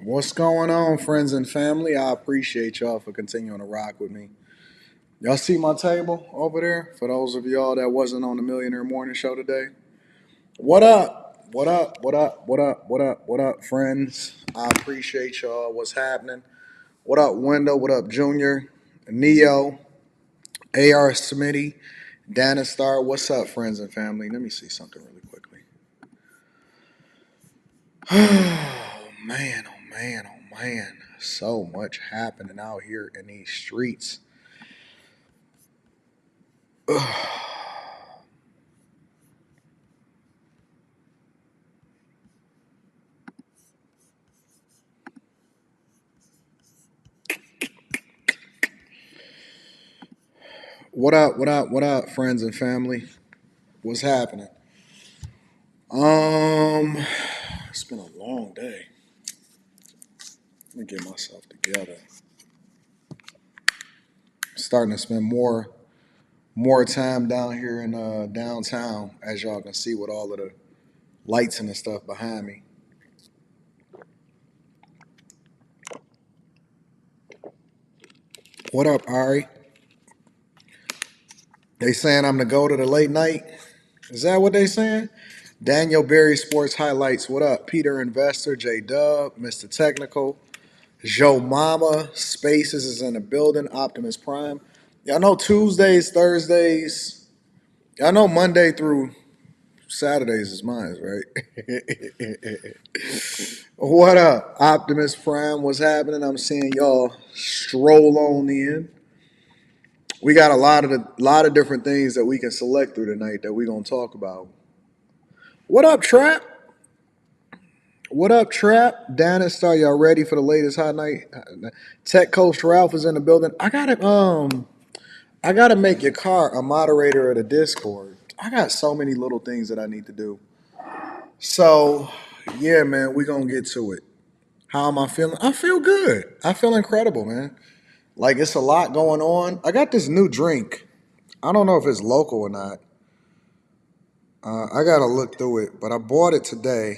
What's going on, friends and family? I appreciate y'all for continuing to rock with me. Y'all see my table over there? For those of y'all that wasn't on the Millionaire Morning Show today, what up? What up? What up? What up? What up? What up, friends? I appreciate y'all. What's happening? What up, Wendell? What up, Junior? Neo, AR Smitty, Danistar. What's up, friends and family? Let me see something really quickly. Oh man, oh man, oh man. So much happening out here in these streets. What up, what up, what up, friends and family? What's happening? Um, it's been a long day. Let me get myself together. Starting to spend more time down here in downtown, as y'all can see with all of the lights and the stuff behind me. What up, Ari? They saying I'm the go to the late night. Is that what they saying? Daniel Berry Sports Highlights. What up? Peter Investor, J Dub, Mr. Technical, Joe Mama, Spaces is in the building, Optimus Prime. Y'all know Tuesdays, Thursdays. Y'all know Monday through Saturdays is mine, right? What up? Optimus Prime, what's happening? I'm seeing y'all stroll on in. We got a lot of different things that we can select through tonight that we're gonna talk about. What up, Trap? What up, Trap? Danistar, y'all ready for the latest hot night? Tech Coach Ralph is in the building. I gotta make your car a moderator of the Discord. I got so many little things that I need to do. So, yeah, man, we gonna get to it. How am I feeling? I feel good. I feel incredible, man. Like it's a lot going on. I got this new drink. I don't know if it's local or not. I gotta look through it, but I bought it today.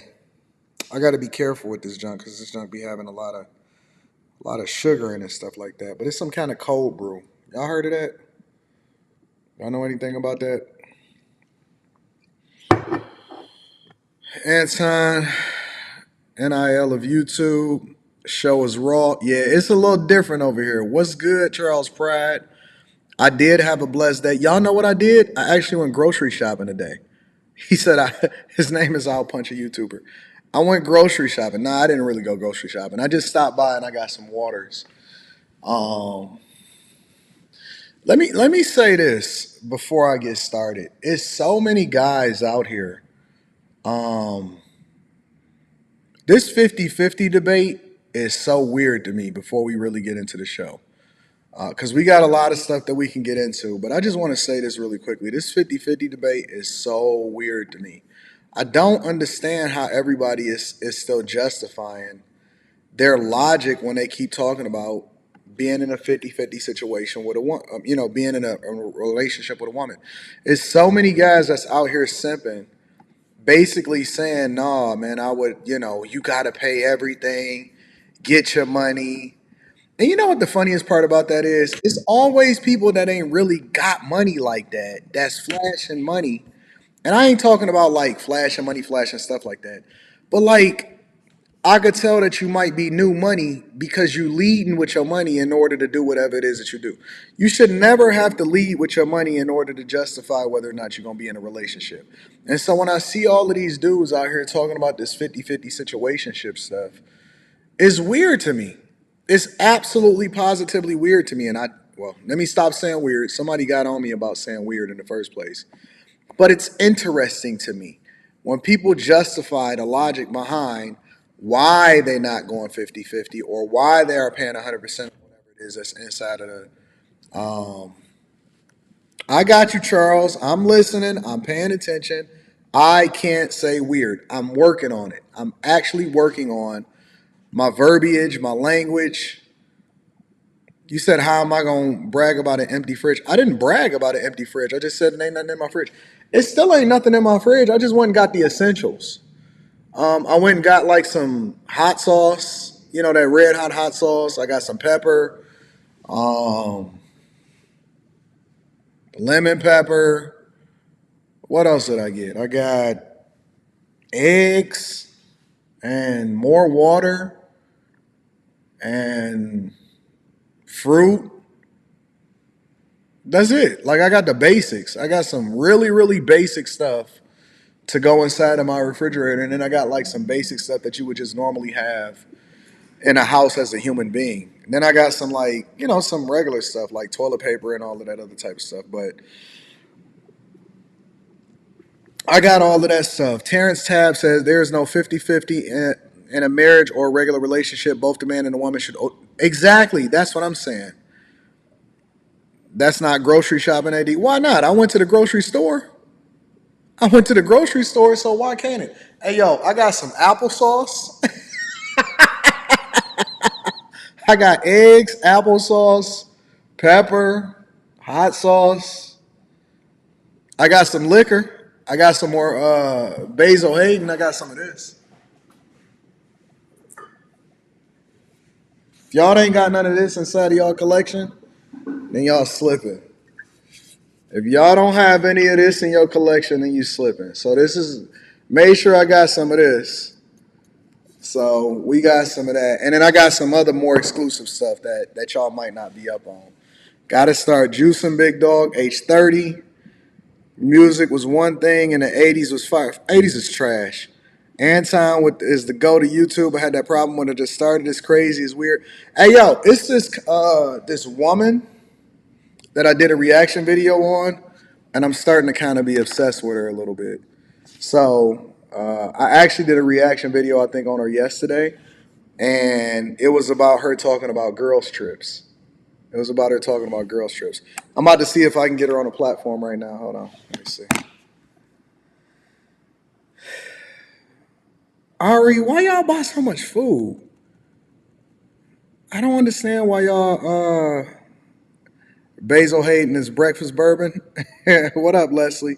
I gotta be careful with this junk because this junk be having a lot of sugar in it and stuff like that. But it's some kind of cold brew. Y'all heard of that? Y'all know anything about that? Anton, NIL of YouTube. Show is raw. Yeah, it's a little different over here. What's good, Charles Pride? I did have a blessed day. Y'all know what I did? I actually went grocery shopping today. He said his name is I'll Punch a YouTuber. I went grocery shopping. Nah, I didn't really go grocery shopping. I just stopped by and I got some waters. Um, let me say this before I get started. It's so many guys out here. Um, this 50-50 debate is so weird to me before we really get into the show. Because we got a lot of stuff that we can get into. But I just want to say this really quickly. This 50-50 debate is so weird to me. I don't understand how everybody is still justifying their logic when they keep talking about being in a 50-50 situation with a woman, being in a relationship with a woman. It's so many guys that's out here simping, basically saying, nah, man, I would, you got to pay everything, get your money. And you know what the funniest part about that is? It's always people that ain't really got money like that, that's flashing money. And I ain't talking about like flashing money, flashing stuff like that. But like, I could tell that you might be new money because you leading with your money in order to do whatever it is that you do. You should never have to lead with your money in order to justify whether or not you're going to be in a relationship. And so when I see all of these dudes out here talking about this 50-50 situationship stuff, it's weird to me. It's absolutely positively weird to me. Well, let me stop saying weird. Somebody got on me about saying weird in the first place. But it's interesting to me when people justify the logic behind why they're not going 50-50 or why they are paying 100% of whatever it is that's inside of the. I got you, Charles. I'm listening. I'm paying attention. I can't say weird. I'm working on it. I'm actually working on my verbiage, my language. You said, how am I going to brag about an empty fridge? I didn't brag about an empty fridge. I just said, there ain't nothing in my fridge. It still ain't nothing in my fridge. I just went and got the essentials. I went and got like some hot sauce, you know, that red hot sauce. I got some pepper, um, lemon pepper. What else did I get? I got eggs and more water and fruit. That's it. Like I got the basics. I got some really, really basic stuff to go inside of my refrigerator, and then I got like some basic stuff that you would just normally have in a house as a human being. And then I got some like, you know, some regular stuff like toilet paper and all of that other type of stuff. But I got all of that stuff. Terrence Tabb says there is no 50-50 in a marriage or a regular relationship. Both the man and the woman should. Exactly. That's what I'm saying. That's not grocery shopping, AD. Why not? I went to the grocery store. I went to the grocery store, so why can't it? Hey, yo, I got some applesauce. I got eggs, applesauce, pepper, hot sauce. I got some liquor. I got some more Basil Hayden. I got some of this. If y'all ain't got none of this inside of y'all collection, then y'all slipping. If y'all don't have any of this in your collection, then you slipping. So this is, make sure I got some of this. So we got some of that. And then I got some other more exclusive stuff that y'all might not be up on. Got to start juicing, big dog, age 30. Music was one thing, and the 80s was fire. 80s is trash. Anton is the go to YouTube. I had that problem when it just started. It's crazy. It's weird. Hey, yo, it's this woman that I did a reaction video on, and I'm starting to kind of be obsessed with her a little bit. So I actually did a reaction video, I think, on her yesterday, and it was about her talking about girls' trips. It was about her talking about girls' trips. I'm about to see if I can get her on a platform right now. Hold on. Let me see. Ari, why y'all buy so much food? I don't understand why y'all Basil Hayden is breakfast bourbon. What up, Leslie?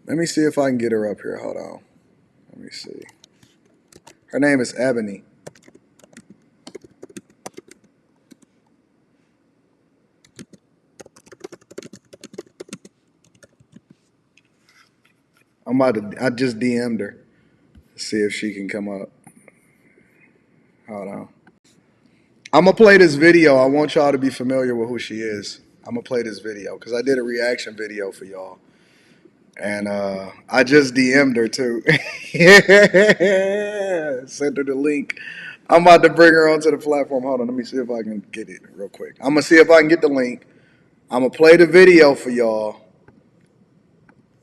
Let me see if I can get her up here. Hold on. Let me see. Her name is Ebony. I just DM'd her to see if she can come up. Hold on. I'm going to play this video. I want y'all to be familiar with who she is. I'm going to play this video because I did a reaction video for y'all. And I just DM'd her too. Yeah. Sent her the link. I'm about to bring her onto the platform. Hold on. Let me see if I can get it real quick. I'm going to see if I can get the link. I'm going to play the video for y'all.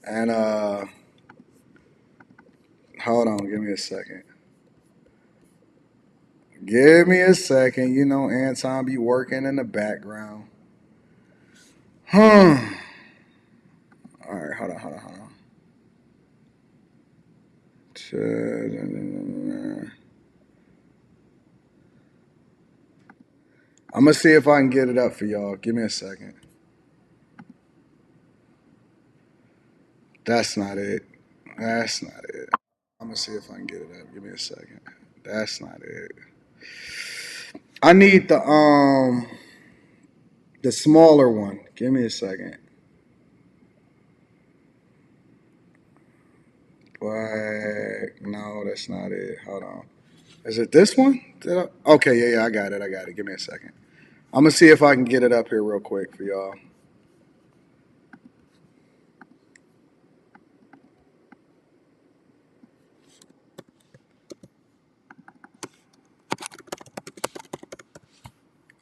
And hold on. Give me a second. Give me a second. You know Anton be working in the background. All right, hold on. I'm gonna see if I can get it up for y'all. Give me a second. That's not it. That's not it. I'm gonna see if I can get it up. Give me a second. That's not it. I need the smaller one. Give me a second. Black. No, that's not it. Hold on. Is it this one? Okay, yeah, I got it. Give me a second. I'm gonna see if I can get it up here real quick for y'all.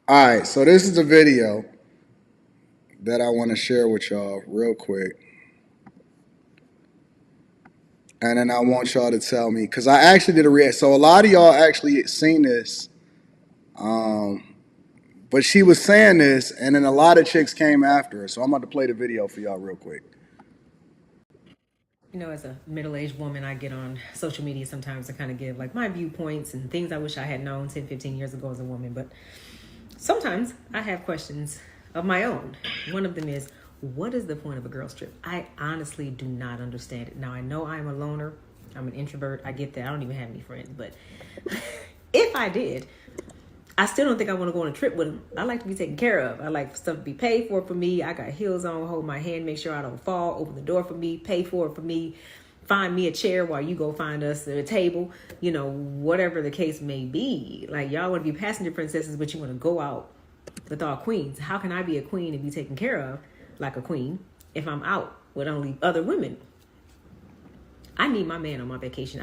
All right, so this is a video that I want to share with y'all real quick. And then I want y'all to tell me, because I actually did a react. So a lot of y'all actually seen this. But she was saying this, and then a lot of chicks came after her. So I'm about to play the video for y'all real quick. You know, as a middle-aged woman, I get on social media sometimes to kind of give like my viewpoints and things I wish I had known 10, 15 years ago as a woman. But sometimes I have questions of my own. One of them is, what is the point of a girl's trip? I honestly do not understand it. Now, I know I'm a loner. I'm an introvert. I get that. I don't even have any friends. But if I did, I still don't think I want to go on a trip with him. I like to be taken care of. I like stuff to be paid for me. I got heels on, hold my hand, make sure I don't fall, open the door for me, pay for it for me, find me a chair while you go find us a table, whatever the case may be. Like, y'all want to be passenger princesses, but you want to go out with all queens. How can I be a queen and be taken care of like a queen if I'm out with only other women? I need my man on my vacation.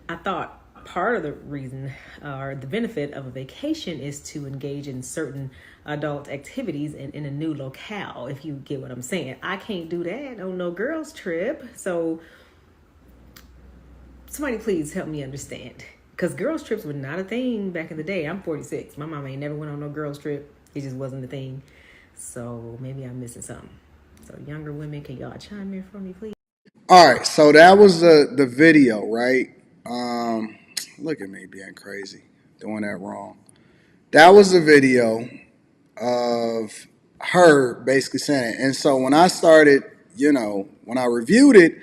I thought part of the reason or the benefit of a vacation is to engage in certain adult activities in a new locale, if you get what I'm saying. I can't do that on no girls trip. So somebody please help me understand. Because girls trips were not a thing back in the day. I'm 46. My mama ain't never went on no girls trip. It just wasn't a thing. So maybe I'm missing something. So younger women, can y'all chime in for me, please? All right, so that was the video, right? Look at me being crazy, doing that wrong. That was the video of her basically saying it. And so when I started, when I reviewed it,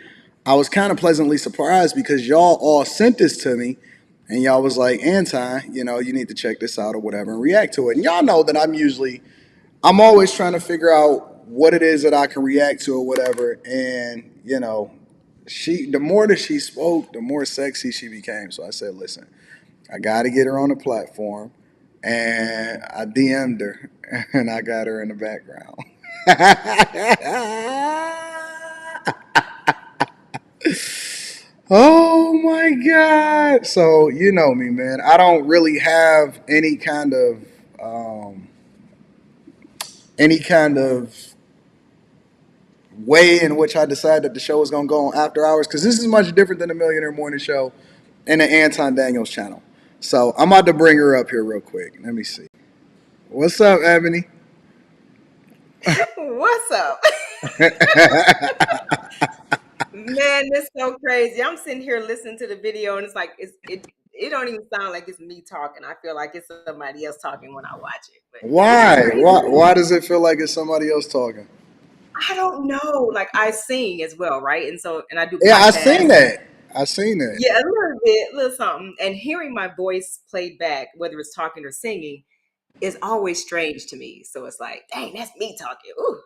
I was kind of pleasantly surprised because y'all all sent this to me and y'all was like, Anton, you need to check this out or whatever and react to it. And y'all know that I'm always trying to figure out what it is that I can react to or whatever. And, the more that she spoke, the more sexy she became. So I said, listen, I got to get her on the platform. And I DM'd her and I got her in the background. Oh my God. So, you know me, man. I don't really have um, any kind of way in which I decided that the show was going to go on after hours because this is much different than the Millionaire Morning Show and the Anton Daniels channel. So I'm about to bring her up here real quick. Let me see. What's up, Ebony? What's up? Man, this so crazy. I'm sitting here listening to the video and it's like it don't even sound like it's me talking. I feel like it's somebody else talking when I watch it. But this is Why? crazy. Why does it feel like it's somebody else talking? I don't know. Like, I sing as well, right? And I do Yeah, I seen podcasts. that. I seen that. Yeah, a little bit, a little something. And hearing my voice played back, whether it's talking or singing, is always strange to me. So it's like, dang, that's me talking. Ooh,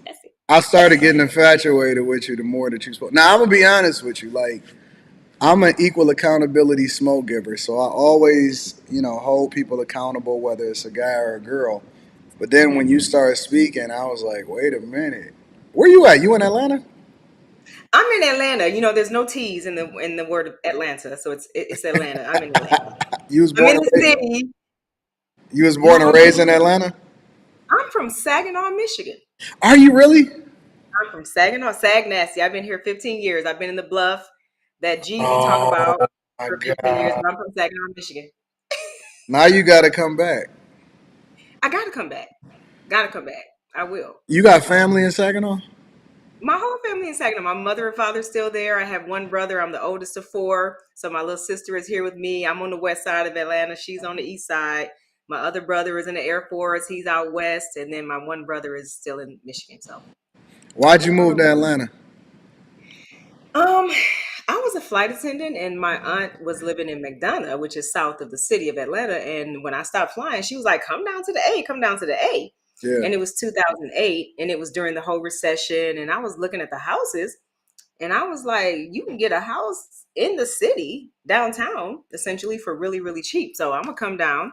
that's it. I started getting infatuated with you the more that you spoke. Now I'm gonna be honest with you. Like I'm an equal accountability smoke giver, so I always, hold people accountable, whether it's a guy or a girl. But then when Hmm. you started speaking, I was like, wait a minute. Where you at? You in Atlanta? I'm in Atlanta. There's no T's in the word of Atlanta, so it's Atlanta. I'm in Atlanta. You was I'm born in and the city. No, raised in Atlanta? I'm from Saginaw, Michigan. Are you really? I'm from Saginaw, Sag Nasty. I've been here 15 years. I've been in the Bluff that Jeezy talk Oh about my for 15 years, God. but I'm from Saginaw, Michigan. Now you gotta come back. I gotta come back. Gotta come back. I will. You got family in Saginaw? My whole family in Saginaw. My mother and father still there. I have one brother. I'm the oldest of four. So my little sister is here with me. I'm on the west side of Atlanta. She's on the east side. My other brother is in the Air Force. He's out west. And then my one brother is still in Michigan. So Why'd we you all move over. to Atlanta? Um, I was a flight attendant, and my aunt was living in McDonough, which is south of the city of Atlanta. And when I stopped flying, she was like, "Come down to the A, come down to the A." Yeah, And it was 2008, and it was during the whole recession. And I was looking at the houses, and I was like, "You can get a house in the city downtown, essentially for really, really cheap." So I'm gonna come down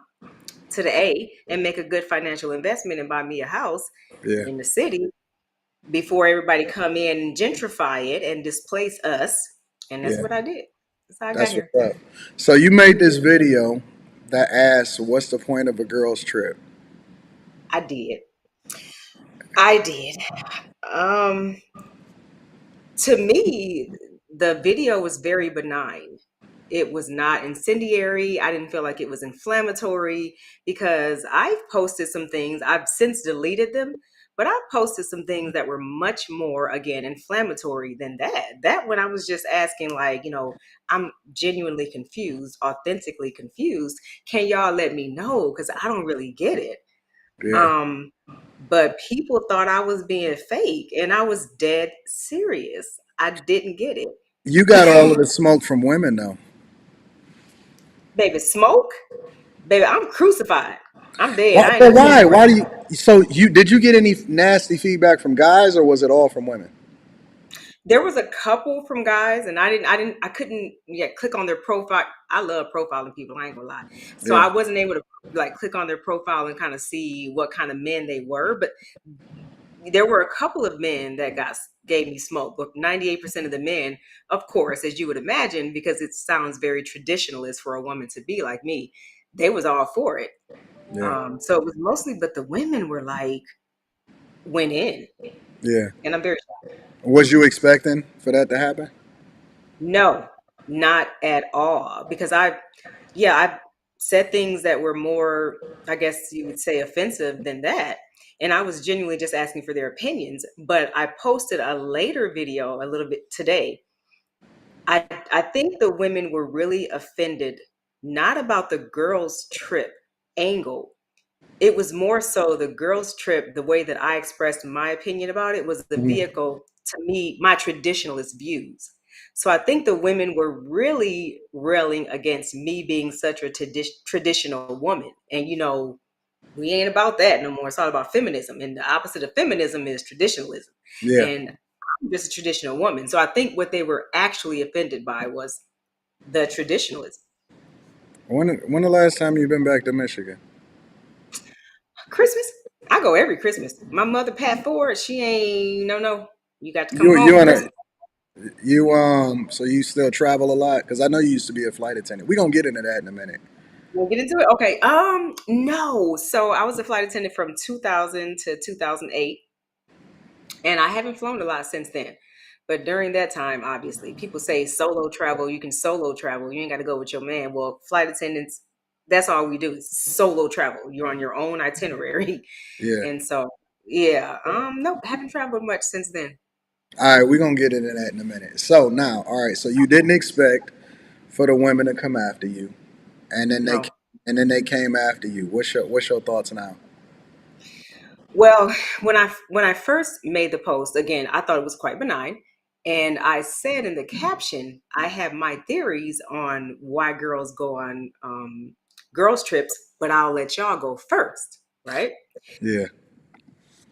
to the A and make a good financial investment and buy me a house yeah, in the city before everybody come in and gentrify it and displace us. And that's yeah. what I did. That's how I got That's here. what's up. So you made this video that asks, "What's the point of a girl's trip?" I did. I did. Um, to me, the video was very benign. It was not incendiary. I didn't feel like it was inflammatory because I've posted some things. I've since deleted them, but I've posted some things that were much more, again, inflammatory than that. That when I was just asking, like, I'm genuinely confused, authentically confused. Can y'all let me know? Because I don't really get it. Yeah, Um, but people thought I was being fake, and I was dead serious. I didn't get it. You got all of the smoke from women though. Baby, smoke? Baby, I'm crucified. I'm dead. Why? I ain't But never seen why? no. Why do you? So you did you get any nasty feedback from guys, or was it all from women? There was a couple from guys, and I couldn't yet click on their profile. I love profiling people, I ain't gonna lie. So Yeah, I wasn't able to like click on their profile and kind of see what kind of men they were. But there were a couple of men that gave me smoke. But 98% of the men, of course, as you would imagine, because it sounds very traditionalist for a woman to be like me, they was all for it. yeah, So it was mostly, but the women were like went in, yeah. and I'm very Was you expecting for that to happen? no, not at all. Because I said things that were more, I guess you would say, offensive than that. And I was genuinely just asking for their opinions. But I posted a later video a little bit today. I think the women were really offended, not about the girls' trip angle. It was more so the girls' trip, the way that I expressed my opinion about it was the Mhm. vehicle to me, my traditionalist views. So I think the women were really railing against me being such a traditional woman. And, we ain't about that no more. It's all about feminism. And the opposite of feminism is traditionalism. Yeah. And I'm just a traditional woman. So I think what they were actually offended by was the traditionalism. When the last time you been back to Michigan? Christmas, I go every Christmas. My mother, Pat Ford, she ain't no. You got to come You home you for in a Christmas. you so you still travel a lot? Because I know you used to be a flight attendant. We gonna get into that in a minute. We'll get into it. Okay. No. So I was a flight attendant from 2000 to 2008, and I haven't flown a lot since then. But during that time, obviously, people say solo travel. You can solo travel. You ain't got to go with your man. Well, flight attendants, that's all we do is solo travel. You're on your own itinerary, Yeah. and so yeah. Nope, haven't traveled much since then. All right, we gonna get into that in a minute. So now, all right. So you didn't expect for the women to come after you, and then No. they came after you. What's your thoughts now? Well, when I first made the post, again, I thought it was quite benign, and I said in the caption, I have my theories on why girls go on girls trips, but I'll let y'all go first, right? Yeah.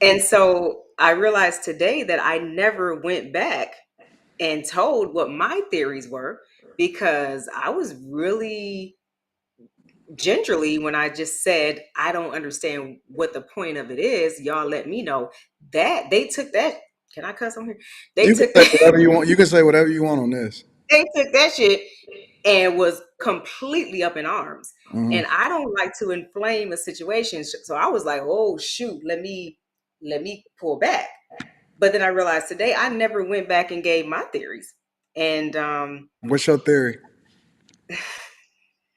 And so I realized today that I never went back and told what my theories were because I was really gingerly when I just said I don't understand what the point of it is. Y'all let me know that they took that. Can I cuss on here? They You can took say that. whatever you want. You can say whatever you want on this. They took that shit and was completely up in arms. Hmm. And I don't like to inflame a situation, so I was like, "Oh shoot, let me pull back." But then I realized today I never went back and gave my theories. And What's your theory?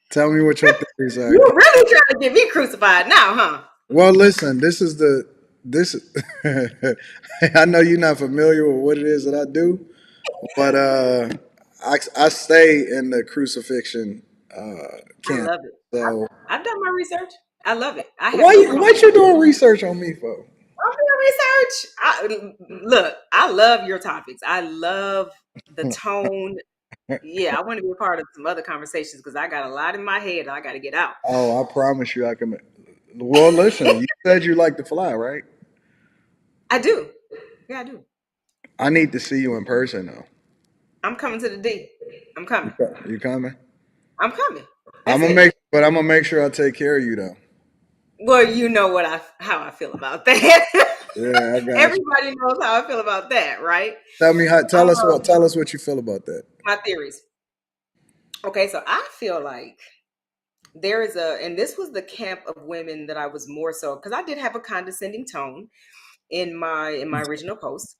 Tell me what your theories are. you're really trying to get me crucified now, huh? Well, listen. This. I know you're not familiar with what it is that I do, but I stay in the crucifixion I camp. love it. So I've done my research. I love it. I have why no what problem. you doing research on me for? I'm doing research. Look, I love your topics. I love the tone. Yeah, I want to be a part of some other conversations because I got a lot in my head I got to get out. Oh, I promise you I can. Well, listen. You said you like to fly, right? I do. Yeah, I do. I need to see you in person though. I'm coming to the D. I'm coming. You coming? I'm coming. I'm That's gonna it. I'm gonna make sure I take care of you though. Well, you know how I feel about that. Yeah, I got you. Everybody knows how I feel about that, right? Tell me how. Um, Tell us what you feel about that. my theories. Okay, so I feel like there is and this was the camp of women that I was more so because I did have a condescending tone in my original post,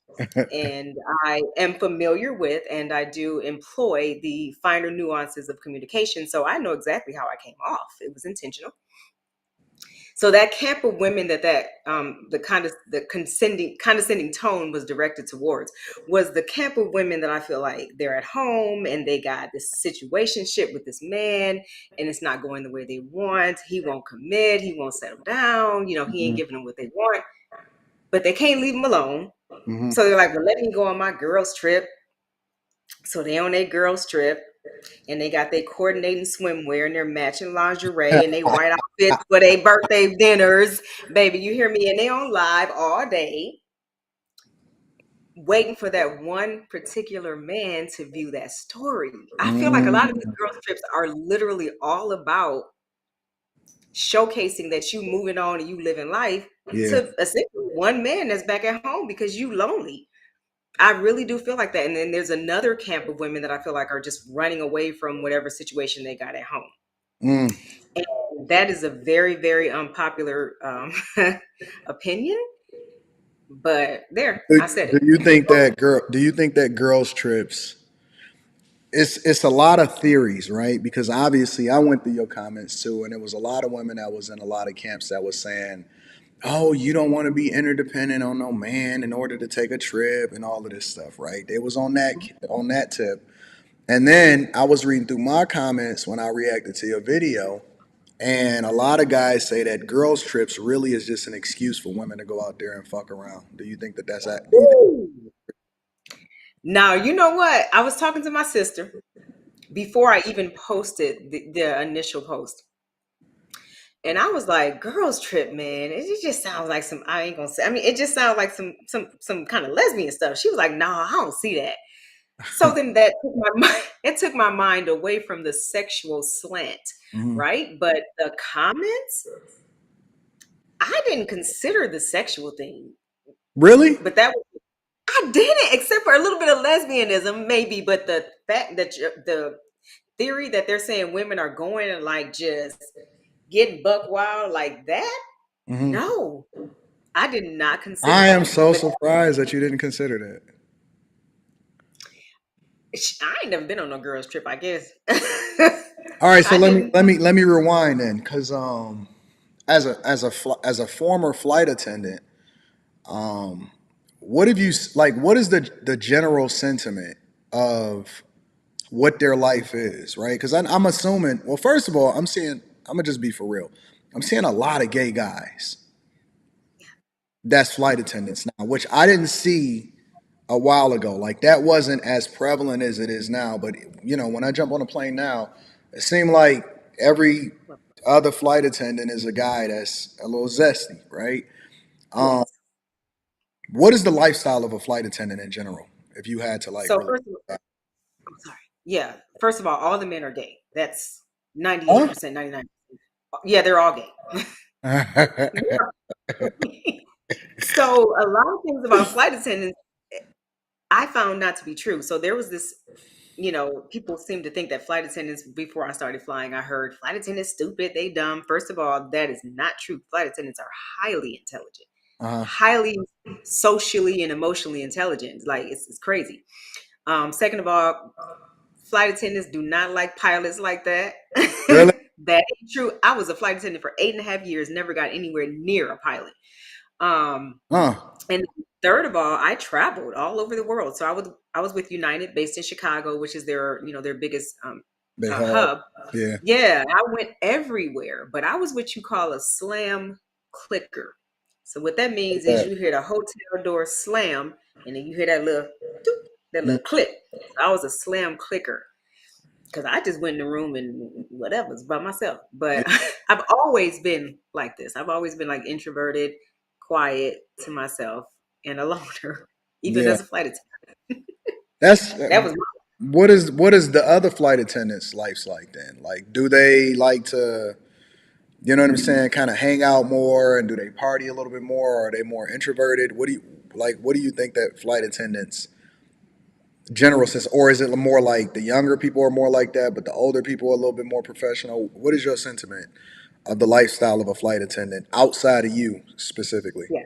and I am familiar with and I do employ the finer nuances of communication, so I know exactly how I came off. It was intentional. So that camp of women the condescending tone was directed towards was the camp of women that I feel like they're at home and they got this situationship with this man and it's not going the way they want. He won't commit. He won't settle down. He ain't Hmm. giving them what they want, but they can't leave him alone. Hmm. So they're like, well, let me go on my girls trip. So they on their girls trip, and they got their coordinating swimwear and their matching lingerie and they white outfits for their birthday dinners. Baby, you hear me? And they on live all day, waiting for that one particular man to view that story. I feel like a lot of these Mm, girls trips are literally all about showcasing that you moving on and you living life yeah. to essentially one man that's back at home because you lonely. I really do feel like that. And then there's another camp of women that I feel like are just running away from whatever situation they got at home. Mm. And that is a very, very unpopular opinion. But there, I said Do it. you think that girl? Do you think that girls trips? It's a lot of theories, right? Because obviously, I went through your comments too, and there was a lot of women that was in a lot of camps that was saying, "Oh, you don't want to be interdependent on no man in order to take a trip and all of this stuff," right? They was on that tip, and then I was reading through my comments when I reacted to your video, and a lot of guys say that girls trips really is just an excuse for women to go out there and fuck around. Do you think that that's that? Do you think? Ooh. Now, you know what? I was talking to my sister before I even posted the initial post. And I was like, girls trip, man. It just sounds like some, I ain't gonna say, I mean, it just sounds like some kind of lesbian stuff. She was like, no, I don't see that. So then that took my mind, it took my mind away from the sexual slant, Mhm. right? But the comments, I didn't consider the sexual thing, Really? but that was, I didn't, except for a little bit of lesbianism, maybe. But the fact that the theory that they're saying women are going and like just getting buck wild like that, Hmm. no, I did not consider I am that. so But surprised that you didn't consider that. I ain't never been on no girls trip, I guess. All right, so I didn't. let me rewind then, because as a former flight attendant, um, what have you like? What is the general sentiment of what their life is, right? Because I'm assuming. Well, first of all, I'm seeing. I'm gonna just be for real. I'm seeing a lot of gay guys that's flight attendants now, which I didn't see a while ago. Like that wasn't as prevalent as it is now. But when I jump on a plane now, it seemed like every other flight attendant is a guy that's a little zesty, right? Um, Yes. what is the lifestyle of a flight attendant in general? If you had to like So really, first of all, I'm sorry. Yeah. First of all the men are gay. That's huh? 98%, 99. Yeah, they're all gay. So a lot of things about flight attendants I found not to be true. So there was this, people seem to think that flight attendants, before I started flying, I heard flight attendants stupid, they dumb. First of all, that is not true. Flight attendants are highly intelligent, uh, highly socially and emotionally intelligent. Like it's crazy. Second of all, flight attendants do not like pilots like that. really? That ain't true. I was a flight attendant for 8.5 years, never got anywhere near a pilot. Um, Huh? and third of all, I traveled all over the world. So I was with United, based in Chicago, which is their biggest They hub. hub. Yeah. Yeah, I went everywhere, but I was what you call a slam clicker. So what that means is That. you hear the hotel door slam, and then you hear that little doop, that little click. So I was a slam clicker because I just went in the room and whatever's by myself. Yeah. But I've always been like this. I've always been like introverted, quiet to myself, and a loner, even Yeah. as a flight attendant. That's That was what is the other flight attendants' lives like then? Like, do they like to, you know what I'm saying, kind of hang out more, and do they party a little bit more, or are they more introverted? What do you like? What do you think that flight attendants general sense, or is it more like the younger people are more like that, but the older people are a little bit more professional? What is your sentiment of the lifestyle of a flight attendant outside of you specifically? yeah.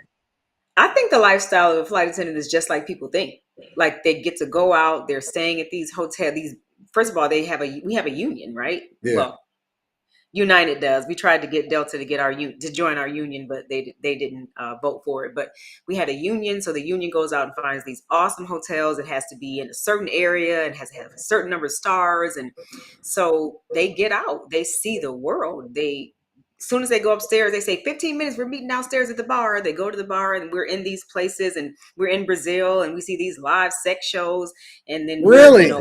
I think the lifestyle of a flight attendant is just like people think. Like they get to go out, they're staying at these hotels. These first of all, we have a union, right? Yeah. Well, United does. We tried to get Delta to get to join our union, but they didn't vote for it. But we had a union, so the union goes out and finds these awesome hotels. It has to be in a certain area. It has to have a certain number of stars, and so they get out. They see the world. They soon as they go upstairs, they say 15 minutes, we're meeting downstairs at the bar. They go to the bar and we're in these places and we're in Brazil and we see these live sex shows. And then Really?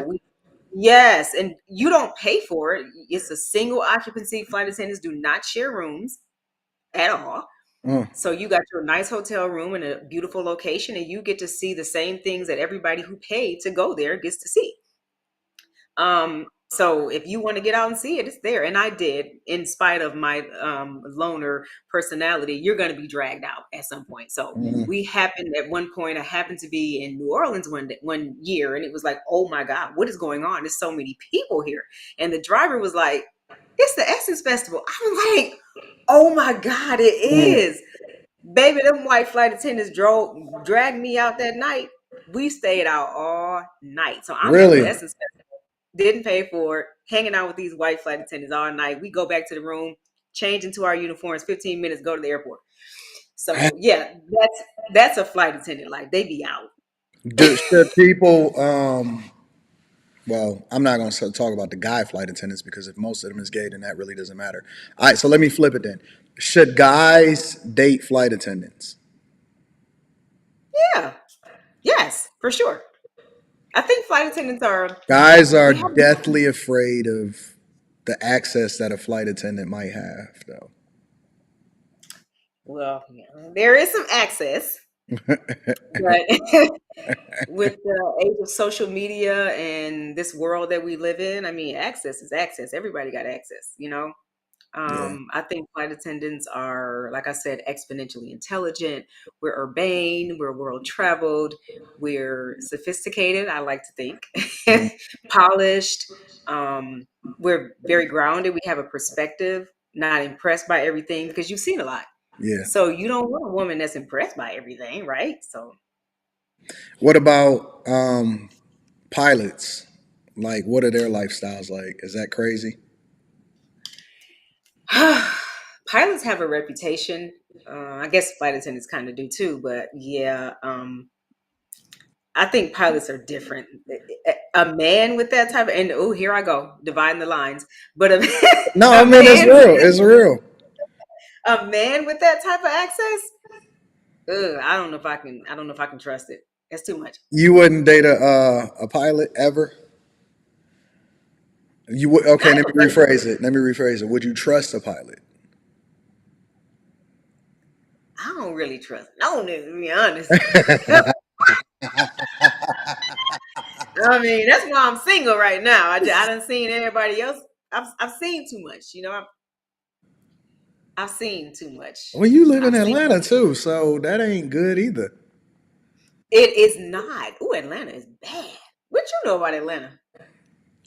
yes. And you don't pay for it. It's a single occupancy. Flight attendants do not share rooms at all. Mm, So you got your nice hotel room in a beautiful location and you get to see the same things that everybody who paid to go there gets to see. So if you want to get out and see it, it's there. And I did, in spite of my loner personality, you're going to be dragged out at some point. So mm, we happened at one point, I happened to be in New Orleans one year, and it was like, oh my God, what is going on? There's so many people here. And the driver was like, it's the Essence Festival. I'm like, oh my God, it mm. is. Baby, them white flight attendants dragged me out that night. We stayed out all night. So I'm at the Really? Essence, didn't pay for it, hanging out with these white flight attendants all night. We go back to the room, change into our uniforms, 15 minutes, go to the airport. So yeah, that's a flight attendant. Like they be out. Should people, well, I'm not going to talk about the guy flight attendants because if most of them is gay, then that really doesn't matter. All right, so let me flip it then. Should guys date flight attendants? Yeah. Yes, for sure. I think flight attendants are Guys are we have deathly afraid of the access that a flight attendant might have, though. well, yeah, there is some access, but with the age of social media and this world that we live in, I mean, access is access. Everybody got access, you know? Yeah. I think flight attendants are, like I said, exponentially intelligent. We're urbane, we're world traveled, we're sophisticated, I like to think, Mm, polished. Um, we're very grounded. We have a perspective, not impressed by everything because you've seen a lot. yeah. So you don't want a woman that's impressed by everything, right? So What about pilots? Like, what are their lifestyles like? Is that crazy? pilots have a reputation. I guess flight attendants kind of do too, but yeah, I think pilots are different. A man with that type of, and oh, here I go, dividing the lines. But a, No, I a mean it's man, real. It's real. a man with that type of access, ugh, I don't know if I can. I don't know if I can trust it. That's too much. You wouldn't date a pilot ever. You would. Okay, I let would me date one. rephrase it. Let me rephrase it. Would you trust a pilot? I don't really trust no nigga, to be honest. I mean, that's why I'm single right now. I done seen everybody else. I've seen too much. You know, I've seen too much. Well, you live in I've seen. Atlanta too, so that ain't good either. It is not. Ooh, Atlanta is bad. What you know about Atlanta?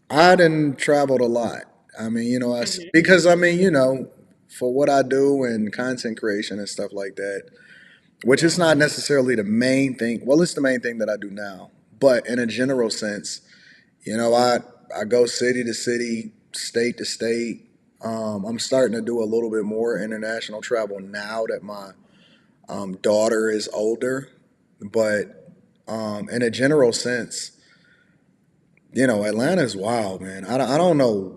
I done traveled a lot. I mean, Hmm. because I mean, for what I do and content creation and stuff like that, which Yeah. is not necessarily the main thing. Well, it's the main thing that I do now, but in a general sense, I go city to city, state to state. I'm starting to do a little bit more international travel now that my daughter is older, but in a general sense, Atlanta is wild, man. I don't know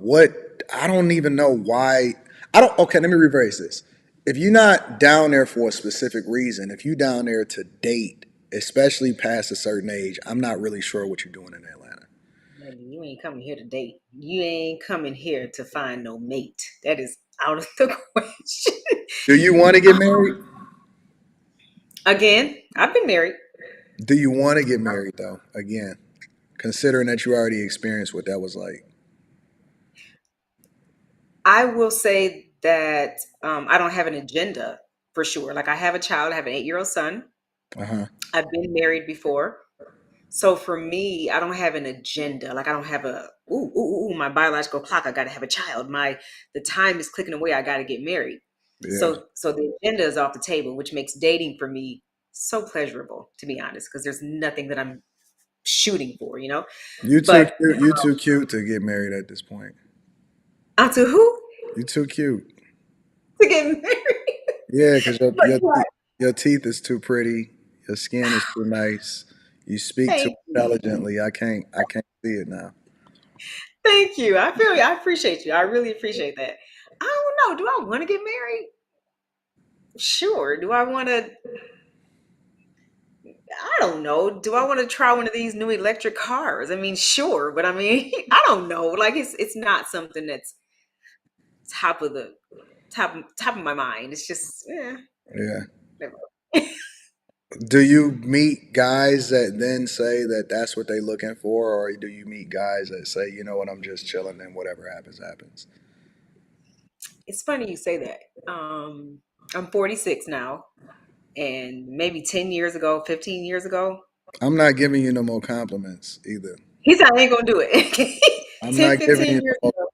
I don't even know why. Okay, let me rephrase this. If you're not down there for a specific reason, if you're down there to date, especially past a certain age, I'm not really sure what you're doing in Atlanta. Baby, you ain't coming here to date. You ain't coming here to find no mate. That is out of the question. Do you want to get married? Again, I've been married. Do you want to get married though? Again, considering that you already experienced what that was like. I will say that I don't have an agenda for sure. Like I have a child, I have an 8-year-old son. Uh huh. I've been married before. So for me, I don't have an agenda. Like I don't have a my biological clock. I got to have a child. The time is clicking away. I got to get married. Yeah. So the agenda is off the table, which makes dating for me so pleasurable, to be honest, because there's nothing that I'm shooting for, you know. You too But cute. You too cute to get married at this point. to who You too cute. to get married? Yeah, because But what? your teeth is too pretty. Your skin is too nice. You speak too Thank you, intelligently. I can't see it now. thank you. I feel you. I appreciate you. I really appreciate that. I don't know. Do I want to get married? Sure. Do I want to? I don't know. Do I want to try one of these new electric cars? I mean, sure, but I mean, I don't know. Like it's not something that's top of the top of my mind. It's just Yeah. never. Do you meet guys that then say that that's what they're looking for, or do you meet guys that say, you know what, I'm just chilling and whatever happens, happens? It's funny you say that. I'm 46 now, and maybe 10 years ago, 15 years ago, I'm not giving you no more compliments either. he said I ain't gonna do it. I'm 10, not giving 15 you years no ago.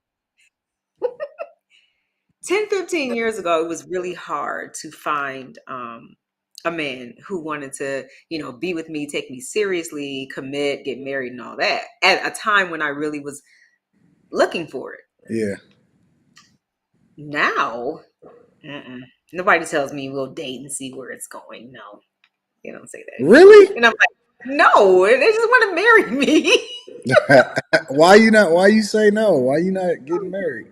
10, 15 years ago, it was really hard to find a man who wanted to, be with me, take me seriously, commit, get married, and all that at a time when I really was looking for it. more. Yeah. Now, mm-mm. Nobody tells me we'll date and see where it's going. No, they don't say that anymore. Really? And I'm like, no, they just want to marry me. Why you not? Why you say no? Why you not getting married?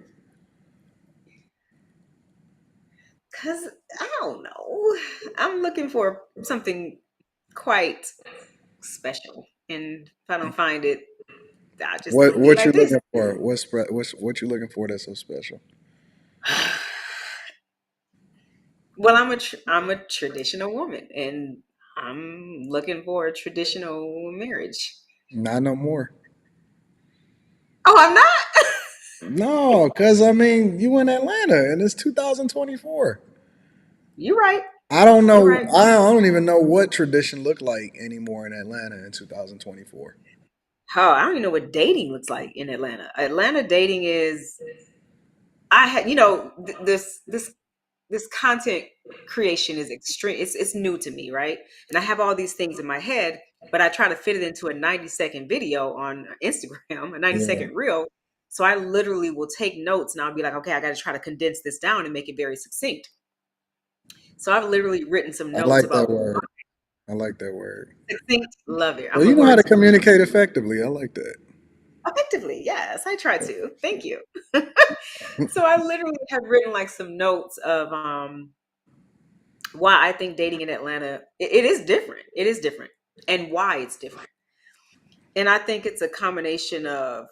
Because I don't know. I'm looking for something quite special. And if I don't find it, I'll just What leave it what you at this. looking for? What's what you looking for that's so special? Well, I'm a traditional woman, and I'm looking for a traditional marriage. Not no more. Oh, I'm not. No, cause I mean you in Atlanta and it's 2024. You're right. I don't You're know. right. I don't even know what tradition look like anymore in Atlanta in 2024. Oh, I don't even know what dating looks like in Atlanta. Atlanta dating is I had this content creation is extreme. It's new to me, right? And I have all these things in my head, but I try to fit it into a 90-second video on Instagram, a 90 Yeah, second reel. So I literally will take notes and I'll be like, okay, I got to try to condense this down and make it very succinct. So I've literally written some I notes like that about word. I like that word. succinct. Love it. Well, I'm a you know how to wordsmith. communicate effectively. I like that. Effectively, yes, I try to. Thank you. So I literally have written like some notes of why I think dating in Atlanta it is different. It is different, and why it's different. And I think it's a combination of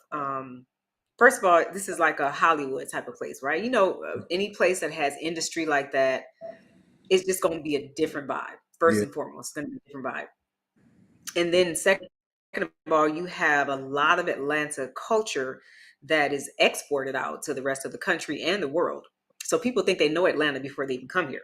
first of all, this is like a Hollywood type of place, right? Any place that has industry like that is just going to be a different vibe. First Yeah, and foremost, it's going to be a different vibe. And then second of all, you have a lot of Atlanta culture that is exported out to the rest of the country and the world. So people think they know Atlanta before they even come here.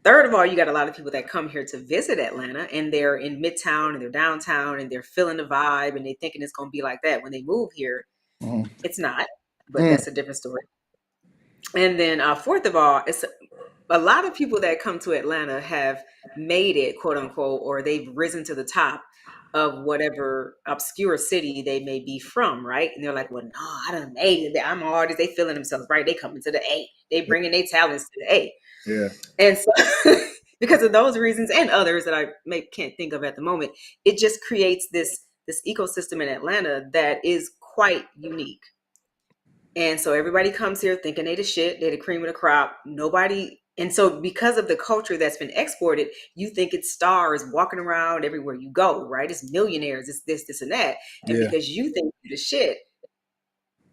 Third of all, you got a lot of people that come here to visit Atlanta and they're in Midtown and they're downtown and they're feeling the vibe and they're thinking it's going to be like that. When they move here, mhm. it's not, but Mm, that's a different story. And then fourth of all, it's a lot of people that come to Atlanta have made it, quote unquote, or they've risen to the top of whatever obscure city they may be from, right? And they're like, well, no, I done made it. I'm an artist. They feeling themselves, right? They coming to the A. They bringing their talents to the A. yeah, And so, because of those reasons and others that can't think of at the moment, it just creates this ecosystem in Atlanta that is quite unique. And so everybody comes here thinking they the shit, they the cream of the crop. Nobody, and so because of the culture that's been exported, you think it's stars walking around everywhere you go, right? It's millionaires, it's this, and that. And yeah, because you think you the shit,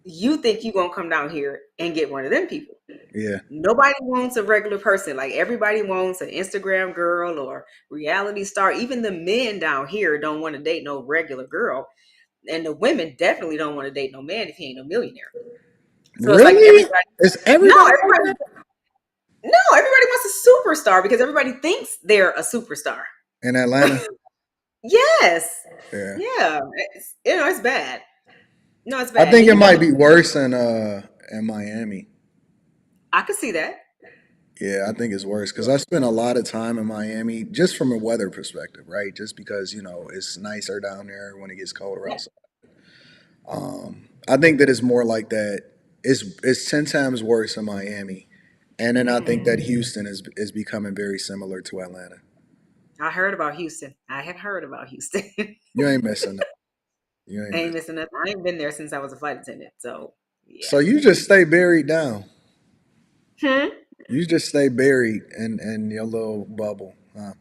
you think you gonna come down here and get one of them people. yeah. Nobody wants a regular person. Like everybody wants an Instagram girl or reality star. Even the men down here don't want to date no regular girl. And the women definitely don't want to date no man if he ain't no millionaire. So it's like Really? Is everybody like everybody, that no, everybody wants a superstar because everybody thinks they're a superstar. in Atlanta? Yes. Yeah, Yeah. It's bad. No, it's I bad. think Then it you got might be worse in Miami. I could see that. Yeah, I think it's worse because I spent a lot of time in Miami just from a weather perspective, right? Just because it's nicer down there when it gets colder Yeah. outside. I think that it's more like that. It's 10 times worse in Miami, and then I think Mm. that Houston is becoming very similar to Atlanta. I heard about Houston. I have heard about Houston. You ain't missing that. You ain't I ain't missing. missing nothing. I ain't been there since I was a flight attendant. So yeah. So you just stay buried down. Hmm? You just stay buried in your little bubble. Huh?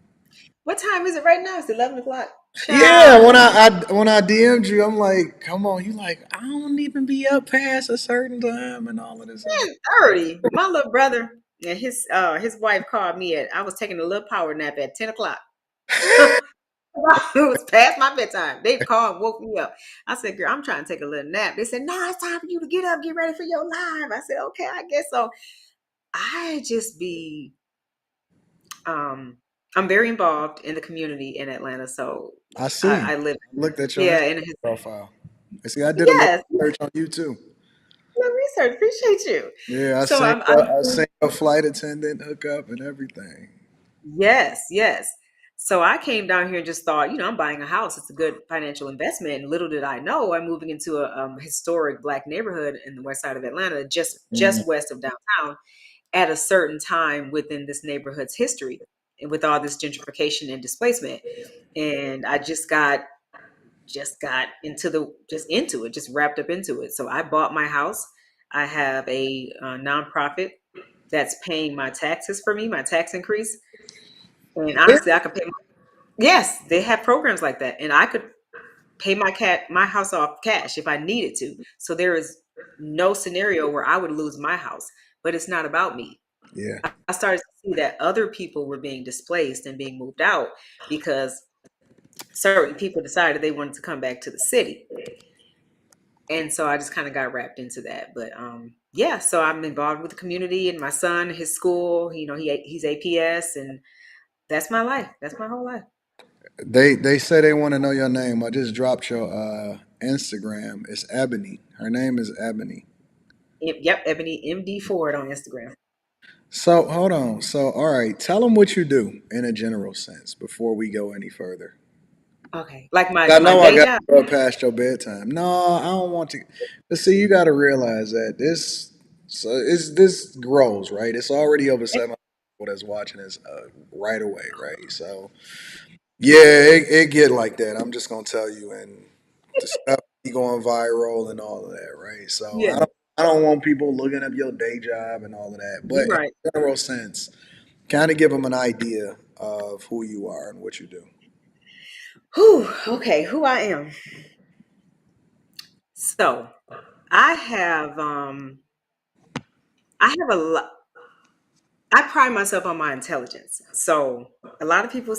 What time is it right now? It's 11 o'clock. Yeah, Child. when I DM'd you, I'm like, come on. You like, I don't even be up past a certain time and all of this other. 30. My little brother and his wife called me I was taking a little power nap at 10 o'clock. It was past my bedtime. They called, woke me up. I said, girl, I'm trying to take a little nap. They said, no, it's time for you to get up, get ready for your live. I said, okay, I guess so. I just be um I'm very involved in the community in Atlanta. So I see. I live, I looked at your yeah, Instagram in his, profile. And see, I did a little yes, research on you too. no research. Appreciate you. Yeah, So I seen a flight attendant hook up and everything. yes, yes. So I came down here and just thought, I'm buying a house. It's a good financial investment. And little did I know, I'm moving into a historic Black neighborhood in the west side of Atlanta, Mm. just west of downtown, at a certain time within this neighborhood's history, and with all this gentrification and displacement. And I just got into it, just wrapped up into it. So I bought my house. I have a nonprofit that's paying my taxes for me, my tax increase. And honestly, I could pay. Yes, they have programs like that, and I could pay my house off cash if I needed to. So there is no scenario where I would lose my house. But it's not about me. Yeah. I started to see that other people were being displaced and being moved out because certain people decided they wanted to come back to the city. And so I just kind of got wrapped into that. But yeah, so I'm involved with the community and my son, his school. He's APS, and that's my life. That's my whole life. They say they want to know your name. I just dropped your Instagram. It's Ebony. Her name is Ebony. Yep, Ebony MD Ford on Instagram. So hold on. So all right, tell them what you do in a general sense before we go any further. Okay, like I my know I day got job. to go past your bedtime. No, I don't want to. But see, you got to realize that this grows right. It's already over 7 people that's watching this right away, right? So yeah, it get like that. I'm just gonna tell you, and the stuff be going viral and all of that, right? So Yeah, I don't want people looking up your day job and all of that. But you're in right. a general sense, kind of give them an idea of who you are and what you do. Whew, okay, who I am. So I have a lot. I pride myself on my intelligence. So a lot of people,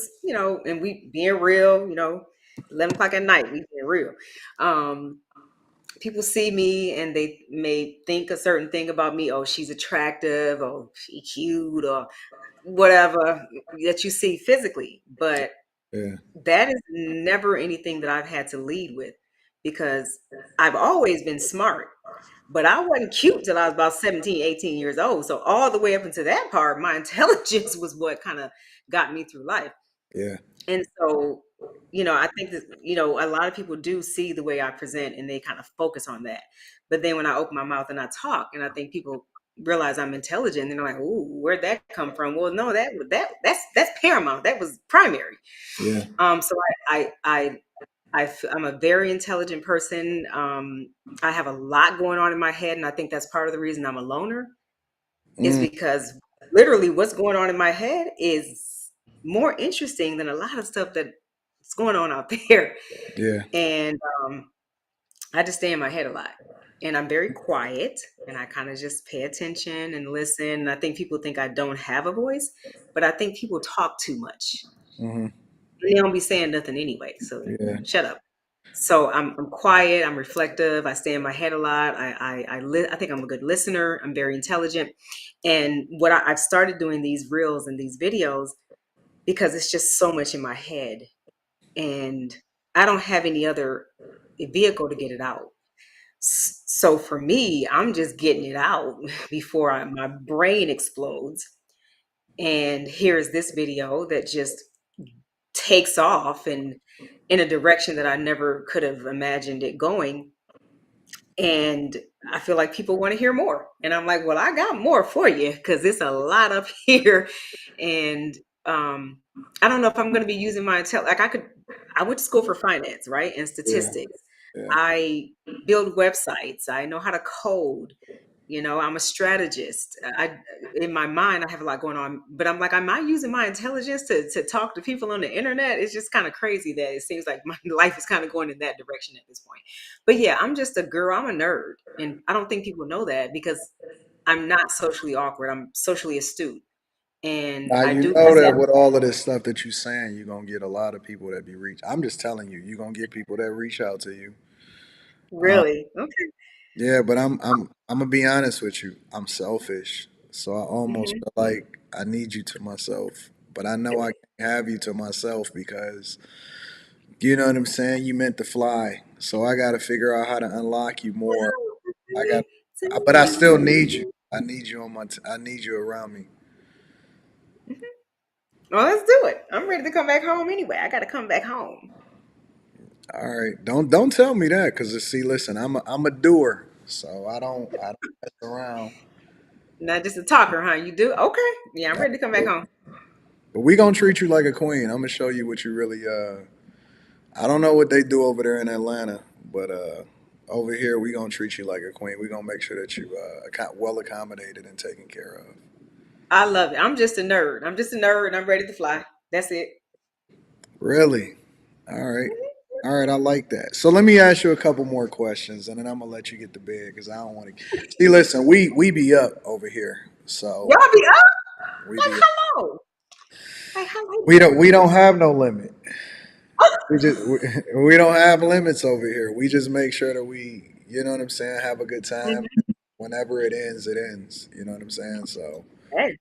and we being real, 11 o'clock at night, we being real. Um, People see me and they may think a certain thing about me. Oh, she's attractive, or she cute, or whatever that you see physically. But Yeah, that is never anything that I've had to lead with, because I've always been smart. But I wasn't cute till I was about 17, 18 years old. So all the way up into that part, my intelligence was what kind of got me through life. yeah, And so, I think that, a lot of people do see the way I present and they kind of focus on that. But then when I open my mouth and I talk, and I think people realize I'm intelligent, and they're like, "Ooh, where'd that come from?" Well, no, that's paramount. That was primary. yeah. So I'm a very intelligent person. I have a lot going on in my head, and I think that's part of the reason I'm a loner, is Mm, because literally what's going on in my head is more interesting than a lot of stuff that's going on out there. yeah. And I just stay in my head a lot. And I'm very quiet, and I kind of just pay attention and listen. I think people think I don't have a voice, but I think people talk too much. Hmm. And they don't be saying nothing anyway. So Yeah. shut up. So I'm quiet. I'm reflective. I stay in my head a lot. I think I'm a good listener. I'm very intelligent. And I've started doing these reels and these videos because it's just so much in my head, and I don't have any other vehicle to get it out. So for me, I'm just getting it out before my brain explodes. And here's this video that just takes off and in a direction that I never could have imagined it going. And I feel like people want to hear more. And I'm like, well, I got more for you because it's a lot up here. And um, I don't know if I'm going to be using my like I went to school for finance, right? And Yeah. statistics. Yeah. I build websites. I know how to code. I'm a strategist. In my mind, I have a lot going on, but I'm like, am I using my intelligence to talk to people on the internet? It's just kind of crazy that it seems like my life is kind of going in that direction at this point. But yeah, I'm just a girl. I'm a nerd, and I don't think people know that because I'm not socially awkward. I'm socially astute, and Now I you do know possess. that with all of this stuff that you're saying, you're gonna get a lot of people that be reach. I'm just telling you, you're gonna get people that reach out to you. Uh, Really? Okay. yeah, but I'm gonna be honest with you. I'm selfish, so I almost Hmm. feel like I need you to myself. But I know I can't have you to myself because you know what I'm saying. You meant to fly, so I got to figure out how to unlock you more. I got, but I still need you. I need you on my. I need you around me. Well, let's do it. I'm ready to come back home anyway. I got to come back home. All right, don't tell me that because see, listen, I'm a doer, so I don't mess around. Not just a talker, huh? You do? Okay. Yeah, I'm ready to come back home. But we gonna treat you like a queen. I'm gonna show you what you really. I don't know what they do over there in Atlanta, but over here we gonna treat you like a queen. We gonna make sure that you well accommodated and taken care of. I love it. I'm just a nerd. I'm just a nerd and I'm ready to fly. That's it. Really? All right. All right, I like that. So let me ask you a couple more questions, and then I'm gonna let you get to bed because I don't want to. See, listen, we be up over here, so Y'all be up? we Like be hello. Like hello. we don't have no limit. We don't have limits over here. We just make sure that we, you know what I'm saying, have a good time. Mhm. Whenever it ends, it ends. You know what I'm saying? So, Hey,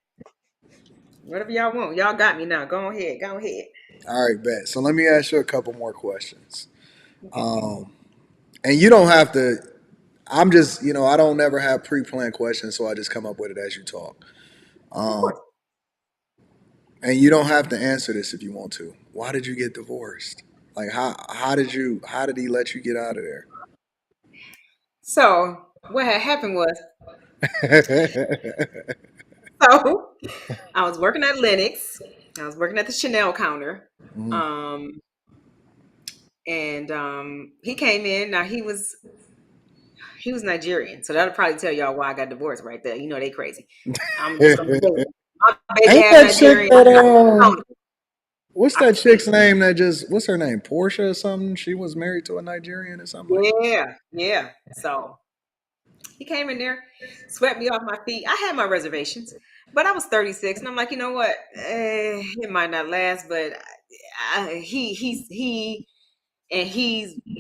whatever y'all want. Y'all got me now. Go ahead. Go ahead. all right, bet. So let me ask you a couple more questions. Okay. Um, and you don't have to. I'm just, I don't never have pre-planned questions, so I just come up with it as you talk. Of Um, course. and you don't have to answer this if you want to. Why did you get divorced? Like how did he let you get out of So what had happened was, there? so I was working at Lennox. I was working at the Chanel counter. Mhm. Um, and he came in. Now he was Nigerian, so that'll probably tell y'all why I got divorced right there. You know they crazy. I'm just gonna say it. I'm baby Ain't half that chick Nigerian. that I can what's I can that speak. chick's name that just what's her name? Portia or something? She was married to a Nigerian or something like that. Yeah, yeah. So he came in there, swept me off my feet. I had my reservations, but I was 36, and I'm like, you know what? It might not last, but he's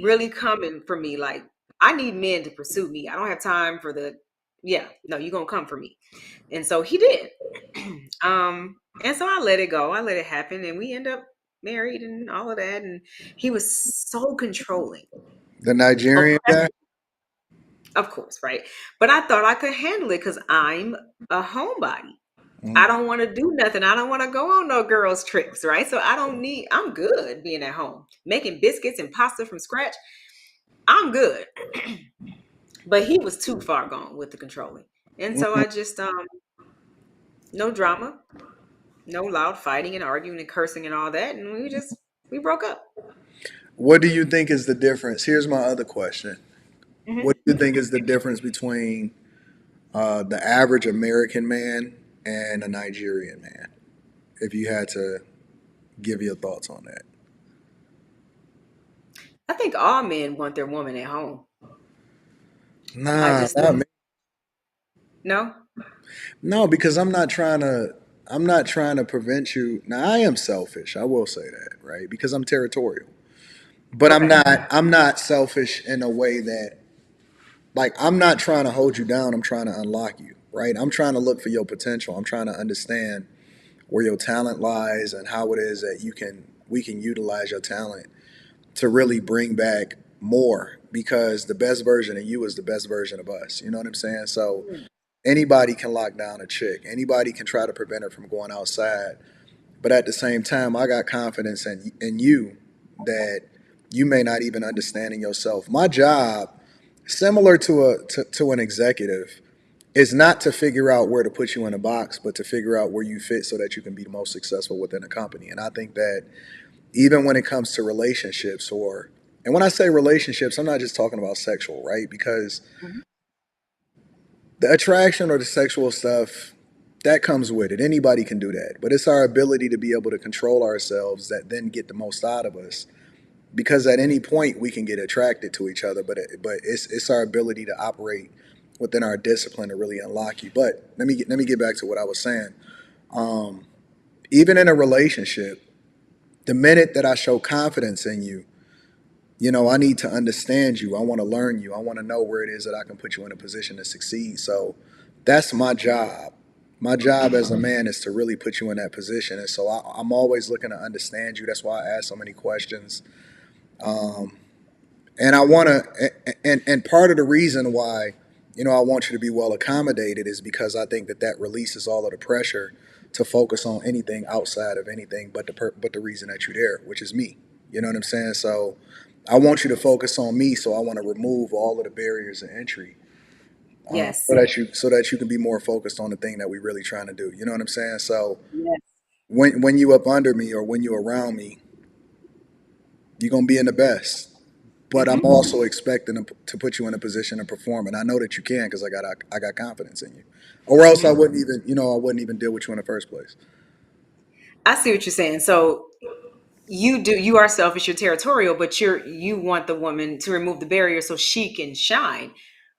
really coming for me. Like I need men to pursue me. I don't have time for the. Yeah, no, you're gonna come for me, and so he did. And so I let it go. I let it happen, and we end up married and all of that. And he was so controlling, The Nigerian guy? oppressive, of course, right? But I thought I could handle it because I'm a homebody. I Mhm. don't want to do nothing. I don't want to go on no girls' trips, right? So I'm good being at home. Making biscuits and pasta from scratch, I'm good. But he was too far gone with the controlling. And so Mhm. I just no drama, no loud fighting and arguing and cursing and all that. And we broke up. What do you think is the difference? Here's my other question. What Hmm. do you think is the difference between the average American man and a Nigerian man? If you had to give your thoughts on that. I think all men want their woman at home. I Nah, just not think me. no. No, because I'm not trying to prevent you. Now I am selfish. I will say that, right? Because I'm territorial. But I'm Okay. not I'm not selfish in a way that like I'm not trying to hold you down. I'm trying to unlock you, right? I'm trying to look for your potential. I'm trying to understand where your talent lies and how it is that we can utilize your talent to really bring back more because the best version of you is the best version of us. You know what I'm saying? So anybody can lock down a chick. Anybody can try to prevent her from going outside. But at the same time, I got confidence in you that you may not even understand in yourself. My job, similar to an executive, is not to figure out where to put you in a box, but to figure out where you fit so that you can be the most successful within a company. And I think that even when it comes to relationships and when I say relationships, I'm not just talking about sexual, right? Because Mhm. The attraction or the sexual stuff, that comes with it. Anybody can do that. But it's our ability to be able to control ourselves that then get the most out of us. Because at any point we can get attracted to each other, but it's our ability to operate within our discipline to really unlock you. But let me get back to what I was saying. Um, Even in a relationship, the minute that I show confidence in you, I need to understand you. I want to learn you. I want to know where it is that I can put you in a position to succeed. So that's my job. My job as a man is to really put you in that position. And so I'm always looking to understand you. That's why I ask so many questions. Um, and I want to, and part of the reason why, I want you to be well accommodated is because I think that that releases all of the pressure to focus on anything outside of anything but the reason that you're there, which is me. You know what I'm saying? So I want you to focus on me. So I want to remove all of the barriers of entry, Yes. so that you can be more focused on the thing that we're really trying to do. You know what I'm saying? So Yes. when you up under me or when you around me, you're gonna be in the best. But I'm Mm-hmm. also expecting to put you in a position to perform, and I know that you can because I got confidence in you, or else I Mm-hmm. wouldn't even I wouldn't even deal with you in the first place. I see what you're saying. So you are selfish, you're territorial, but you want the woman to remove the barrier so she can shine.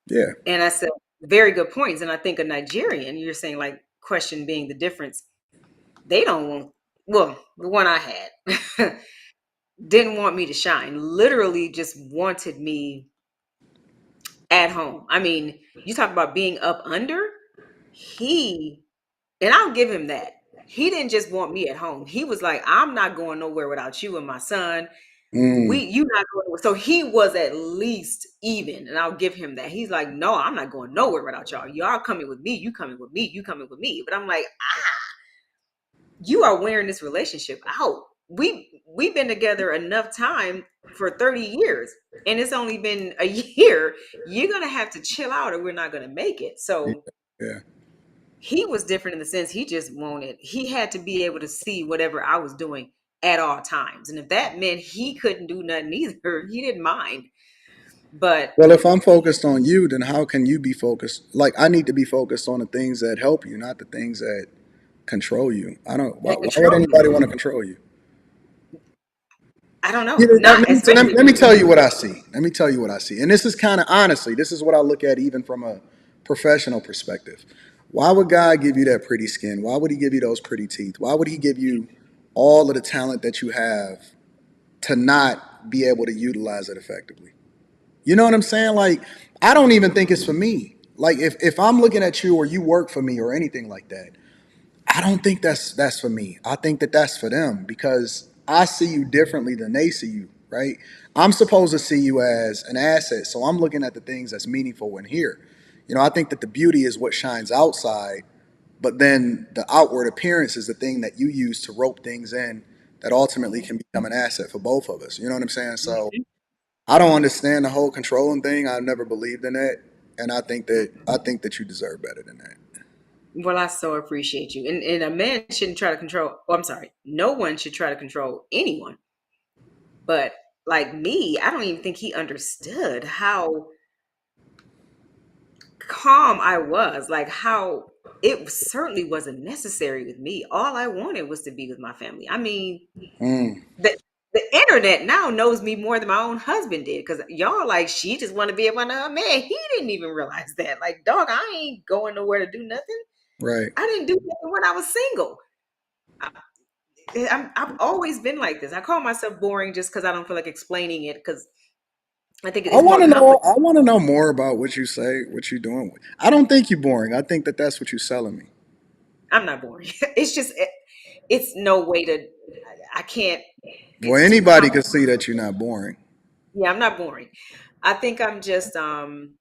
Yeah. And I said, very good points. And I think a Nigerian, you're saying like question being the difference. They don't want, well, the one I had didn't want me to shine, literally just wanted me at home. I mean, you talk about being up under, he, and I'll give him that. He didn't just want me at home. He was like, I'm not going nowhere without you and my son. Mm, You not going nowhere. So he was at least even, and I'll give him that. He's like, no, I'm not going nowhere without y'all. Y'all coming with me. You coming with me. You coming with me. But I'm like, you are wearing this relationship out. We've been together enough time for 30 years, and it's only been a year. You're gonna have to chill out, or we're not gonna make it. yeah. So Yeah. he was different in the sense he had to be able to see whatever I was doing at all times. And if that meant he couldn't do nothing either, he didn't mind. But Well, if I'm focused on you, then how can you be focused? Like I need to be focused on the things that help you, not the things that control you. I don't. Why, that why would control you, anybody want to control you? I don't know. You know, let, Not let me, let, me, especially let me tell you what I see. Let me tell you what I see. And this is kind of honestly, this is what I look at even from a professional perspective. Why would God give you that pretty skin? Why would He give you those pretty teeth? Why would He give you all of the talent that you have to not be able to utilize it effectively? You know what I'm saying? Like, I don't even think it's for me. Like, if I'm looking at you or you work for me or anything like that, I don't think that's for me. I think that that's for them because I see you differently than they see you, right? I'm supposed to see you as an asset, so I'm looking at the things that's meaningful in here. I think that the beauty is what shines outside, but then the outward appearance is the thing that you use to rope things in that ultimately can become an asset for both of us. You know what I'm saying? So I don't understand the whole controlling thing. I've never believed in that, and I think that you deserve better than that. well, I so appreciate you. And a man shouldn't try to control, oh, I'm sorry. No one should try to control anyone. But like me, I don't even think he understood how calm I was, like how it certainly wasn't necessary with me. All I wanted was to be with my family. I mean, Mm, the the internet now knows me more than my own husband did because y'all like she just want to be with another man. He didn't even realize that. Like, dog, I ain't going nowhere to do nothing. right. I didn't do nothing when I was single. I've always been like this. I call myself boring just because I don't feel like explaining it because I think I it's want more to know. complicated. I want to know more about what you say, what you're doing. I don't think you're boring. I think that that's what you're selling me. I'm not boring. It's just it's no way to. I can't. Well, It's too anybody complicated. can see that you're not boring. Yeah, I'm not boring. I think I'm just I'm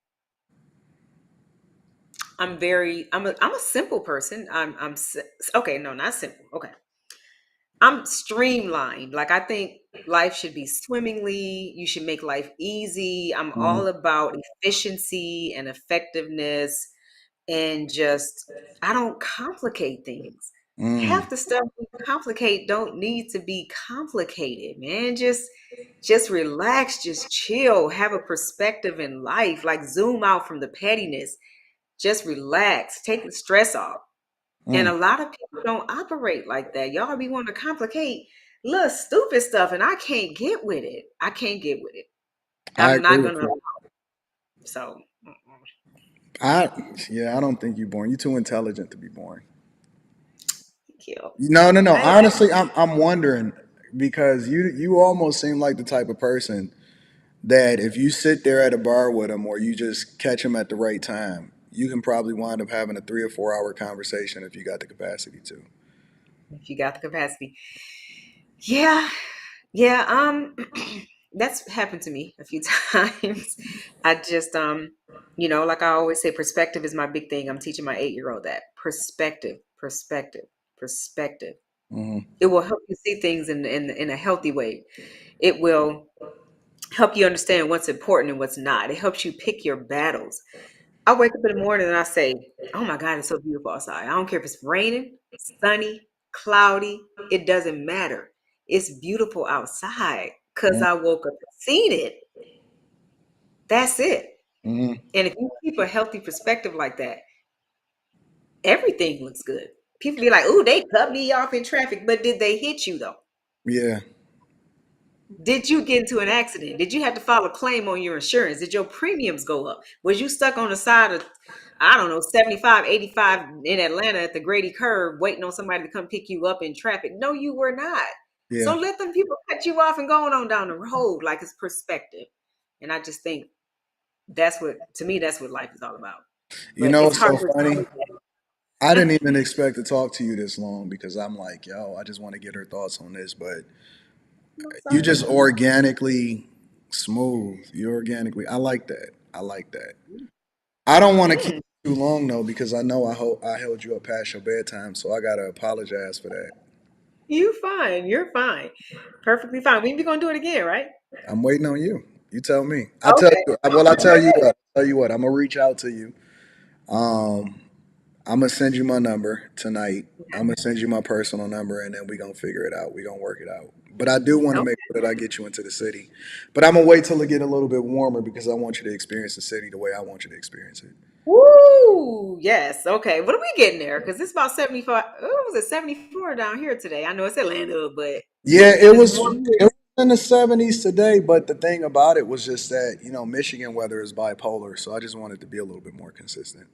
a simple person. Okay, no, not simple. Okay. I'm streamlined. Like I think life should be swimmingly. You should make life easy. I'm Mm, all about efficiency and effectiveness and just I don't complicate things. mm. Half the stuff we complicate don't need to be complicated, man. Just relax, just chill, have a perspective in life, like zoom out from the pettiness. Just relax, take the stress off. And Mm, a lot of people don't operate like that. Y'all be wanting to complicate little stupid stuff, and I can't get with it. I can't get with it. I I'm agree not with gonna. you. So, I yeah, I don't think you're boring. You're too intelligent to be boring. kill. No, no, no. I Honestly, I'm wondering because you almost seem like the type of person that if you sit there at a bar with him or you just catch him at the right time, you can probably wind up having a 3 or 4 hour conversation if you got the capacity to. if you got the capacity, yeah, yeah. That's happened to me a few times. I just like I always say, perspective is my big thing. I'm teaching my 8-year old that perspective, perspective, perspective. Hmm. It will help you see things in a healthy way. It will help you understand what's important and what's not. It helps you pick your battles. I wake up in the morning and I say, "Oh my God, it's so beautiful outside." I don't care if it's raining, sunny, cloudy. It doesn't matter. It's beautiful outside because I woke up and seen it. That's it. Hmm. And if you keep a healthy perspective like that, everything looks good. People be like, "Ooh, they cut me off in traffic," but did they hit you though? Yeah, Did you get into an accident? Did you have to file a claim on your insurance? Did your premiums go up? Was you stuck on the side of, I don't know, 75, 85 in Atlanta at the Grady curve waiting on somebody to come pick you up in traffic? No, you were not. yeah. So let them people cut you off and going on down the road like it's perspective. And I just think to me, that's what life is all about. You But know it's what's so hard for us to funny? take I that. didn't even expect to talk to you this long because I'm like, yo, I just want to get her thoughts on this. But I'm you sorry. just organically smooth. You organically. I like that. I like that. I don't want to keep Mm, you too long though because I know I held you up past your bedtime, so I gotta apologize for that. you fine. You're fine. Perfectly fine. We be gonna do it again, right? I'm waiting on you. You tell me. I tell Okay. you. Well, I tell you what. I tell you what. I'm gonna reach out to you. Um, I'm gonna send you my number tonight. I'm gonna send you my personal number, and then we gonna figure it out. We gonna work it out. But I do want to make Okay. sure that I get you into the city. But I'm gonna wait till it get a little bit warmer because I want you to experience the city the way I want you to experience it. Woo! Yes. Okay. What are we getting there? Because it's about 75. Oh, was it 74 down here today? I know it's Atlanta, but Yeah, it it's was. warm It here. was in the 70s today. But the thing about it was just that Michigan weather is bipolar, so I just wanted to be a little bit more consistent.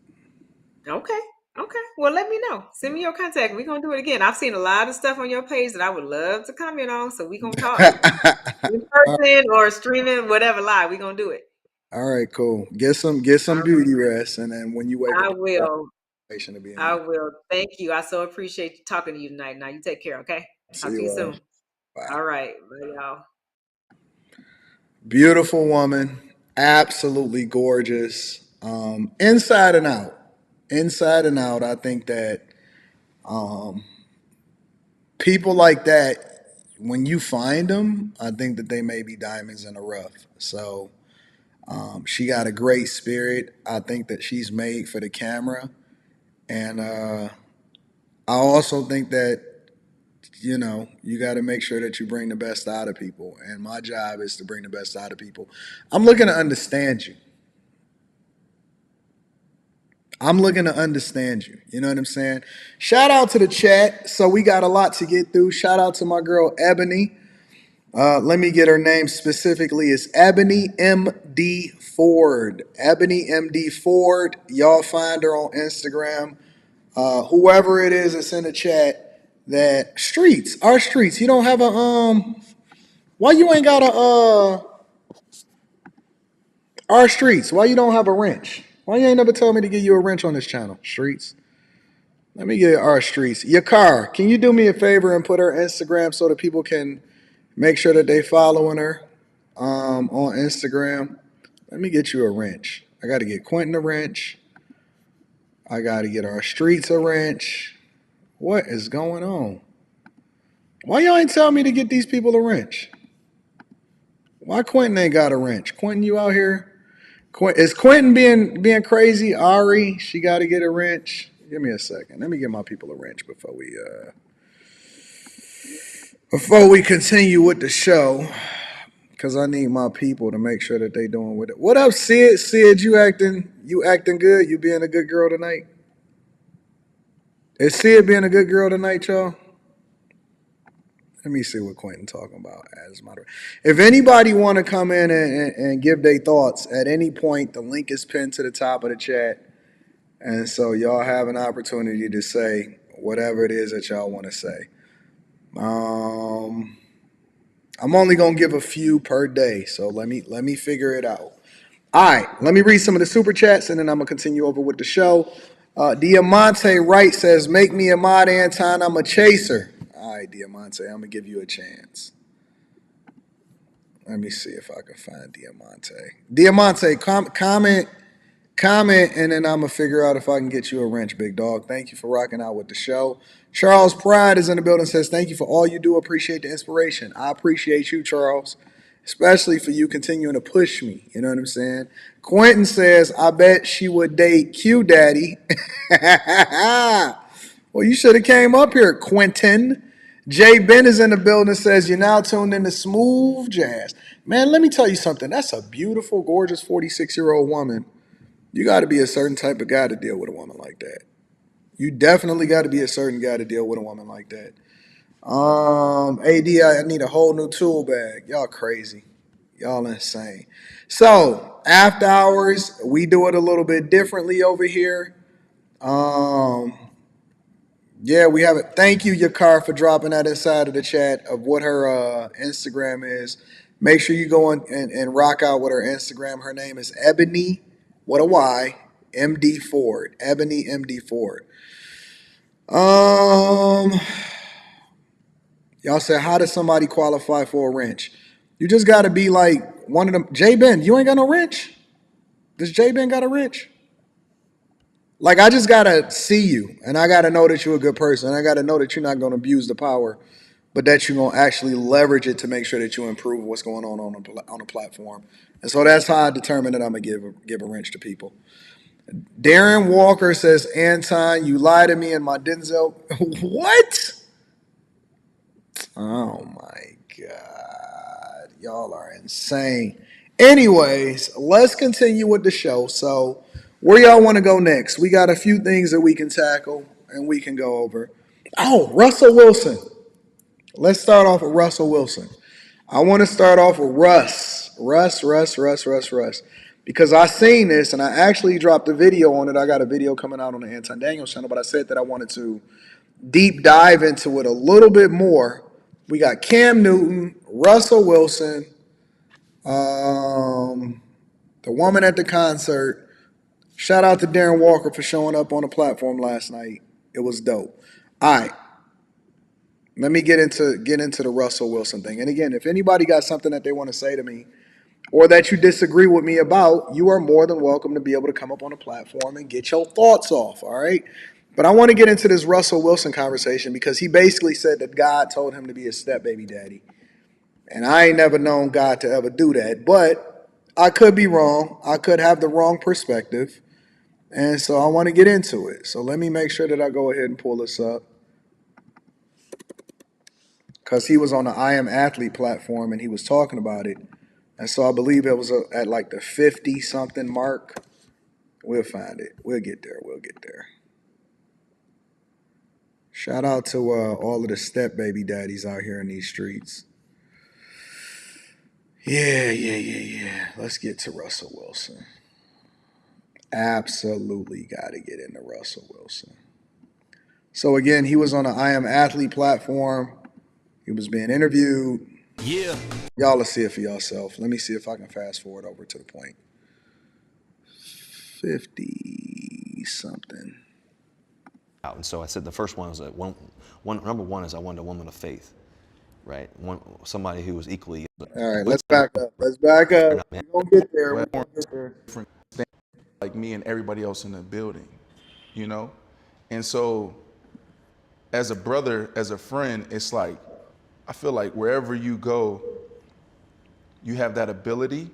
Okay. Okay. Well, let me know. Send me your contact. We're gonna do it again. I've seen a lot of stuff on your page that I would love to comment on. So we're gonna talk. In person or streaming, whatever live. We're gonna do it. All right, cool. Get some All right. beauty rest, and then when you wake up, I will. information to be in I my. will. Thank you. I so appreciate talking to you tonight. Now you take care, okay? See Talk to you you all. soon. Bye. All right. Bye, y'all. Beautiful woman, absolutely gorgeous, inside and out. Inside and out. I think that um, people like that, when you find them, I think that they may be diamonds in the rough. So she got a great spirit. I think that she's made for the camera, and I also think that you got to make sure that you bring the best out of people. And my job is to bring the best out of people. I'm looking to understand you. I'm looking to understand you. You know what I'm saying? Shout out to the chat. So we got a lot to get through. Shout out to my girl Ebony. Let me get her name specifically. It's EbonyMDFord. EbonyMDFord. Y'all find her on Instagram. Whoever it is that's in the chat, that streets, our streets. You don't have a. Why you ain't got a our streets? Why you don't have a wrench? Why you ain't never told me to give you a wrench on this channel? Streets. Let me get our streets. Your car. Can you do me a favor and put her Instagram so that people can make sure that they following her on Instagram? Let me get you a wrench. I got to get Quentin a wrench. I got to get our streets a wrench. What is going on? Why y'all ain't tell me to get these people a wrench? Why Quentin ain't got a wrench? Quentin, you out here? Is Quentin being crazy? Ari, she got to get a wrench. Give me a second. Let me get my people a wrench before we continue with the show. Cause I need my people to make sure that they doing with it. What up, Sid? Sid, you acting good? You being a good girl tonight? Is Sid being a good girl tonight, y'all? Let me see what Quentin talking about as moderator. If anybody want to come in and give their thoughts at any point, the link is pinned to the top of the chat. And so y'all have an opportunity to say whatever it is that y'all want to say. I'm only gonna give a few per day, so let me figure it out. All right, let me read some of the super chats, and then I'm gonna continue over with the show. Diamante Wright says, "Make me a mod, Anton. I'm a chaser." All right, Diamante, I'm gonna give you a chance. Let me see if I can find Diamante. Diamante, comment, and then I'm gonna figure out if I can get you a wrench, big dog. Thank you for rocking out with the show. Charles Pride is in the building. Says, "Thank you for all you do. Appreciate the inspiration." I appreciate you, Charles, especially for you continuing to push me. You know what I'm saying? Quentin says, "I bet she would date Q Daddy." Well, you should have came up here, Quentin. Jay Ben is in the building. Says, "You're now tuned into smooth jazz." Man, let me tell you something. That's a beautiful, gorgeous 46-year-old woman. You got to be a certain type of guy to deal with a woman like that. You definitely got to be a certain guy to deal with a woman like that. AD, I need a whole new tool bag. Y'all crazy. Y'all insane. So, after hours, we do it a little bit differently over here. Yeah, we have it. Thank you, Yakar, for dropping that inside of the chat of what her Instagram is. Make sure you go and rock out with her Instagram. Her name is Ebony, what a Y, MD Ford. Ebony MD Ford. Y'all said, how does somebody qualify for a wrench? You just got to be like one of them. J Ben, you ain't got no wrench? Does J Ben got a wrench? Like, I just got to see you, and I got to know that you're a good person. I got to know that you're not going to abuse the power, but that you're going to actually leverage it to make sure that you improve what's going on a platform. And so that's how I determine that I'm going to give a wrench to people. Darren Walker says, Anton, you lied to me and my Denzel. What? Oh, my God. Y'all are insane. Anyways, let's continue with the show. So, where y'all want to go next? We got a few things that we can tackle and we can go over. Oh, Russell Wilson. Let's start off with Russell Wilson. I want to start off with Russ. Russ. Because I seen this and I actually dropped a video on it. I got a video coming out on the Anton Daniels channel, but I said that I wanted to deep dive into it a little bit more. We got Cam Newton, Russell Wilson, the woman at the concert. Shout out to Darren Walker for showing up on the platform last night. It was dope. All right. Let me get into the Russell Wilson thing. And again, if anybody got something that they want to say to me or that you disagree with me about, you are more than welcome to be able to come up on the platform and get your thoughts off, all right? But I want to get into this Russell Wilson conversation because he basically said that God told him to be a step baby daddy. And I ain't never known God to ever do that. But I could be wrong. I could have the wrong perspective. And so I want to get into it. So let me make sure that I go ahead and pull this up. Because he was on the I Am Athlete platform and he was talking about it. And so I believe it was at like the 50-something mark. We'll find it. We'll get there. Shout out to all of the step baby daddies out here in these streets. Yeah. Let's get to Russell Wilson. Absolutely got to get into Russell Wilson. So again, he was on the I Am Athlete platform. He was being interviewed. Yeah. Y'all will see it for yourself. Let me see if I can fast forward over to the point. 50-something. And so I said the first one was number one is I wanted a woman of faith, right? Somebody who was equally. All right, let's back up. We're gonna get there. Different like me and everybody else in the building, you know? And so as a brother, as a friend, it's like, I feel like wherever you go, you have that ability,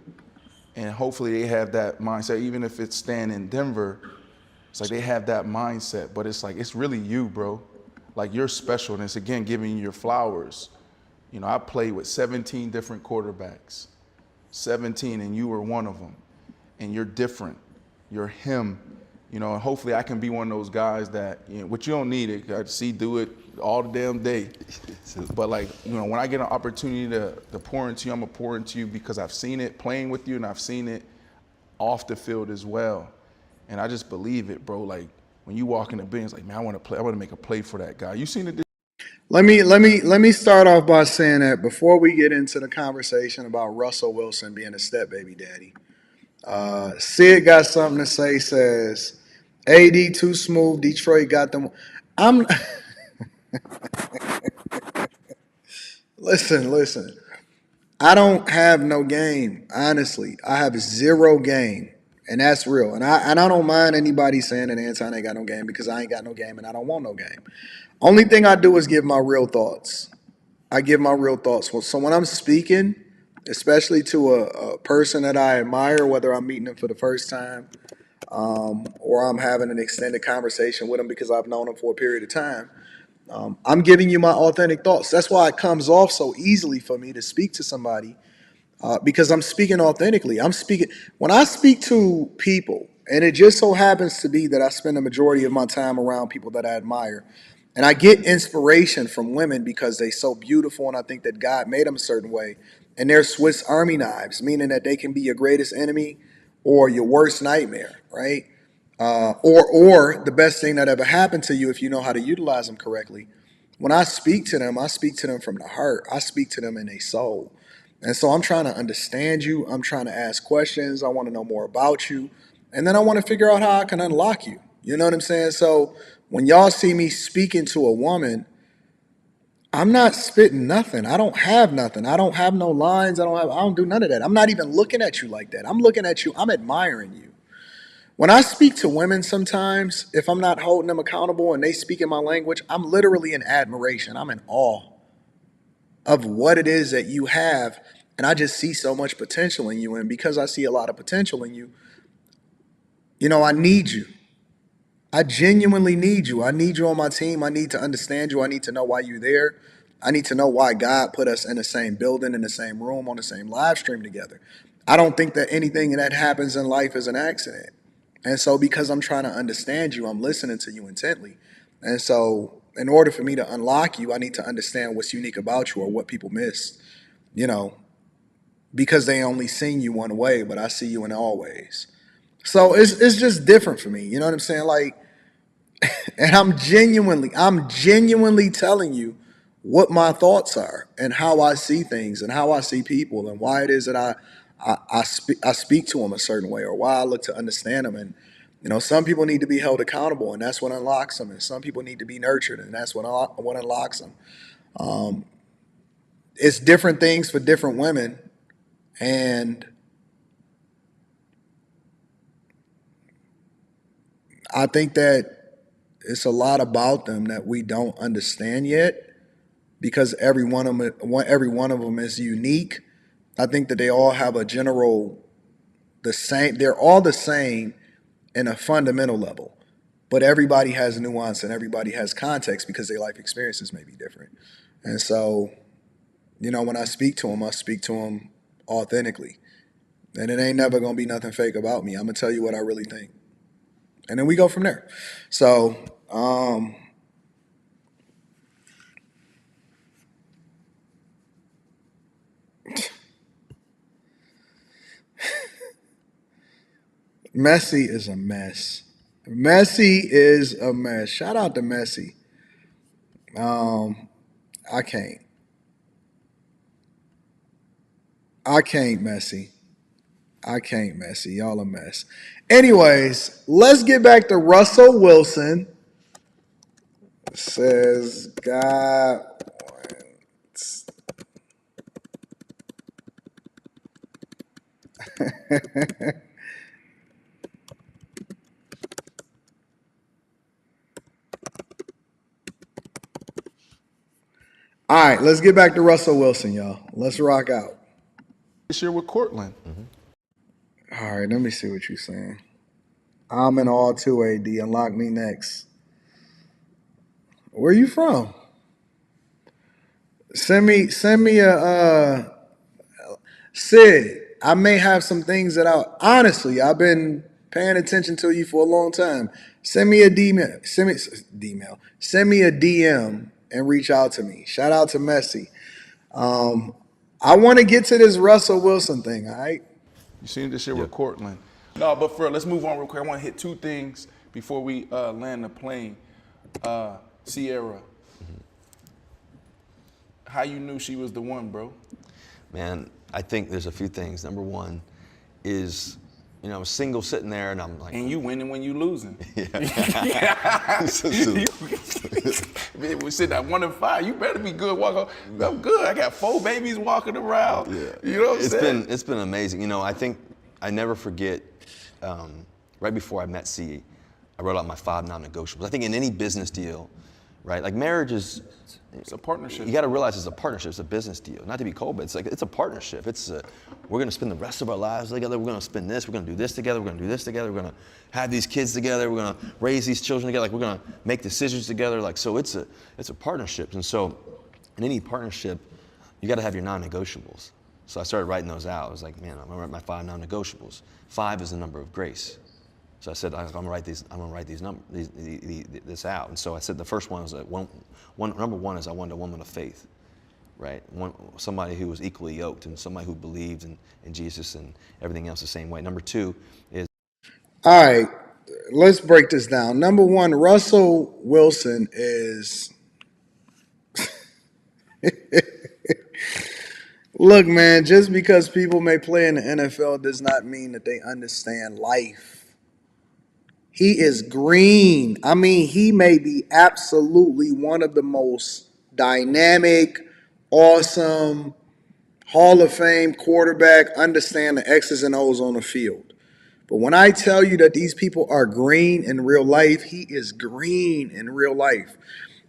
and hopefully they have that mindset, even if it's staying in Denver, it's like they have that mindset, but it's like, it's really you, bro. Like, you're special, and it's, again, giving you your flowers. You know, I played with 17 different quarterbacks. 17 and you were one of them, and you're different, you're him, you know, and hopefully I can be one of those guys that, you know, which you don't need it, I see do it all the damn day. But like, you know, when I get an opportunity to pour into you, I'm gonna pour into you because I've seen it playing with you and I've seen it off the field as well. And I just believe it, bro. Like when you walk in the building, it's like, man, I want to make a play for that guy. You seen it? Let me start off by saying that before we get into the conversation about Russell Wilson being a step baby daddy, Sid got something to say. Says AD too smooth. Detroit got them. I'm listen. I don't have no game. Honestly, I have zero game, and that's real. And I don't mind anybody saying that Anton ain't got no game because I ain't got no game and I don't want no game. Only thing I do is give my real thoughts. I give my real thoughts. So when I'm speaking, especially to a person that I admire, whether I'm meeting them for the first time or I'm having an extended conversation with them because I've known them for a period of time, I'm giving you my authentic thoughts. That's why it comes off so easily for me to speak to somebody because I'm speaking authentically. I'm speaking when I speak to people, and it just so happens to be that I spend the majority of my time around people that I admire. And I get inspiration from women because they're so beautiful, and I think that God made them a certain way. And they're Swiss Army knives, meaning that they can be your greatest enemy or your worst nightmare, right? Or the best thing that ever happened to you if you know how to utilize them correctly. When I speak to them, I speak to them from the heart. I speak to them in their soul. And so I'm trying to understand you. I'm trying to ask questions. I want to know more about you. And then I want to figure out how I can unlock you. You know what I'm saying? So when y'all see me speaking to a woman, I'm not spitting nothing. I don't have nothing. I don't have no lines. I don't do none of that. I'm not even looking at you like that. I'm looking at you. I'm admiring you. When I speak to women sometimes, if I'm not holding them accountable and they speak in my language, I'm literally in admiration. I'm in awe of what it is that you have. And I just see so much potential in you. And because I see a lot of potential in you, you know, I need you. I genuinely need you. I need you on my team. I need to understand you. I need to know why you're there. I need to know why God put us in the same building, in the same room, on the same live stream together. I don't think that anything that happens in life is an accident. And so because I'm trying to understand you, I'm listening to you intently. And so in order for me to unlock you, I need to understand what's unique about you or what people miss, you know, because they only seen you one way, but I see you in all ways. So it's just different for me. You know what I'm saying? Like, and I'm genuinely telling you what my thoughts are and how I see things and how I see people and why it is that I speak to them a certain way or why I look to understand them. And, you know, some people need to be held accountable and that's what unlocks them. And some people need to be nurtured and that's what unlocks them. It's different things for different women. And I think that it's a lot about them that we don't understand yet because every one of them is unique. I think that they all have a general the same. They're all the same in a fundamental level, but everybody has nuance and everybody has context because their life experiences may be different. And so, you know, when I speak to them, I speak to them authentically, and it ain't never gonna be nothing fake about me. I'm gonna tell you what I really think, and then we go from there. So. Messi is a mess. Messi is a mess. Shout out to Messi. I can't. I can't, Messi. I can't, Messi. Y'all a mess. Anyways, let's get back to Russell Wilson. Says God. All right, let's get back to Russell Wilson, y'all. Let's rock out. This year with Cortland. All right, let me see what you're saying. I'm in all 2 AD. Unlock me next. Where you from? Send me a Sid. I may have some things that I've been paying attention to you for a long time. Send me a DM, send me a DM and reach out to me. Shout out to Messi. I want to get to this Russell Wilson thing, all right? You seen this shit with Cortland. No, but for real, let's move on real quick. I want to hit two things before we land the plane. Sierra, how you knew she was the one, bro? Man, I think there's a few things. Number one is, you know, I was single sitting there and I'm like. And you winning when you losing. Yeah. We sit at 1 and 5. You better be good. I'm good. I got 4 babies walking around. Yeah. You know what I'm saying? It's been amazing. You know, I think I never forget. Right before I met C, I wrote out my 5 non-negotiables. I think in any business deal, right? Like marriage is. It's a partnership. You got to realize it's a partnership. It's a business deal. Not to be cold, but it's a partnership. We're going to spend the rest of our lives together. We're going to spend this. We're going to do this together. We're going to do this together. We're going to have these kids together. We're going to raise these children together. Like we're going to make decisions together. Like so, it's a partnership. And so, in any partnership, you got to have your non-negotiables. So I started writing those out. I was like, man, I'm going to write my 5 non-negotiables. 5 is the number of grace. So I said, I'm gonna write this out. And so I said the first one was number one is I wanted a woman of faith, right? Somebody who was equally yoked and somebody who believed in Jesus and everything else the same way. Number 2 is. All right, let's break this down. Number 1, Russell Wilson is. Look, man, just because people may play in the NFL does not mean that they understand life. He is green. I mean, he may be absolutely one of the most dynamic, awesome, Hall of Fame quarterback, understand the X's and O's on the field. But when I tell you that these people are green in real life, he is green in real life.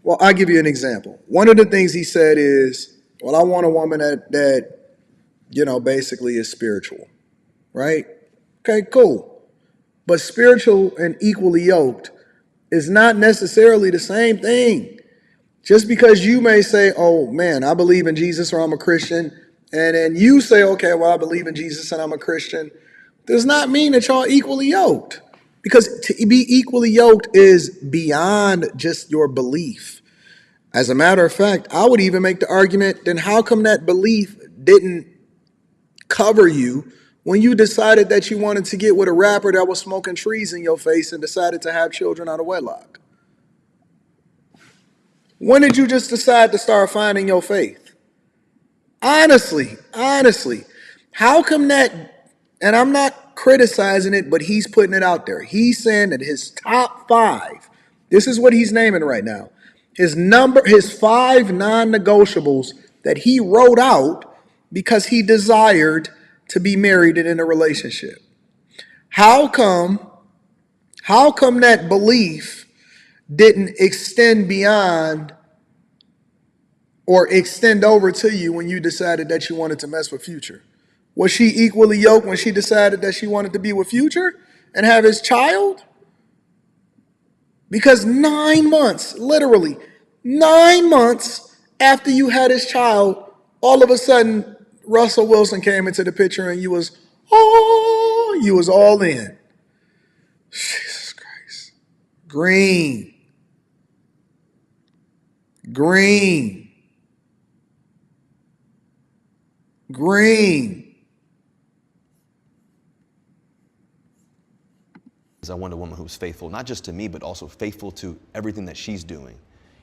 Well, I'll give you an example. One of the things he said is, well, I want a woman that you know, basically is spiritual, right? Okay, cool. But spiritual and equally yoked is not necessarily the same thing. Just because you may say, oh man, I believe in Jesus or I'm a Christian, and then you say, okay, well, I believe in Jesus and I'm a Christian, does not mean that y'all equally yoked. Because to be equally yoked is beyond just your belief. As a matter of fact, I would even make the argument, then how come that belief didn't cover you when you decided that you wanted to get with a rapper that was smoking trees in your face and decided to have children out of wedlock? When did you just decide to start finding your faith? Honestly, how come that, and I'm not criticizing it, but he's putting it out there. He's saying that his top 5, this is what he's naming right now, his 5 non-negotiables that he wrote out because he desired to be married and in a relationship. How come that belief didn't extend beyond or extend over to you when you decided that you wanted to mess with Future? Was she equally yoked when she decided that she wanted to be with Future and have his child? Because 9 months, literally 9 months after you had his child, all of a sudden Russell Wilson came into the picture and you was all in. Jesus Christ. Green. I wanted a woman who was faithful, not just to me, but also faithful to everything that she's doing.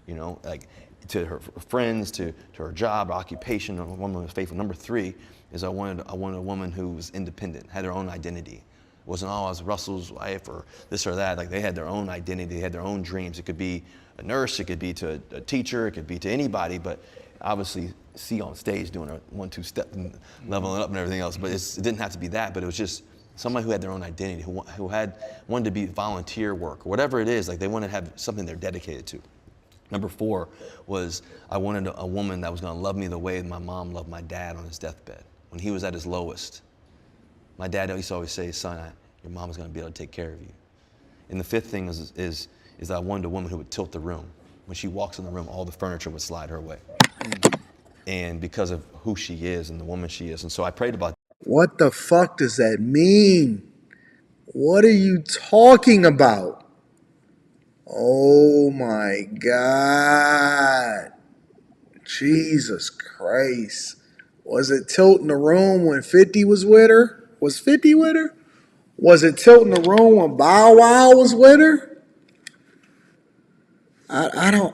You know, like to her friends, to her job, her occupation. A woman who was faithful. Number 3 is I wanted a woman who was independent, had her own identity. It wasn't, oh, I was Russell's wife or this or that. Like they had their own identity, they had their own dreams. It could be a nurse, it could be to a teacher, it could be to anybody, but obviously see on stage doing a 1-2 step and leveling up and everything else. But it didn't have to be that, but it was just somebody who had their own identity, who wanted to be volunteer work, whatever it is, like they wanted to have something they're dedicated to. Number 4 was I wanted a woman that was going to love me the way my mom loved my dad on his deathbed. When he was at his lowest, my dad used to always say, son, your mom is going to be able to take care of you. And the 5th thing is I wanted a woman who would tilt the room. When she walks in the room, all the furniture would slide her way. And because of who she is and the woman she is. And so I prayed about What the fuck does that mean? What are you talking about? Oh my God. Jesus Christ. Was it tilting the room when 50 was with her? Was 50 with her? Was it tilting the room when Bow Wow was with her?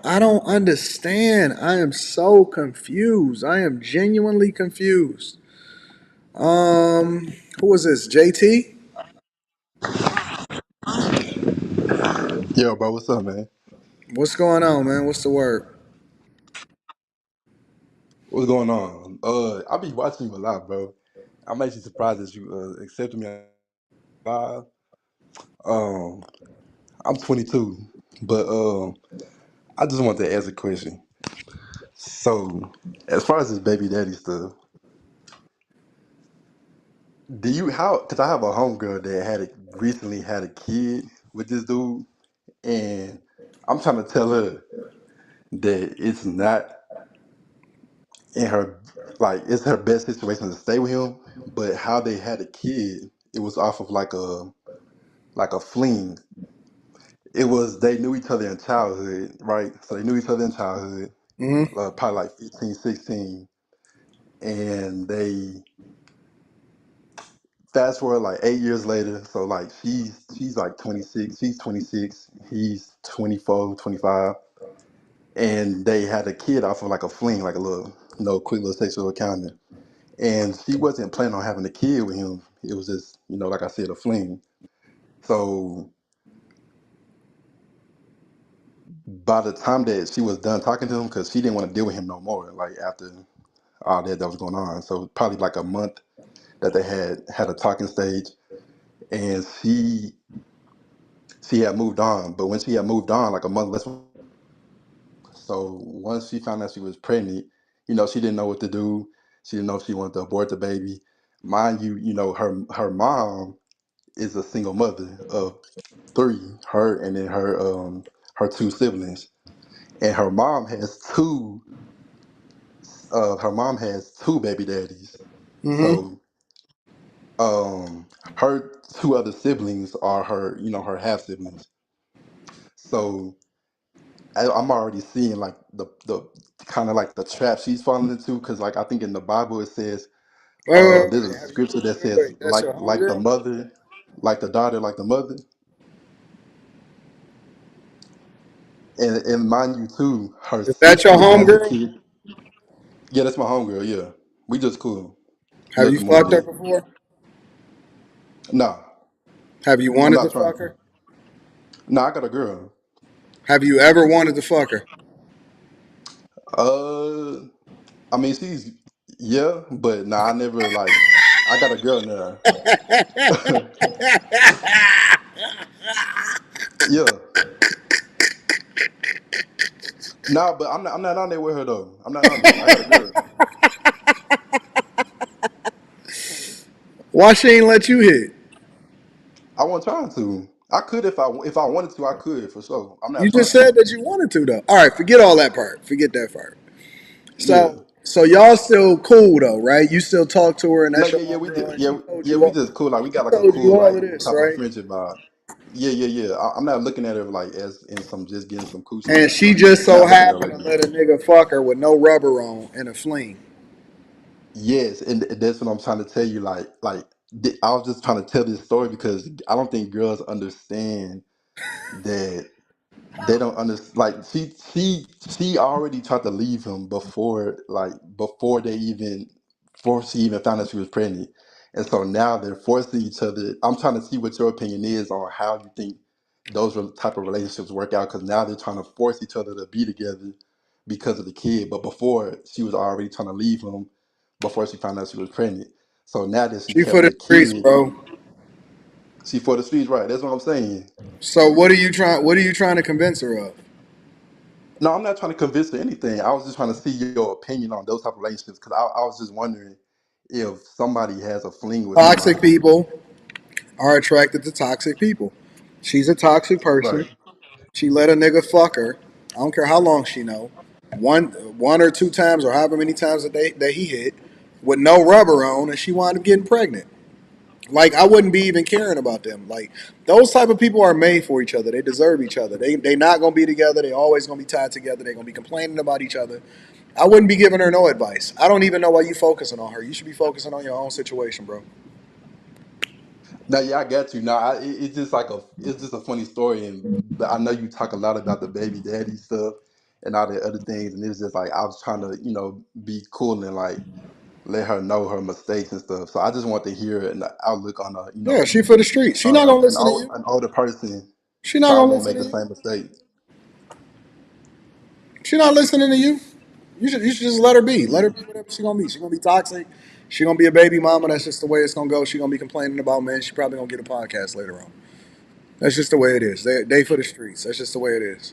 I don't understand. I am so confused. I am genuinely confused. Who was this? JT? Yo, bro, what's up, man? What's going on, man? What's the word? What's going on? I be watching you a lot, bro. I'm actually surprised that you accepted me live. Um, I'm 22, but I just wanted to ask a question. So, as far as this baby daddy stuff, do you how? Because I have a homegirl that recently had a kid with this dude, and I'm trying to tell her that it's not in her it's her best situation to stay with him, but how they had a kid, it was off of like a fling. It was they knew each other in childhood, right? So they knew each other in childhood, Mm-hmm. probably like 15, 16, and they fast forward like 8 years later. So like she's like 26, she's 26, he's 24, 25, and they had a kid off of like a fling, like a little, quick little sexual encounter. And she wasn't planning on having a kid with him. It was just, like I said, a fling. So by the time that she was done talking to him, because she didn't want to deal with him no more, like after all that was going on. So probably like a month that they had a talking stage, and she had moved on. But when she had moved on, like a month less, so once she found out she was pregnant, she didn't know what to do. She didn't know if she wanted to abort the baby. Mind you, her mom is a single mother of three, her and then her two siblings. And her mom has two baby daddies. Mm-hmm. So her two other siblings are her half siblings. So I'm already seeing like the kind of like the trap she's falling into, because like I think in the Bible it says there's a scripture that says That's your like the homegirl? mother, like the daughter, like the mother. And mind you too, her Is that your sister has a homegirl? kid. Yeah, that's my homegirl. Yeah, we just cool. Have you Nothing more than fucked her that. before? Nah, Have you I'm wanted to not trying fuck to. her? Nah, I got a girl. Have you ever wanted to fuck her? Uh, I mean, she's yeah, but nah, I never like. I got a girl now. Yeah, nah, but I'm not on there with her though. I'm not on there. I got a girl. Why she ain't let you hit? I wasn't trying to. I could if I wanted to. I could for sure. I'm You not just trying to said though. that you wanted to though. All right, forget all that part. Forget that part. Yeah. So y'all still cool though, right? You still talk to her and No, that's your yeah, yeah, we homegirl just and yeah, we just cool. Like we she got like a told cool you all like of this, type of right? friendship vibe. Yeah, yeah, yeah. I'm not looking at her like as in some just getting some coochie. And she Like just I'm so not looking at her happened like to that. let a nigga fuck her with no rubber on in a fling. Yes, and that's what I'm trying to tell you. I was just trying to tell this story because I don't think girls understand that they don't understand. Like she already tried to leave him before before she even found out she was pregnant, and so now they're forcing each other. I'm trying to see what your opinion is on how you think type of relationships work out, because now they're trying to force each other to be together because of the kid. But before she was already trying to leave him before she found out she was pregnant. So now that she's She for having the a streets, kid, bro. she for the streets, right? That's what I'm saying. So what are you trying to convince her of? No, I'm not trying to convince her anything. I was just trying to see your opinion on those type of relationships, because I was just wondering if somebody has a fling with Toxic somebody. people are attracted to toxic people. She's a toxic Right. person. She let a nigga fuck her. I don't care how long she know. One or two times or however many times that he hit. with no rubber on, and she wound up getting pregnant. Like I wouldn't be even caring about them. Like those type of people are made for each other. They deserve each other. They not gonna be together. They always gonna be tied together. They gonna be complaining about each other. I wouldn't be giving her no advice. I don't even know why you focusing on her. You should be focusing on your own situation, bro. No, yeah, I got you. No, it's just like it's just a funny story, and I know you talk a lot about the baby daddy stuff and all the other things, and it was just like I was trying to, be cool and like let her know her mistakes and stuff. So I just want to hear an outlook on a, Yeah, she for the streets. She not gonna listen to you. an older person She not probably gonna won't listen make to the you. same mistake. She not listening to you. You should just let her be. Let her be whatever she gonna be. She gonna be toxic. She gonna be a baby mama. That's just the way it's gonna go. She gonna be complaining about men. She probably gonna get a podcast later on. That's just the way it is. They for the streets. That's just the way it is.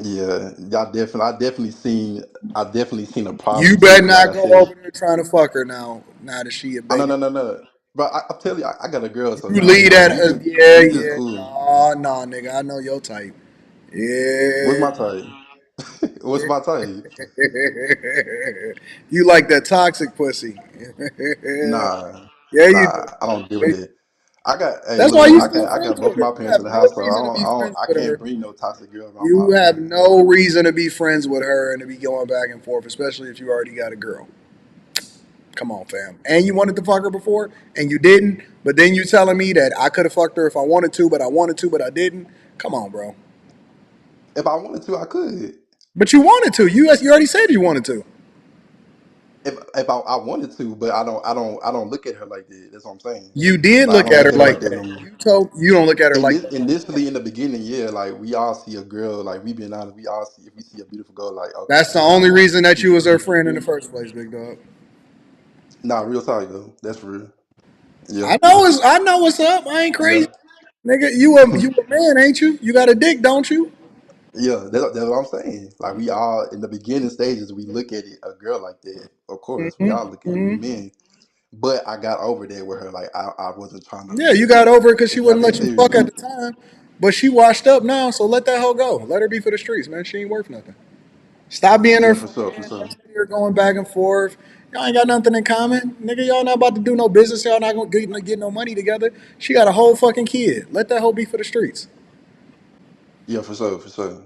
Yeah, I definitely seen a You problem too. better Cause like not I go said, over there trying to fuck her now. Now that she a oh no baby. no no no. But I'm telling you, I got a girl, so You no, leave that. Yeah, we just yeah. cool. Nah, nah, nigga. I know your type. What's Yeah. my type? What's my type? You like that toxic pussy. Nah, Yeah, you do. nah, I don't deal with it. I got, hey, That's why look, you I still got, I got friends both with of her. my You parents have in the no house, so reason to be friends I with can't her. bring no toxic girl around You my have man. no reason to be friends with her and to be going back and forth, especially if you already got a girl. Come on, fam. And you wanted to fuck her before, and you didn't. But then you telling me that I could have fucked her if I wanted to, but I wanted to, but I didn't. Come on, bro. If I wanted to, I could. But you wanted to. You already said you wanted to. If I wanted to, but I don't look at her like that. That's what I'm saying. You did Like I look don't at look her at her like like that no that. more. You don't look at her And like this that no more. initially in the beginning, yeah, like we all see a girl, like we being honest, we all see if we see a beautiful girl, like okay, That's the yeah, only reason that you she's was her good. friend in the first place, big dog. Nah, real talk though. That's real. Yeah, I know what's up. I ain't yeah. crazy. Nigga, you a man, ain't you? You got a dick, don't you? Yeah, that's what I'm saying. Like we all in the beginning stages, we look at it, a girl like that. Of course, we all look at it. We men, but I got over that with her. Like I wasn't trying to Yeah, you got over it because she take wouldn't nothing let you fuck at serious. the time. But she washed up now, so let that hoe go. Let her be for the streets, man. She ain't worth nothing. Stop being her Yeah, for friend. sure, for sure. Don't sit here going back and forth. Y'all ain't got nothing in common. Nigga, y'all not about to do no business. Y'all not gonna get no money together. She got a whole fucking kid. Let that hoe be for the streets. Yeah, for sure, for sure.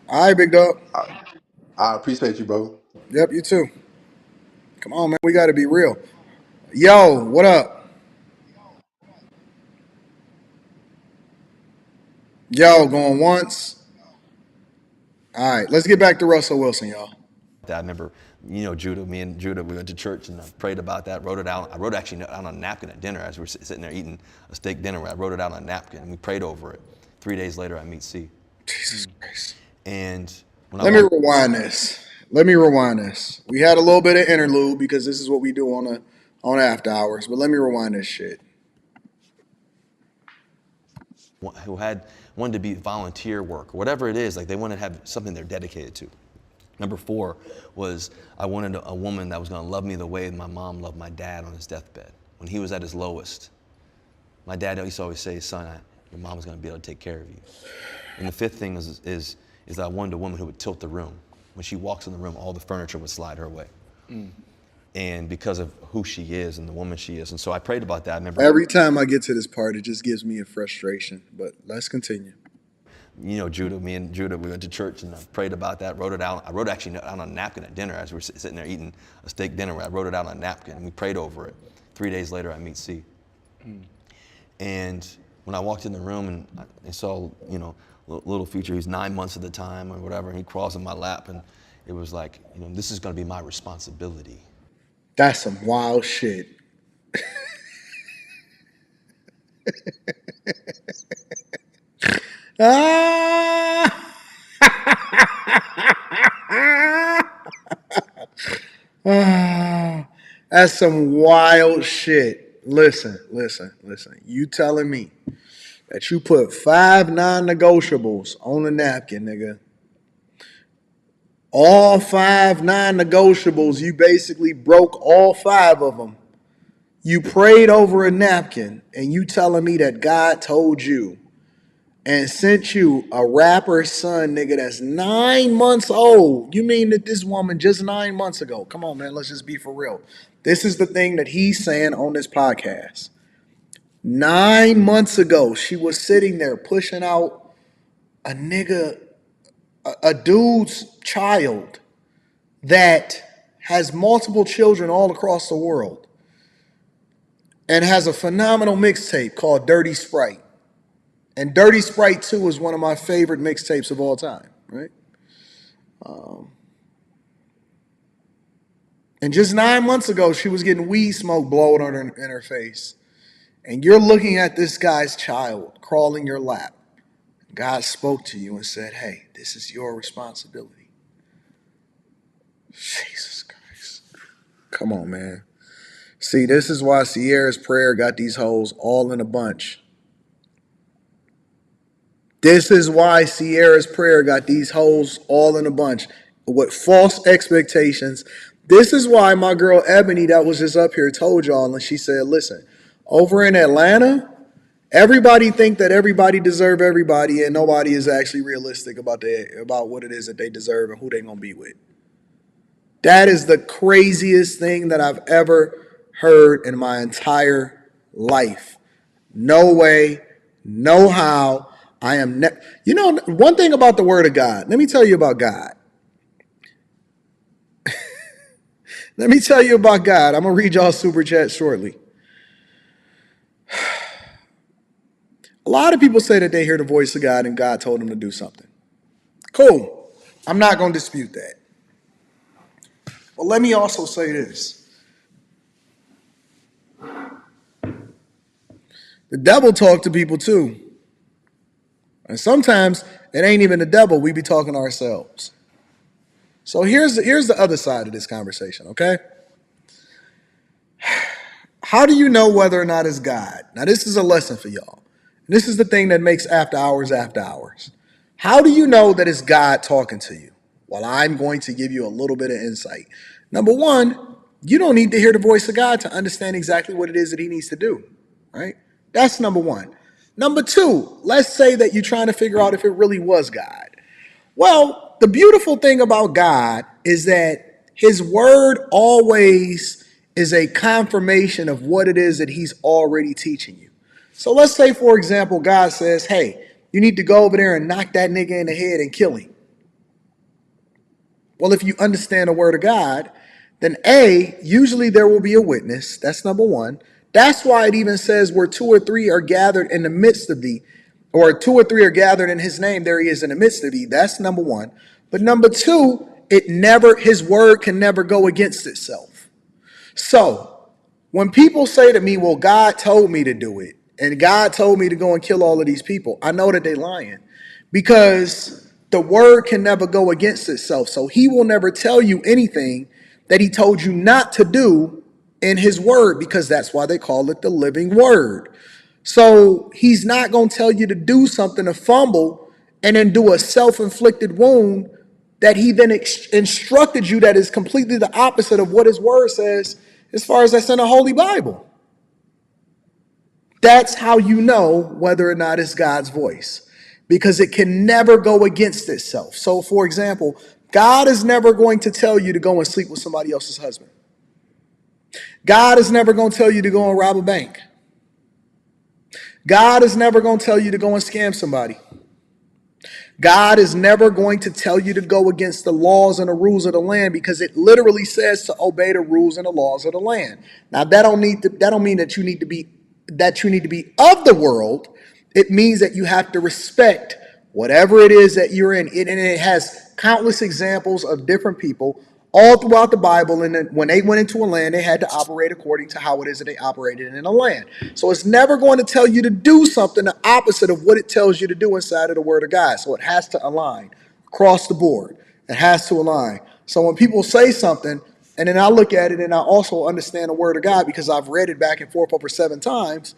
All right, big dog. I appreciate you, bro. Yep, you too. Come on, man. We got to be real. Yo, what up? Yo, going once. All right, let's get back to Russell Wilson, y'all. I remember, Judah, me and Judah, we went to church and I prayed about that, wrote it out. I wrote it actually out on a napkin at dinner as we were sitting there eating a steak dinner. I wrote it out on a napkin and we prayed over it. 3 days later, I meet C. Jesus Christ. And when I Let me walked, rewind this. Let me rewind this. We had a little bit of interlude because this is what we do on after hours. But let me rewind this shit. who had wanted to be volunteer work or whatever it is, like they wanted to have something they're dedicated to. Number 4 was I wanted a woman that was going to love me the way my mom loved my dad on his deathbed when he was at his lowest. My dad used to always say, son, your mom's going to be able to take care of you. And the 5th thing is that I wanted a woman who would tilt the room. When she walks in the room, all the furniture would slide her way. And because of who she is and the woman she is. And so I prayed about that. I remember, Every time I get to this part, it just gives me a frustration. But let's continue. Judah, me and Judah, we went to church and I prayed about that, wrote it out. I wrote actually out on a napkin at dinner as we were sitting there eating a steak dinner. I wrote it out on a napkin and we prayed over it. 3 days later, I meet C. And when I walked in the room and I saw, little future, he's 9 months at the time or whatever, and he crawls in my lap and it was like, this is going to be my responsibility. That's some wild shit. Ah! Ah! That's some wild shit. Listen. You telling me that you put 5 non-negotiables on the napkin, nigga. All 5 non-negotiables, you basically broke all 5 of them. You prayed over a napkin, and you telling me that God told you and sent you a rapper's son, nigga, that's 9 months old. You mean that this woman just 9 months ago? Come on, man, let's just be for real. This is the thing that he's saying on this podcast. 9 months ago, she was sitting there pushing out a nigga, a dude's child that has multiple children all across the world and has a phenomenal mixtape called Dirty Sprite. And Dirty Sprite 2 is one of my favorite mixtapes of all time, right? And just 9 months ago, she was getting weed smoke blowing on her in her face. And you're looking at this guy's child crawling your lap. God spoke to you and said, hey, this is your responsibility. Jesus Christ. Come on, man. See, this is why Sierra's prayer got these hoes all in a bunch. This is why Sierra's prayer got these hoes all in a bunch with false expectations. This is why my girl Ebony that was just up here told y'all, and she said, listen, over in Atlanta, everybody think that everybody deserve everybody, and nobody is actually realistic about what it is that they deserve and who they gonna be with. That is the craziest thing that I've ever heard in my entire life. No way, no how. I am one thing about the word of God. Let me tell you about God. Let me tell you about God. I'm going to read y'all super chat shortly. A lot of people say that they hear the voice of God and God told them to do something. Cool. I'm not going to dispute that. But let me also say this. The devil talk to people too. And sometimes it ain't even the devil. We be talking to ourselves. So here's the other side of this conversation, okay? How do you know whether or not it's God? Now, this is a lesson for y'all. This is the thing that makes after hours after hours. How do you know that it's God talking to you? Well, I'm going to give you a little bit of insight. Number one, you don't need to hear the voice of God to understand exactly what it is that he needs to do, right? That's number one. Number two, let's say that you're trying to figure out if it really was God. Well, the beautiful thing about God is that his word always is a confirmation of what it is that he's already teaching you. So let's say, for example, God says, hey, you need to go over there and knock that nigga in the head and kill him. Well, if you understand the word of God, then A, usually there will be a witness. That's number one. That's why it even says where two or three are gathered in the midst of thee, or two or three are gathered in his name, there he is in the midst of thee. That's number one. But number two, his word can never go against itself. So when people say to me, well, God told me to do it, and God told me to go and kill all of these people, I know that they're lying, because the word can never go against itself. So he will never tell you anything that he told you not to do in his word, because that's why they call it the living word. So he's not going to tell you to do something, to fumble, and then do a self-inflicted wound that he then instructed you that is completely the opposite of what his word says as far as that's in the Holy Bible. That's how you know whether or not it's God's voice, because it can never go against itself. So, for example, God is never going to tell you to go and sleep with somebody else's husband. God is never going to tell you to go and rob a bank. God is never going to tell you to go and scam somebody. God is never going to tell you to go against the laws and the rules of the land, because it literally says to obey the rules and the laws of the land. Now, that don't mean that you need to be of the world. It means that you have to respect whatever it is that you're in. And it has countless examples of different people all throughout the Bible. And then when they went into a land, they had to operate according to how it is that they operated in a land. So it's never going to tell you to do something the opposite of what it tells you to do inside of the word of God. So it has to align across the board. It has to align. So when people say something, and then I look at it and I also understand the word of God because I've read it back and forth over 7 times,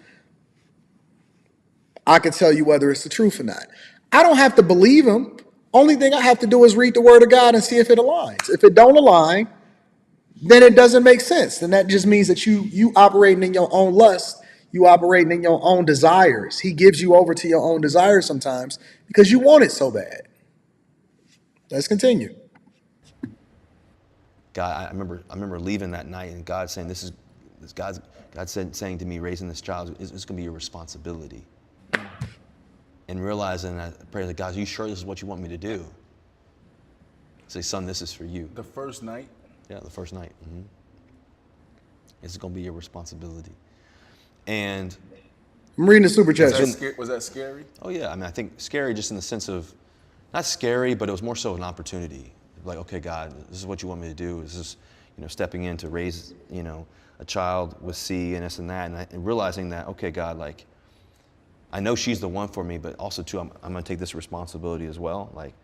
I can tell you whether it's the truth or not. I don't have to believe him. Only thing I have to do is read the word of God and see if it aligns. If it don't align, then it doesn't make sense. Then that just means that you operating in your own lust. You operating in your own desires. He gives you over to your own desires sometimes because you want it so bad. Let's continue. God, I remember leaving that night and God saying, God saying to me, raising this child is going to be your responsibility. And realizing that, I pray to God, are you sure this is what you want me to do? Say, son, this is for you. The first night? Yeah, the first night. Mm-hmm. It's going to be your responsibility. And I'm reading the super chat. Was that scary? Oh yeah, I mean, I think scary just in the sense of, not scary, but it was more so an opportunity. Like, okay, God, this is what you want me to do. This is, stepping in to raise, a child with C and this and that, and realizing that, okay, God, like, I know she's the one for me, but also too, I'm going to take this responsibility as well. Like,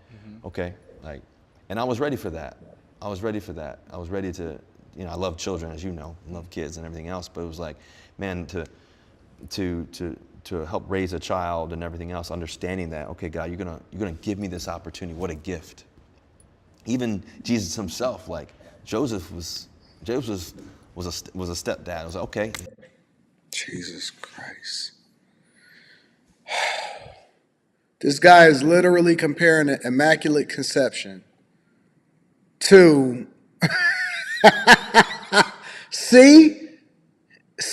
okay, like, and I was ready for that. I was ready to, I love children, as you know, I love kids and everything else, but it was like, man, to help raise a child and everything else, understanding that, okay, God, you're gonna give me this opportunity. What a gift. Even Jesus himself, like Joseph was a stepdad. I was like, okay. Jesus Christ. This guy is literally comparing an immaculate conception to see,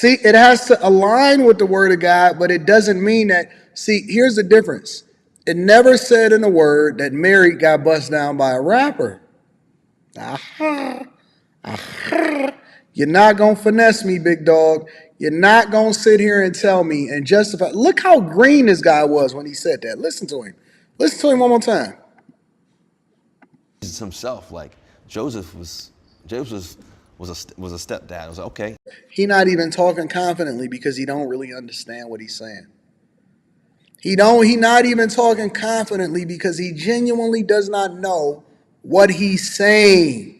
it has to align with the word of God, but it doesn't mean that. See, here's the difference. It never said in the word that Mary got bust down by a rapper. Aha. Aha. You're not going to finesse me, big dog. You're not going to sit here and tell me and justify. Look how green this guy was when he said that. Listen to him. Listen to him one more time. Jesus himself, like Joseph was a stepdad. I was like, okay. He not even talking confidently because he don't really understand what he's saying. He not even talking confidently because he genuinely does not know what he's saying.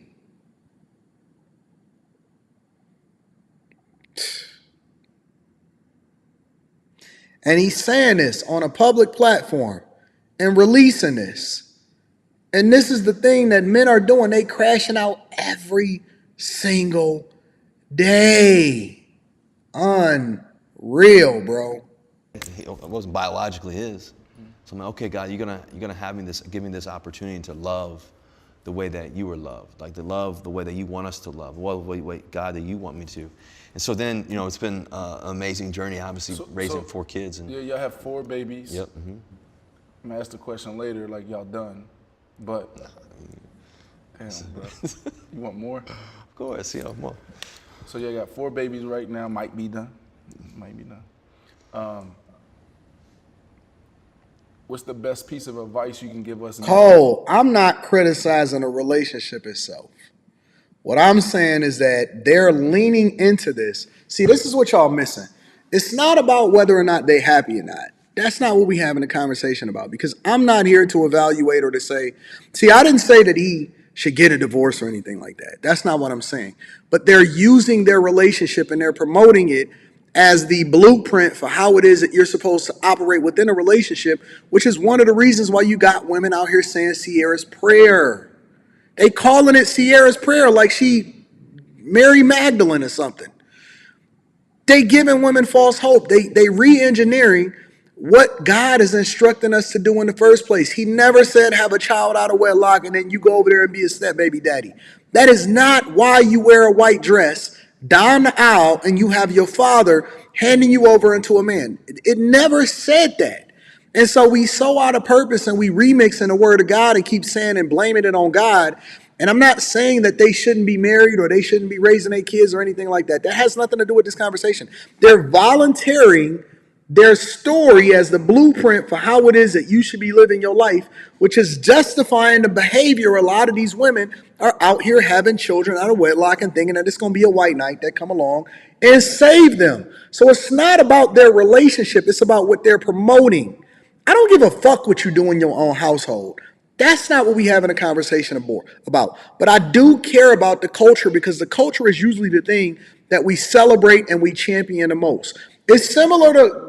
And he's saying this on a public platform and releasing this. And this is the thing that men are doing. They crashing out every single day. Unreal, bro. It wasn't biologically his. So I'm like, okay, God, you're gonna give me this opportunity to love the way that you were loved, like to love the way that you want us to love, way God, that you want me to. And so then, it's been an amazing journey, obviously, raising 4 kids. And yeah, y'all have 4 babies. Yep. Mm-hmm. I'm gonna ask the question later, like y'all done, but damn, bro, you want more? Of course, more. So y'all got 4 babies right now. Might be done. What's the best piece of advice you can give us? Cole, I'm not criticizing a relationship itself. What I'm saying is that they're leaning into this. See, this is what y'all missing. It's not about whether or not they're happy or not. That's not what we having a conversation about, because I'm not here to evaluate or to say, see, I didn't say that he should get a divorce or anything like that. That's not what I'm saying. But they're using their relationship and they're promoting it as the blueprint for how it is that you're supposed to operate within a relationship, which is one of the reasons why you got women out here saying Sierra's prayer. They calling it Sierra's prayer like she Mary Magdalene or something. They giving women false hope. They re-engineering what God is instructing us to do in the first place. He never said have a child out of wedlock and then you go over there and be a step baby daddy. That is not why you wear a white dress down the aisle and you have your father handing you over into a man. It never said that. And so we so out of purpose and we remixing the word of God and keep saying and blaming it on God. And I'm not saying that they shouldn't be married or they shouldn't be raising their kids or anything like that. That has nothing to do with this conversation. They're volunteering their story as the blueprint for how it is that you should be living your life, which is justifying the behavior a lot of these women are out here having children out of wedlock and thinking that it's going to be a white knight that come along and save them. So it's not about their relationship. It's about what they're promoting. I don't give a fuck what you do in your own household. That's not what we having a conversation about. But I do care about the culture because the culture is usually the thing that we celebrate and we champion the most. It's similar to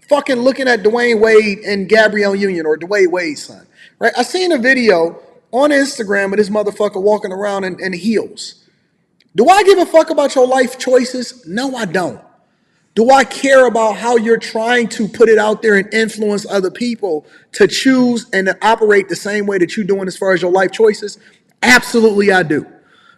fucking looking at Dwayne Wade and Gabrielle Union or Dwayne Wade's son, right? I seen a video on Instagram of this motherfucker walking around in heels. Do I give a fuck about your life choices? No, I don't. Do I care about how you're trying to put it out there and influence other people to choose and to operate the same way that you're doing as far as your life choices? Absolutely, I do.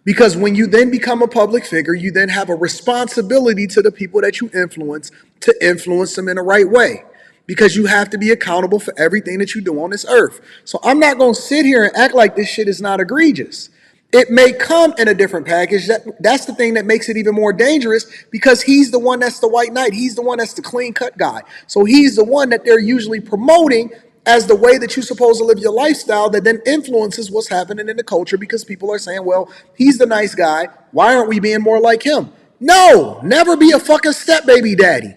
Because when you then become a public figure, you then have a responsibility to the people that you influence to influence them in the right way. Because you have to be accountable for everything that you do on this earth. So I'm not going to sit here and act like this shit is not egregious. It may come in a different package. That's the thing that makes it even more dangerous, because he's the one that's the white knight. He's the one that's the clean cut guy. So he's the one that they're usually promoting as the way that you're supposed to live your lifestyle, that then influences what's happening in the culture, because people are saying, well, he's the nice guy. Why aren't we being more like him? No, never be a fucking step baby daddy.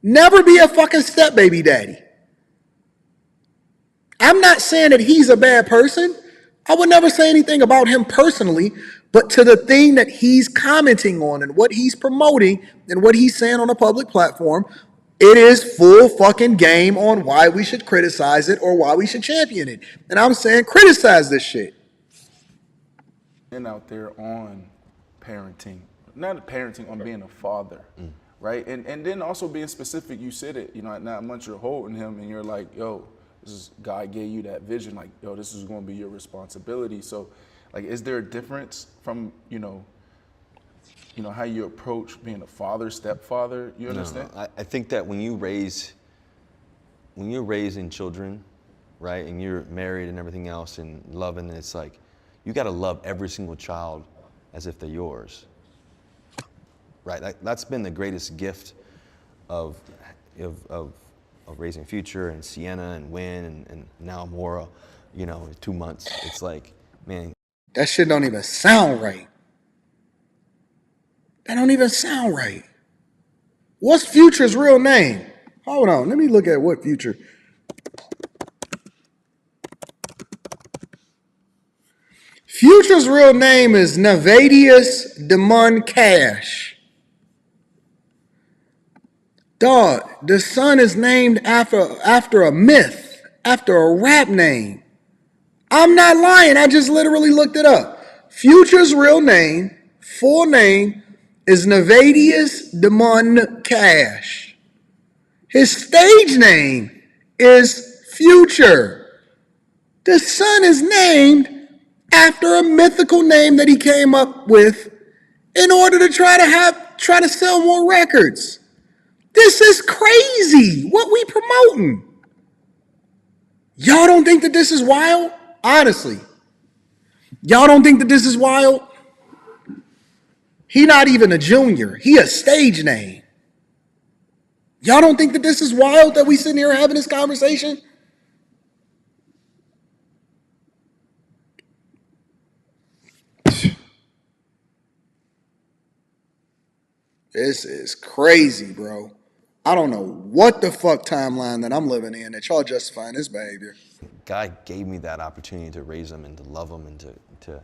Never be a fucking step baby daddy. I'm not saying that he's a bad person. I would never say anything about him personally, but to the thing that he's commenting on and what he's promoting and what he's saying on a public platform, it is full fucking game on why we should criticize it or why we should champion it. And I'm saying criticize this shit. And out there on parenting, not parenting, on being a father, right? And then also being specific. You said it, you know, at 9 months you're holding him and you're like, yo, this is, God gave you that vision, like, yo, this is going to be your responsibility. So, like, is there a difference from, you know, how you approach being a father, stepfather? You understand? No, I think that when you're raising children, right, and you're married and everything else and loving, it's like, you got to love every single child as if they're yours, right? That's been the greatest gift of raising Future and Sienna and Win and now Mora, you know, 2 months. It's like, man. That shit don't even sound right. That don't even sound right. What's Future's real name? Hold on, let me look at what Future. Future's real name is Navadius Demon Cash. Dog, the son is named after a myth, after a rap name. I'm not lying, I just literally looked it up. Future's real name, full name, is Navadius Demon Cash. His stage name is Future. The son is named after a mythical name that he came up with in order to try to sell more records. This is crazy. What we promoting? Y'all don't think that this is wild? Honestly. Y'all don't think that this is wild? He not even a junior. He a stage name. Y'all don't think that this is wild that we sitting here having this conversation? This is crazy, bro. I don't know what the fuck timeline that I'm living in that y'all justifying this behavior. God gave me that opportunity to raise them and to love them and to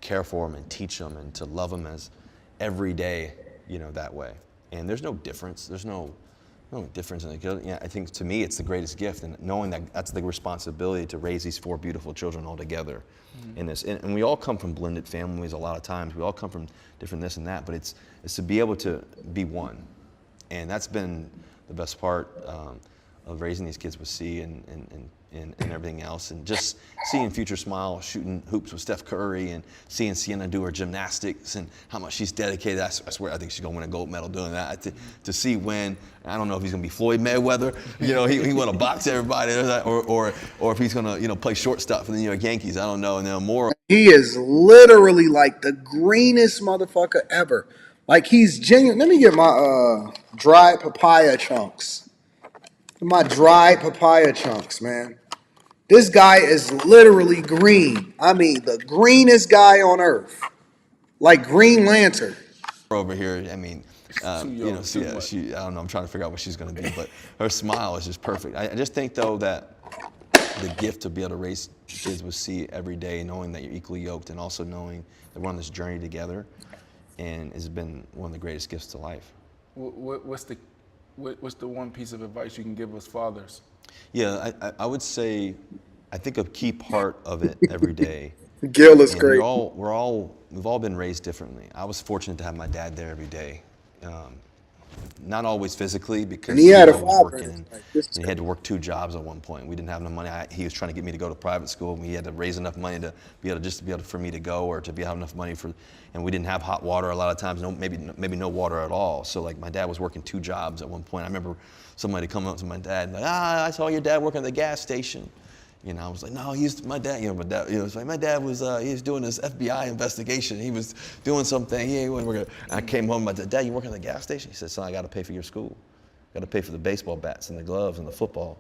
care for them and teach them and to love them as every day, you know, that way. And there's no difference. There's no difference in the kid. Yeah, I think to me it's the greatest gift, and knowing that that's the responsibility to raise these 4 beautiful children all together in this. And we all come from blended families a lot of times. We all come from different this and that, but it's to be able to be one. And that's been the best part of raising these kids with C and everything else. And just seeing Future smile, shooting hoops with Steph Curry, and seeing Sienna do her gymnastics and how much she's dedicated. I swear, I think she's gonna win a gold medal doing that. To see Win, I don't know if he's gonna be Floyd Mayweather. You know, he wanna box everybody, or if he's gonna, you know, play shortstop for the New York Yankees. I don't know. And then more. He is literally like the greenest motherfucker ever. Like, he's genuine. Let me get my dried papaya chunks. My dried papaya chunks, man. This guy is literally green. I mean, the greenest guy on earth. Like Green Lantern. Over here, I mean, you know, I don't know, I'm trying to figure out what she's going to be, but her smile is just perfect. I just think, though, that the gift to be able to raise kids with C every day, knowing that you're equally yoked and also knowing that we're on this journey together, and has been one of the greatest gifts to life. What's the one piece of advice you can give us fathers? Yeah, I would say, I think a key part of it every day. Gil is great. We've all been raised differently. I was fortunate to have my dad there every day. Not always physically, And because he he had was a always father in working, his and life. This is he had to crazy. work 2 jobs at one point. We didn't have enough money. He was trying to get me to go to private school. He had to raise enough money to be able to for me to go, or to have enough money for. And we didn't have hot water a lot of times. Maybe no water at all. So like my dad was working 2 jobs at one point. I remember somebody coming up to my dad and like, I saw your dad working at the gas station. I was like, no, my dad. It's like my dad was he was doing this FBI investigation. He was doing something. He ain't working. I came home. I said, Dad, you working at the gas station? He said, son, I got to pay for your school. Got to pay for the baseball bats and the gloves and the football.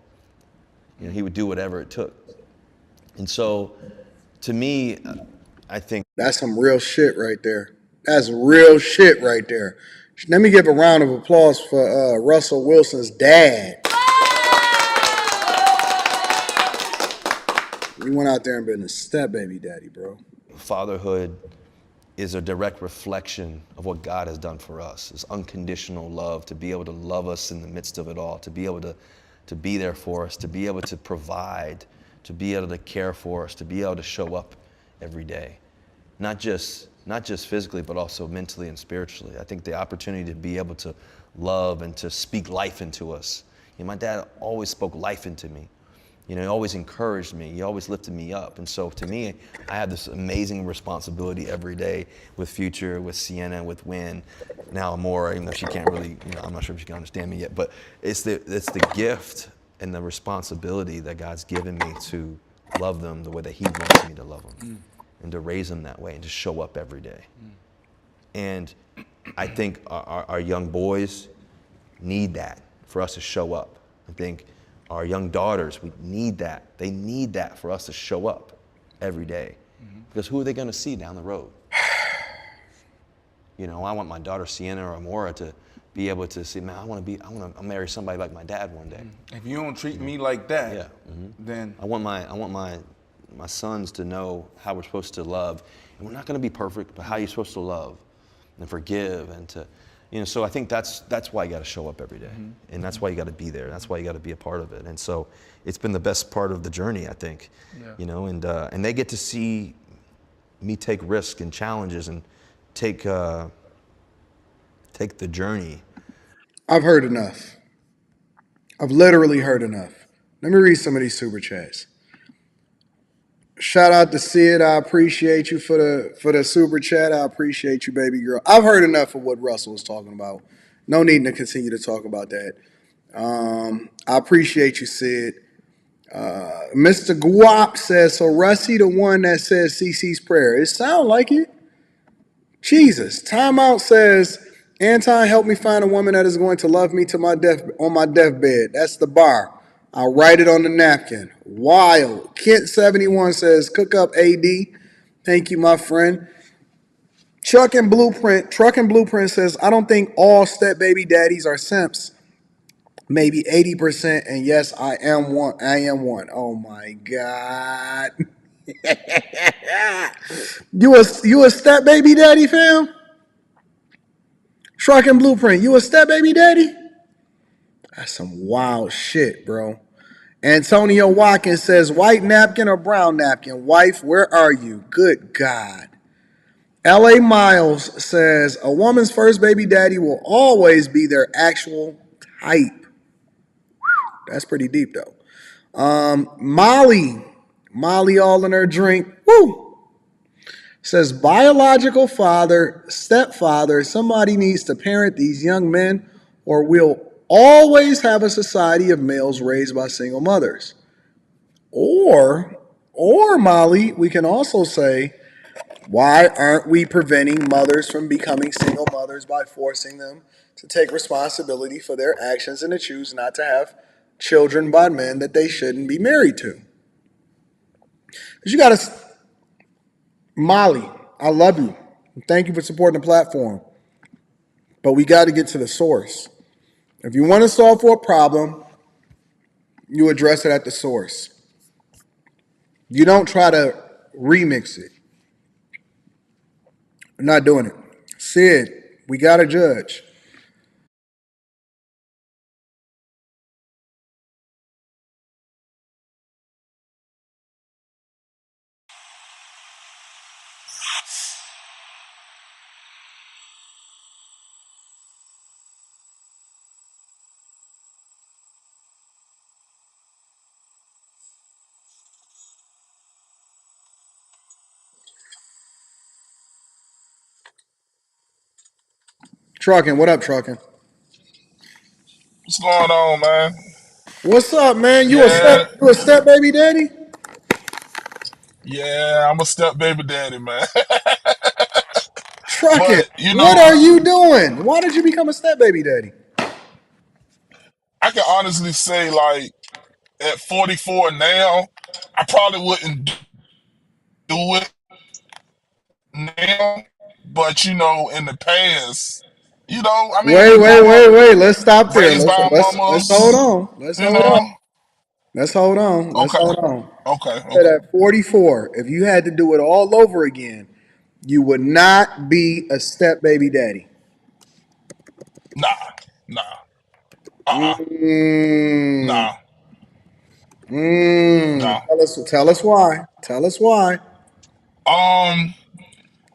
He would do whatever it took. And so, to me, I think That's some real shit right there. That's real shit right there. Let me give a round of applause for Russell Wilson's dad. He went out there and been a step baby daddy, bro. fatherhood is a direct reflection of what God has done for us. It's unconditional love, to be able to love us in the midst of it all, to be able to be there for us, to be able to provide, to be able to care for us, to be able to show up every day. Not just physically, but also mentally and spiritually. I think the opportunity to be able to love and to speak life into us. My dad always spoke life into me. He always encouraged me. He always lifted me up. And so to me, I have this amazing responsibility every day with Future, with Sienna, with Wynn, now Amora, even though she can't really, I'm not sure if she can understand me yet, but it's the gift and the responsibility that God's given me to love them the way that He wants me to love them, and to raise them that way, and to show up every day. And I think our young boys need that, for us to show up. I think our young daughters, we need that. They need that for us to show up every day. Because who are they going to see down the road? I want my daughter Sienna or Amora to be able to see, man, I want to marry somebody like my dad one day. If you don't treat me like that, Yeah. then I want my sons to know how we're supposed to love. And we're not going to be perfect, but how you're supposed to love and forgive, and to, so I think that's why you got to show up every day. And that's why you got to be there. That's why you got to be a part of it. And so it's been the best part of the journey, I think. Yeah. And they get to see me take risks and challenges, and take the journey. I've heard enough. I've literally heard enough. Let me read some of these super chats. Shout out to Sid. I appreciate you for the super chat. I appreciate you, baby girl. I've heard enough of what Russell was talking about. No need to continue to talk about that. I appreciate you, Sid. Mr. Guap says, so Russie the one that says CC's prayer. It sound like it. Jesus. Timeout says, Anton, help me find a woman that is going to love me to my death on my deathbed. That's the bar. I'll write it on the napkin. Wild. Kent71 says, cook up AD. Thank you, my friend. Truck and Blueprint says, I don't think all step baby daddies are simps. Maybe 80%. And yes, I am one. I am one. Oh my God. You a step baby daddy, fam? Truck and Blueprint, you a step baby daddy? That's some wild shit, bro. Antonio Watkins says, white napkin or brown napkin? Wife, where are you? Good God. L.A. Miles says, a woman's first baby daddy will always be their actual type. That's pretty deep, though. Molly all in her drink. Woo! Says, biological father, stepfather, somebody needs to parent these young men, or we'll always have a society of males raised by single mothers. Or Molly, we can also say, why aren't we preventing mothers from becoming single mothers by forcing them to take responsibility for their actions and to choose not to have children by men that they shouldn't be married to? Because you got to, Molly, I love you. Thank you for supporting the platform. But we got to get to the source. If you want to solve for a problem, you address it at the source. You don't try to remix it. I'm not doing it. Sid, we got to judge. Trucking, what up, trucking? What's going on, man? What's up, man? Yeah, You a step baby daddy? yeah, I'm a step baby daddy, man. Trucking, But you what know, are you doing? Why did you become a step baby daddy? I can honestly say, like, at 44 now, I probably wouldn't do it now. But in the past, I mean, we grew up Wait. Let's stop there. raised by our Let's hold mamas. on. Let's You hold on. know, Let's hold on. Let's okay, hold on. okay, You said okay. at 44, if you had to do it all over again, you would not be a step baby daddy. Nah, nah, Mm, nah, nah. Tell us why. Tell us why. Um.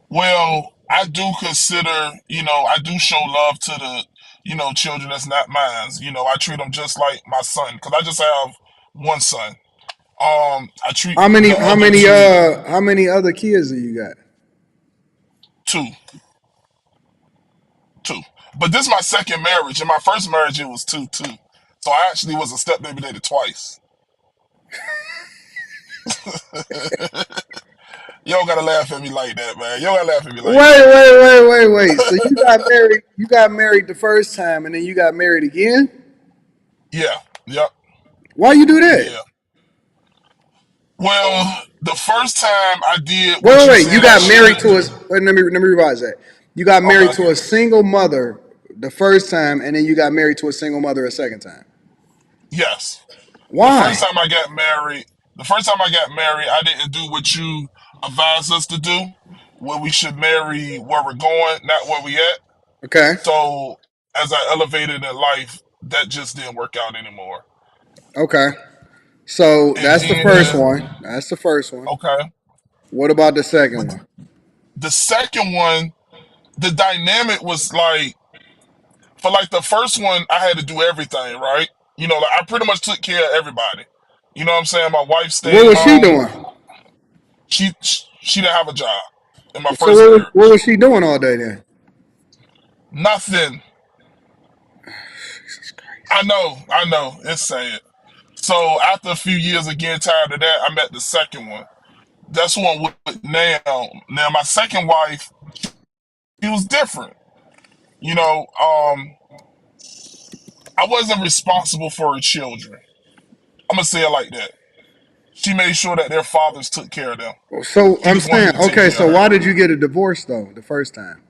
Well, I do consider, I do show love to the, children that's not mine. I treat them just like my son because I just have one son. I treat the other two, How many other kids do you got? two, two. But this is my second marriage. In my first marriage, it was two, two. So I actually was a stepbaby daddy twice. You don't gotta laugh at me like that, man. You don't gotta laugh at me like that. Wait. So you got married the first time and then you got married again? Yeah, yep, Why you do that? yeah. Well, the first time I did what you You said I got married should to do. a let me revise that. You got married Okay. to a single mother the first time and then you got married to a single mother a second time. Yes. The first Why? time I got married, I didn't do what you advised us to do, where we should marry where we're going, not where we at. Okay. So as I elevated in life, that just didn't work out anymore. Okay. So And that's the first then, one. That's the first one. okay. What about the second But one? the second one, the dynamic was like, for like the first one, I had to do everything, right? Like I pretty much took care of everybody. You know what I'm saying? My wife What stayed was she home. doing? She didn't have a job in my So first what marriage. was she doing all day then? Nothing. Jesus I Christ. know, I know. It's sad. So after a few years of getting tired of that, I met the second one. That's the one with now. Now my second wife, she was different. I wasn't responsible for her children. I'm gonna say it like that. She made sure that their fathers took care of them. So She I'm just wanted saying, me to take okay, care of so her. why did you get a divorce though the first time?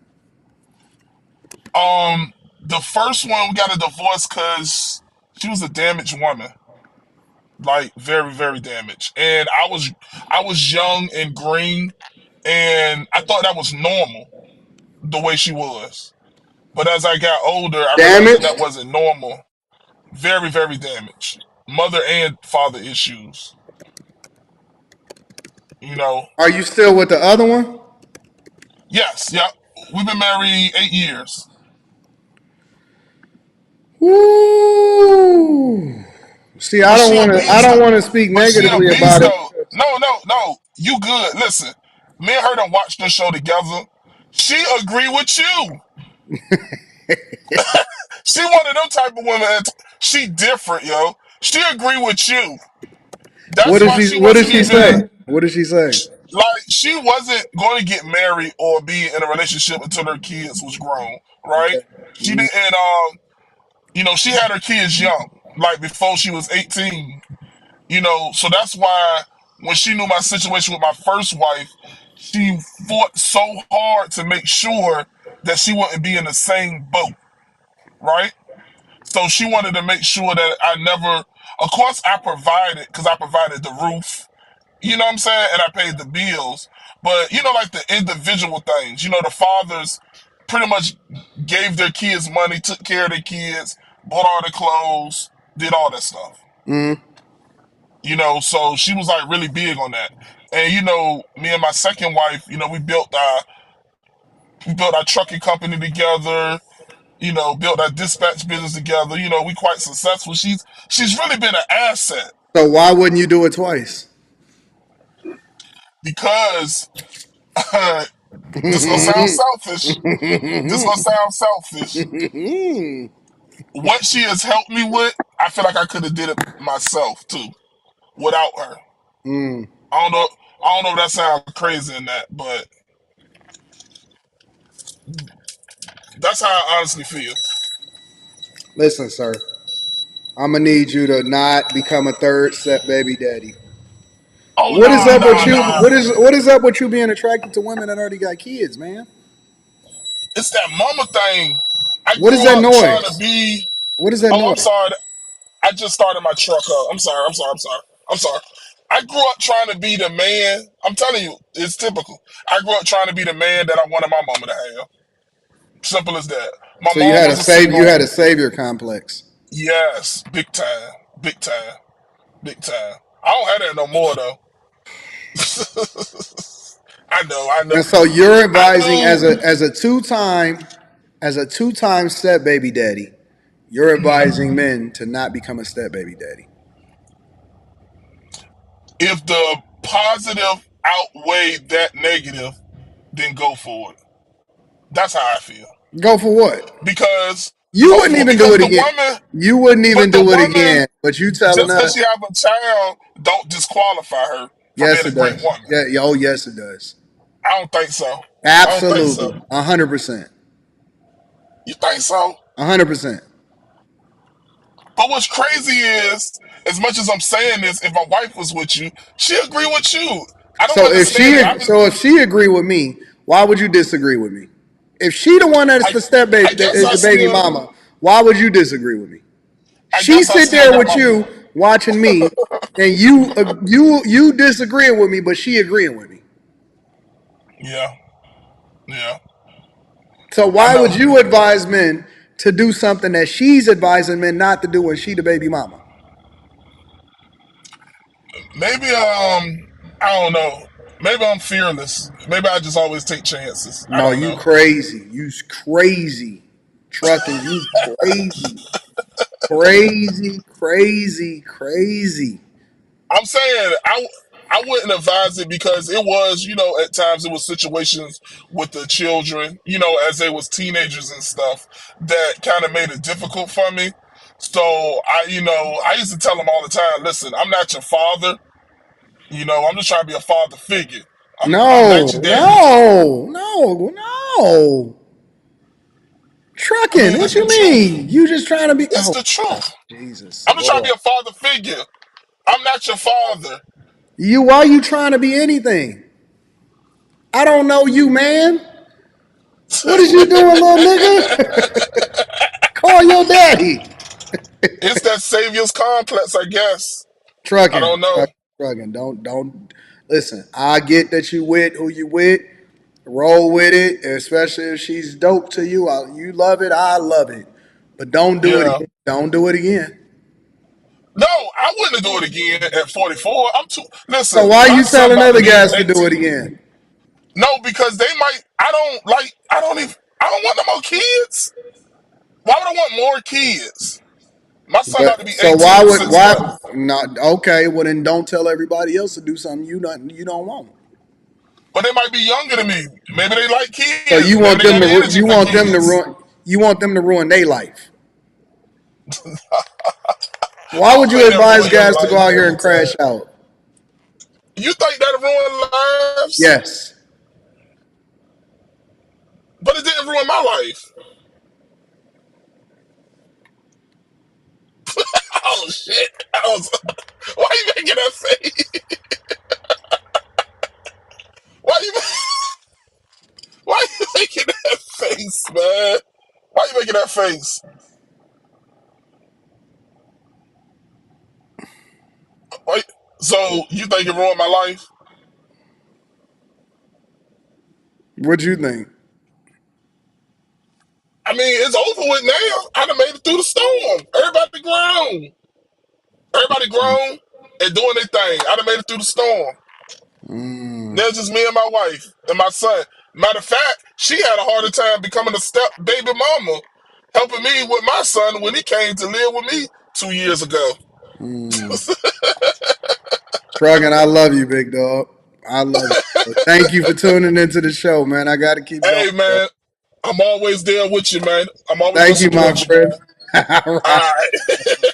The first one we got a divorce because she was a damaged woman. Like very, very damaged. And I was young and green and I thought that was normal the way she was. But as I got older, I realized that Damaged? wasn't normal. Very, very damaged. Mother and father issues. You know. Are you still with the other one? Yes, yep. We've been married 8 years. Woo! See, But she a I beast don't though. want to speak But she a negatively beast about it. though. No, no, no. You good. Listen. Me and her done watched the show together. She agree with you. She one of them type of women. She different, yo. She agree with you. That's why she What did wasn't she say? even What did she say? like she wasn't going to get married or be in a relationship until her kids was grown, right? Okay. She didn't. She had her kids young, like before she was 18. So that's why when she knew my situation with my first wife, she fought so hard to make sure that she wouldn't be in the same boat, right? So she wanted to make sure that I never, of course, I provided because I provided the roof, you know what I'm saying, and I paid the bills. But like the individual things, the fathers pretty much gave their kids money, took care of their kids, bought all the clothes, did all that stuff. Mm. So she was like really big on that. And me and my second wife, we built our trucking company together. Built our dispatch business together. We quite successful. She's really been an asset So why wouldn't you do it twice? because This gonna sound selfish. This gonna sound selfish. What she has helped me with, I feel like I could have did it myself too, without her. I don't know. I don't know if that sounds crazy in that, but that's how I honestly feel. Listen, sir, I'm gonna need you to not become a third step baby daddy. Oh What is nah, up with nah, you? nah. What is up with you being attracted to women that already got kids, man? It's that mama thing. I What is grew that up trying to noise? be. What is that Oh, I'm noise? sorry. I just started my truck up. I'm sorry. I'm sorry. I'm sorry. I'm sorry. I grew up trying to be the man. I'm telling you, it's typical. I grew up trying to be the man that I wanted my mama to have. Simple as that. My So mom was a you single. had a savior complex. Yes, big time, big time, big time. I don't have that no more though. I know, I know, And so you're I advising knew. as a two-time step baby daddy, you're advising men to not become a step baby daddy. If the positive outweigh that negative, then go for it. That's how I feel. Go for what? Because You go wouldn't for it. even do Because it the again. woman, You wouldn't but even the do it woman, again. But you telling just because she us, have a child, don't disqualify her from yes, being a it great does. woman. Yeah, oh, yes, it does. I don't think so. I don't think so. Absolutely, 100%, You think so? 100%. But what's crazy is, as much as I'm saying this, if my wife was with you, she agree with you. I don't understand it. So if she agree with me, why would you disagree with me? If she the one that's I, the step baby, I guess I the baby still, mama, why would you disagree with me? I She guess I sit still there got with my, you watching me, and you disagreeing with me, but she agreeing with me. yeah, yeah. So I why would know. you advise men to do something that she's advising men not to do when she the baby mama? Maybe, I don't know. Maybe I'm fearless. Maybe I just always take chances. I No, don't you know. crazy. You's crazy. Trucking, you crazy. Crazy, crazy, crazy. I'm saying I wouldn't advise it because it was, at times it was situations with the children, as they was teenagers and stuff that kind of made it difficult for me. So I used to tell them all the time, listen, I'm not your father. I'm just trying to be a father figure. I'm No, not your daddy. no, no, no. I Trucking, mean, what it's the you truth. mean? You just trying to be, It's oh, the truth. Jesus, I'm just trying to Lord. be a father figure. I'm not your father. Why you trying to be anything? I don't know you, man. What is you doing, little nigga? Call your daddy. It's that savior's complex, I guess. I Trucking, don't know. trucking, trucking. Don't listen. I get that you with who you with. Roll with it, especially if she's dope to you. You love it. I love it. But don't do it Yeah. again. Don't do it again. No, I wouldn't do it again at 44. I'm too. So Listen, why my you son telling about to other be guys to do it 18. again? No, because they might. I don't like. I don't even. I don't want no more kids. Why would I want more kids? My son about to But be so 18 why in would six why months. not? Okay, well then don't tell everybody else to do something you don't want. But they might be younger than me. Maybe they like So kids. Maybe they got the energy for kids. you want them to ruin their life. I Why would don't you think they'll advise ruin their guys to go life out here every and crash time. out? You think that'll ruin lives? Yes. But it didn't ruin my life. Oh shit! Why you making that face? Why you? Why you making that face, man? Why you making that face? Why? So you think it ruined my life? What'd you think? I mean, it's over with now. I done made it through the storm. Everybody grown. Everybody grown and doing their thing. I done made it through the storm. Now it's just me and my wife and my son. Matter of fact, she had a harder time becoming a step baby mama, helping me with my son when he came to live with me 2 years ago. Trucking, I love you, big dog. I love you. Thank you for tuning into the show, man. I got to keep going, Hey, bro. man, I'm always there with you, man. I'm always gonna Thank you, my support you, friend. man. All All right. right.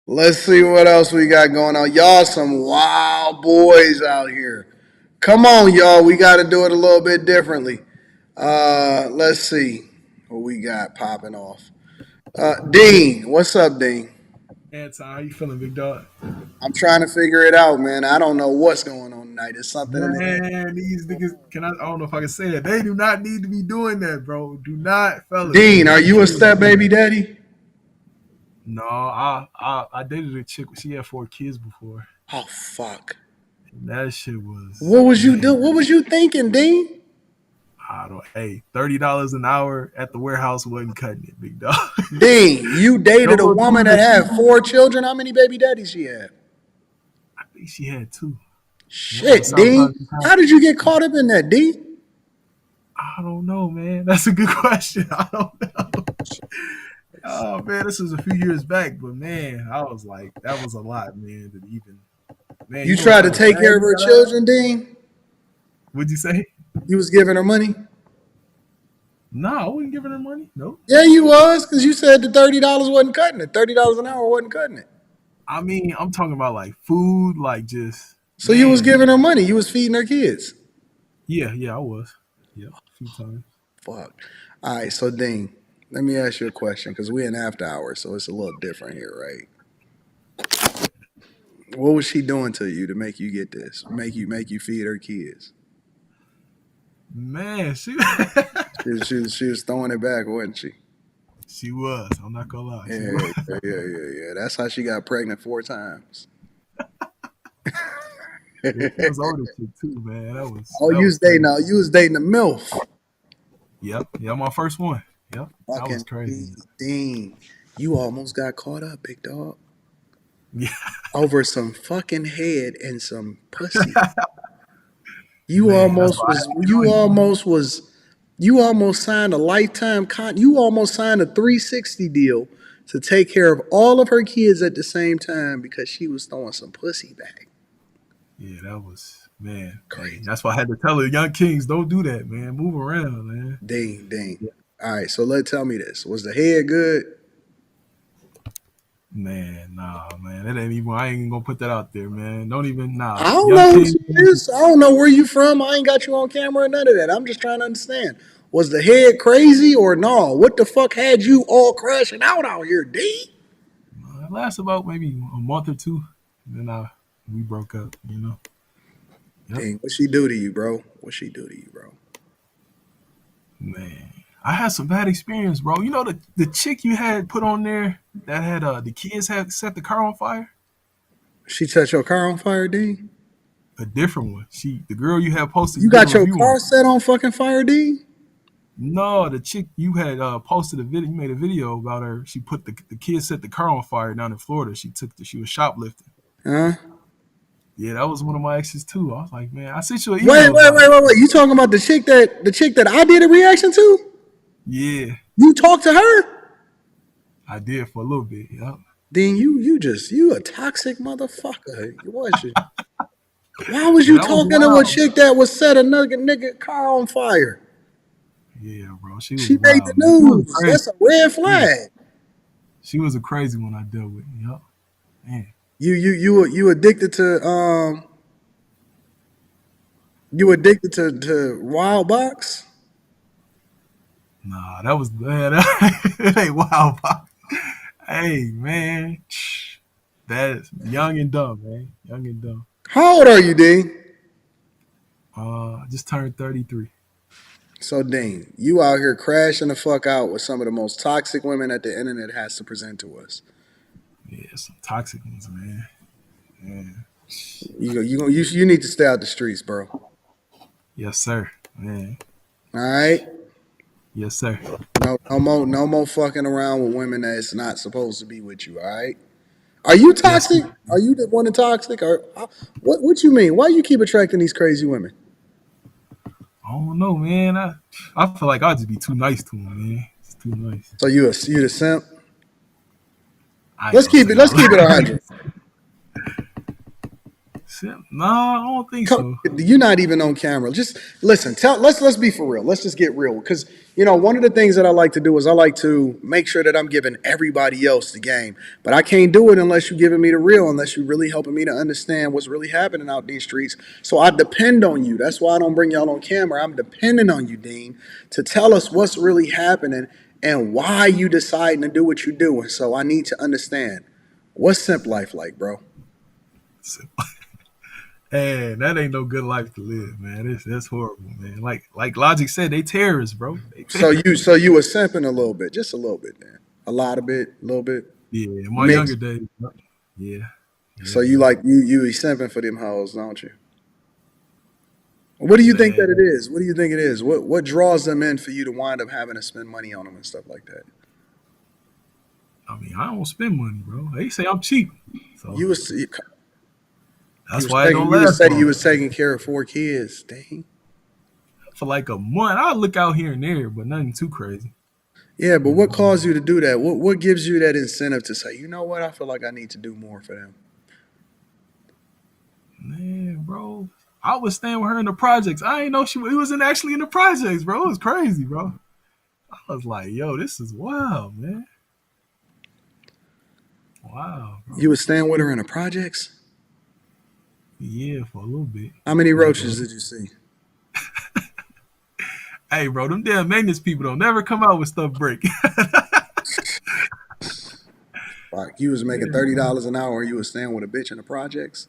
Let's see what else we got going on. Y'all some wild boys out here. Come on, y'all. We got to do it a little bit differently. Let's see what we got popping off. Dean, what's up, Dean? Anton, how you feeling, big dog? I'm trying to figure it out, man. I don't know what's going on tonight. It's something in the air. Man, these niggas I don't know if I can say that. They do not need to be doing that, bro. Do not, fellas. Dean, are Young you a kids. step baby daddy? No, I dated a chick. She had 4 kids before. Oh fuck. And that shit was, What was you man. doing? What was you thinking, Dean? I don't. Hey, $30 an hour at the warehouse wasn't cutting it, big dog. Dean, you dated Don't a go woman doing that the had people. 4 children. How many baby daddies she had? I think she had 2. Yep, on the Shit, south side of Dean. the town. How did you get caught up in that, Dean? I don't know, man. That's a good question. I don't know. Oh man, this was a few years back, but man, I was like, that was a lot, man. To even, man, You you know what tried to type of take bag care of you her gotta have? children, Dean? What'd you say? You was giving her money? No, I wasn't giving her money. Nope. Yeah, you was, because you said the $30 wasn't cutting it. $30 an hour wasn't cutting it. I mean, I'm talking about like food, like just So you was man. giving her money. You was feeding her kids. Yeah, I was. Yeah, a few times. Fuck. All right, so Dean, let me ask you a question, because we in after hours, so it's a little different here, right? What was she doing to you to make you get this? Make you feed her kids? Man, she She was throwing it back, wasn't she? she was. I'm not gonna lie, she was. Yeah, yeah. That's how she got pregnant 4 times. Yeah, she was older chick too, man. Oh, That you was was dating crazy. you was dating a MILF. Yep, yeah, my first one. Yep, that was Fucking crazy. Dean. You almost got caught up, big dog. Yeah, Over some fucking head and some pussy. You man, that's almost why I was had to get you on you. almost was you almost signed a lifetime you almost signed a 360 deal to take care of all of her kids at the same time because she was throwing some pussy back. Yeah, that was man. Hey, Crazy. that's why I had to tell the young kings, don't do that, man. Move around, man. Ding. All right, so tell me this. Was the head good? Man, nah, man. That ain't even. I ain't even gonna put that out there, man. Don't even. Nah, I don't young know who king. she is. I don't know where you from. I ain't got you on camera or none of that. I'm just trying to understand. Was the head crazy or no? What the fuck had you all crashing out here, D? It lasted about maybe a month or two, and then we broke up. You know. Yep. Dang, what she do to you, bro? What she do to you, bro? Man, I had some bad experience, bro. You know the chick you had put on there that had the kids had set the car on fire. She set your car on fire, D? A different one. The girl you had You posted did a got your review on. car set on fucking fire, D? No, the chick you had posted a video. You made a video about her. She put the kids set the car on fire down in Florida. She was shoplifting. Huh? Yeah, that was one of my exes too. I was like, man, I sent you an Wait, email about it. You talking about the chick that I did a reaction to? Yeah, You talked to her? I did for a little bit. Yep. Then you a toxic motherfucker. Why was Yeah, you that was talking to a wild. chick that was set another nigga car on fire? Yeah, bro, she was She made the wild, man. She was news. crazy. That's a red Yeah, flag. she was a crazy one I dealt with. Yep. Man. You addicted to you addicted to wild box? Nah, that was man. It ain't wild. Hey, man, that's young and dumb, man. Young and dumb. How old are you, Dean? I just turned 33. So Dean, you out here crashing the fuck out with some of the most toxic women that the internet has to present to us. Yeah, some toxic ones, man. Yeah. You need to stay out the streets, bro. Yes, sir. Man. All right? Yes, sir. No more fucking around with women that's not supposed to be with you, all right? Are you Yes, toxic? sir. Are you the one that's toxic? Or what you mean? Why you keep attracting these crazy women? I don't know, man. I feel like I'd just be too nice to him, man. It's too nice. So you the simp? I ain't Let's gonna keep it. say Let's all keep it that. 100. Nah, I don't think so. You're not even on camera. Just listen. Let's be for real. Let's just get real. Because one of the things that I like to do is I like to make sure that I'm giving everybody else the game. But I can't do it unless you're giving me the real. Unless you're really helping me to understand what's really happening out these streets. So I depend on you. That's why I don't bring y'all on camera. I'm depending on you, Dean, to tell us what's really happening and why you deciding to do what you're doing. So I need to understand what's simp life like, bro. And that ain't no good life to live, man. That's horrible, man. Like Logic said, they terrorists, bro. So you were simping a little bit, just a little bit, man. A lot of bit, a little bit. Yeah, in my younger Mixed. days. Yeah. So Yeah, you man. like you be simping for them hoes, don't you? What do you think that it Man. is? What do you think it is? What draws them in for you to wind up having to spend money on them and stuff like that? I mean, I don't spend money, bro. They say I'm cheap. So You was you, you that's was why it taking don't you was last saying you long. was taking care of 4 kids. Dang. For like a month, I look out here and there, but nothing too crazy. Yeah, but You what know, caused you to do that? What gives you that incentive to say, you know what, I feel like I need to do more for them? man, bro. I was staying with her in the projects. I ain't know she wasn't actually in the projects, bro. It was crazy, bro. I was like, yo, this is wild, man. Wow, You bro. was staying with her in the projects? Yeah, for a little bit. How many But roaches did you see? hey, bro, them damn maintenance people don't never come out with stuff break. Like you was making yeah, $30 an hour, you was staying with a bitch in the projects?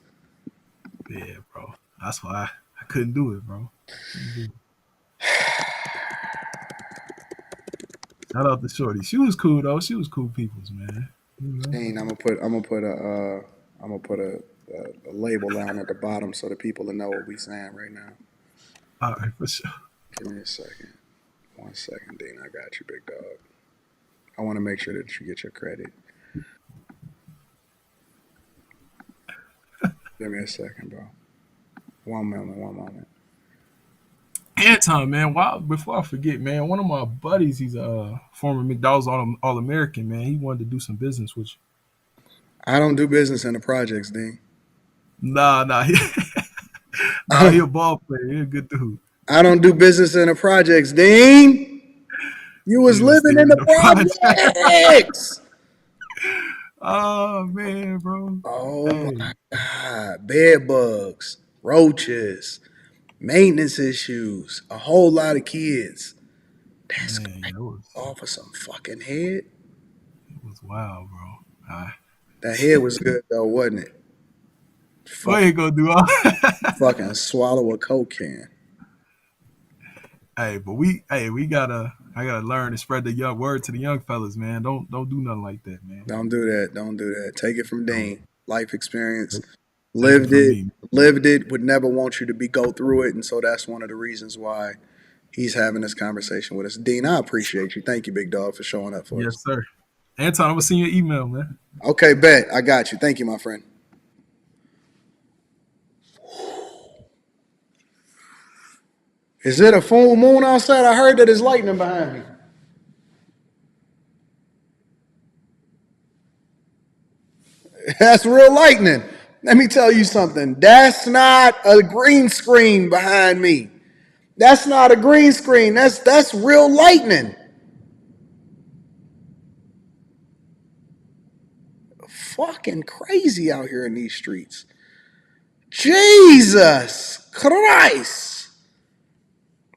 yeah, bro. That's why I couldn't do it, bro. Couldn't do it. Shout out to Shorty. She was cool though. She was cool peoples, man. You know? Dang, I'm gonna put a label down at the bottom so the people will know what we saying right now. All right, for sure. Give me a second. 1 second, Dean. I got you, big dog. I want to make sure that you get your credit. Give me a second, bro. One moment. Anton, man. Before I forget, man, one of my buddies, he's a former McDonald's All American, man. He wanted to do some business with you. I don't do business in the projects, Dean. Nah, I nah. He don't, a ball player. He a good dude. I don't do business in the projects, Dean. You was He was living still in in the the project. projects. Oh man, bro. Oh Hey, my God. Bed bugs, roaches, maintenance issues, a whole lot of kids. That's man, yeah, all for some fucking head. it was wild, bro. That head was good though, wasn't it? Go Fucking ahead, go do all. fucking swallow a Coke can. Hey, but I gotta learn to spread the young word to the young fellas, man. Don't do nothing like that, man. Don't do that. Don't do that. Take it from Don't Dean. Life experience. take it Lived from it. me. Lived it. Would never want you to go through it. And so that's one of the reasons why he's having this conversation with us. Dean, I appreciate you. Thank you, big dog, for showing up for us. Yes, sir. Anton, I'm gonna send you an email, man. Okay, bet. I got you. Thank you, my friend. Is it a full moon outside? I heard that there's lightning behind me. That's real lightning. Let me tell you something. That's not a green screen behind me. That's not a green screen. That's real lightning. Fucking crazy out here in these streets. Jesus Christ.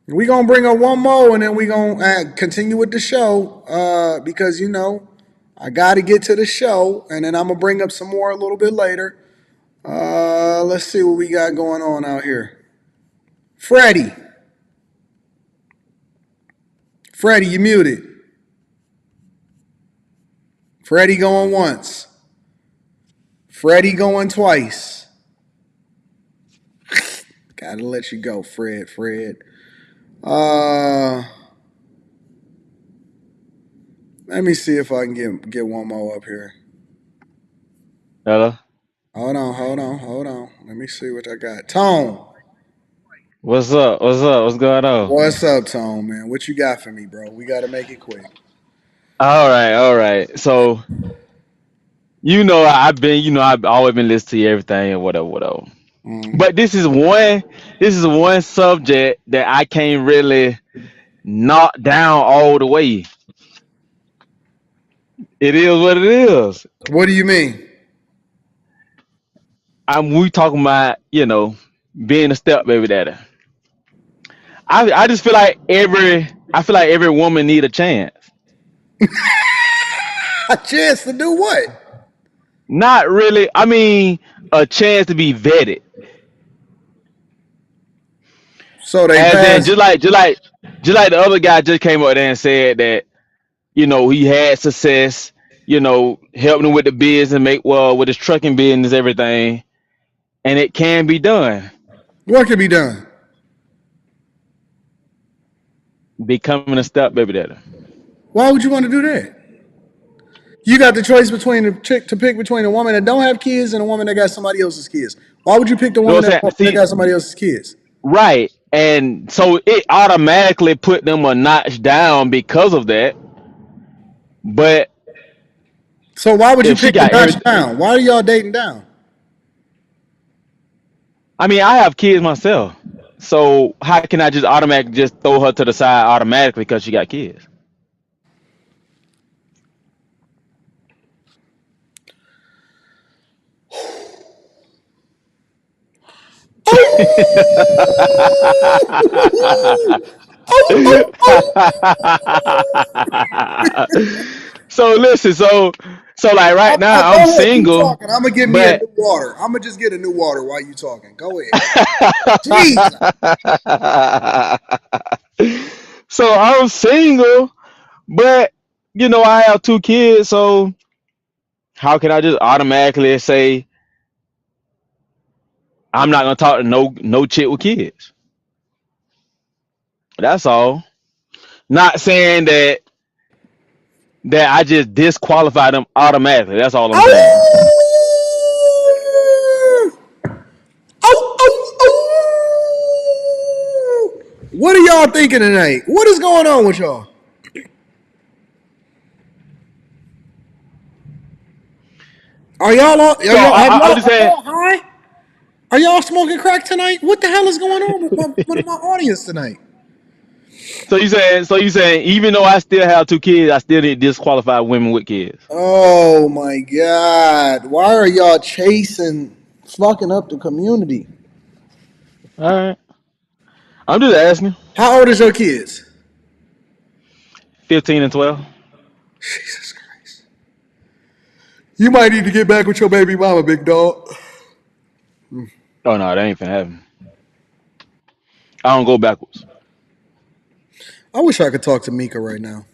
We gonna bring up one more and then we gonna continue with the show because I got to get to the show and then I'm gonna bring up some more a little bit later. Let's see what we got going on out here. Freddie, you muted. Freddie going once. Freddie going twice. Gotta let you go, Fred. Uh, Let me see if I can get one more up here. Hello. Hold on. Let me see what I got. Tone, What's up? What's up? What's going on? what's up, Tone, man? What you got for me, bro? We got to make it quick. All right, all right. So, I've always been listening to everything and whatever, whatever. But this is one subject that I can't really knock down all the way. It is what it is. What do you mean? We talking about, being a step baby daddy. I just feel like every woman need a chance. A chance to do what? Not really. I mean, a chance to be vetted. So they As in, pass. just like the other guy just came up there and said that, he had success, helping him with the business, with his trucking business, everything, and it can be done. What can be done? Becoming a step baby daddy. Why would you want to do that? You got the choice between the chick to pick between a woman that don't have kids and a woman that got somebody else's kids. Why would you pick the You know woman what I'm saying? that See, got somebody else's kids? right, and so it automatically put them a notch down because of that. But So why would you if she pick the got notch everything, down? Why are y'all dating down? I mean, I have kids myself, so how can I just automatically just throw her to the side automatically because she got kids? So listen, so like right now I'm Go ahead, keep single, talking. I'm gonna get me a but new water. I'm gonna just get a new water while you talking. Go ahead. Jesus. so I'm single, but I have two kids, so how can I just automatically say I'm not gonna talk to no chick with kids? That's all. Not saying that I just disqualify them automatically. That's all I'm saying. Oh, oh, oh, oh. What are y'all thinking tonight? What is going on with y'all? Are y'all all, are So y'all have I'm y'all just are saying. y'all high? Are y'all smoking crack tonight? What the hell is going on with my audience tonight? So you saying even though I still have two kids, I still need to disqualify women with kids. Oh my God. Why are y'all chasing fucking up the community? All right. I'm just asking. How old is your kids? 15 and 12. Jesus Christ. You might need to get back with your baby mama, big dog. Oh no, that ain't finna happen. I don't go backwards. I wish I could talk to Mika right now.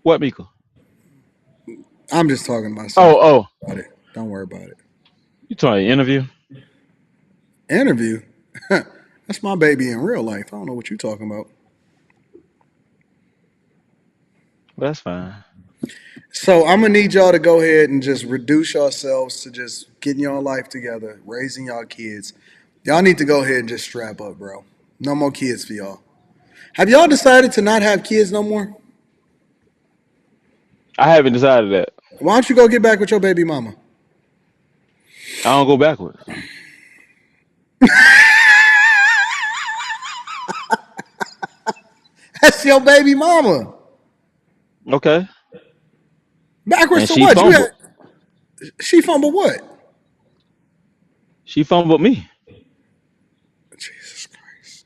What, Mika? I'm just talking to myself Oh, about it. Don't worry about it. you talking interview? Interview? That's my baby in real life. I don't know what you're talking about. Well, that's fine. So I'm gonna need y'all to go ahead and just reduce yourselves to just getting your life together, raising y'all kids. Y'all need to go ahead and just strap up, bro. No more kids for y'all. Have y'all decided to not have kids no more? I haven't decided that. Why don't you go get back with your baby mama? I don't go backwards. That's your baby mama. Okay. Backwards And to she what? You fumbled. had she fumbled what? She fumbled me. Jesus Christ.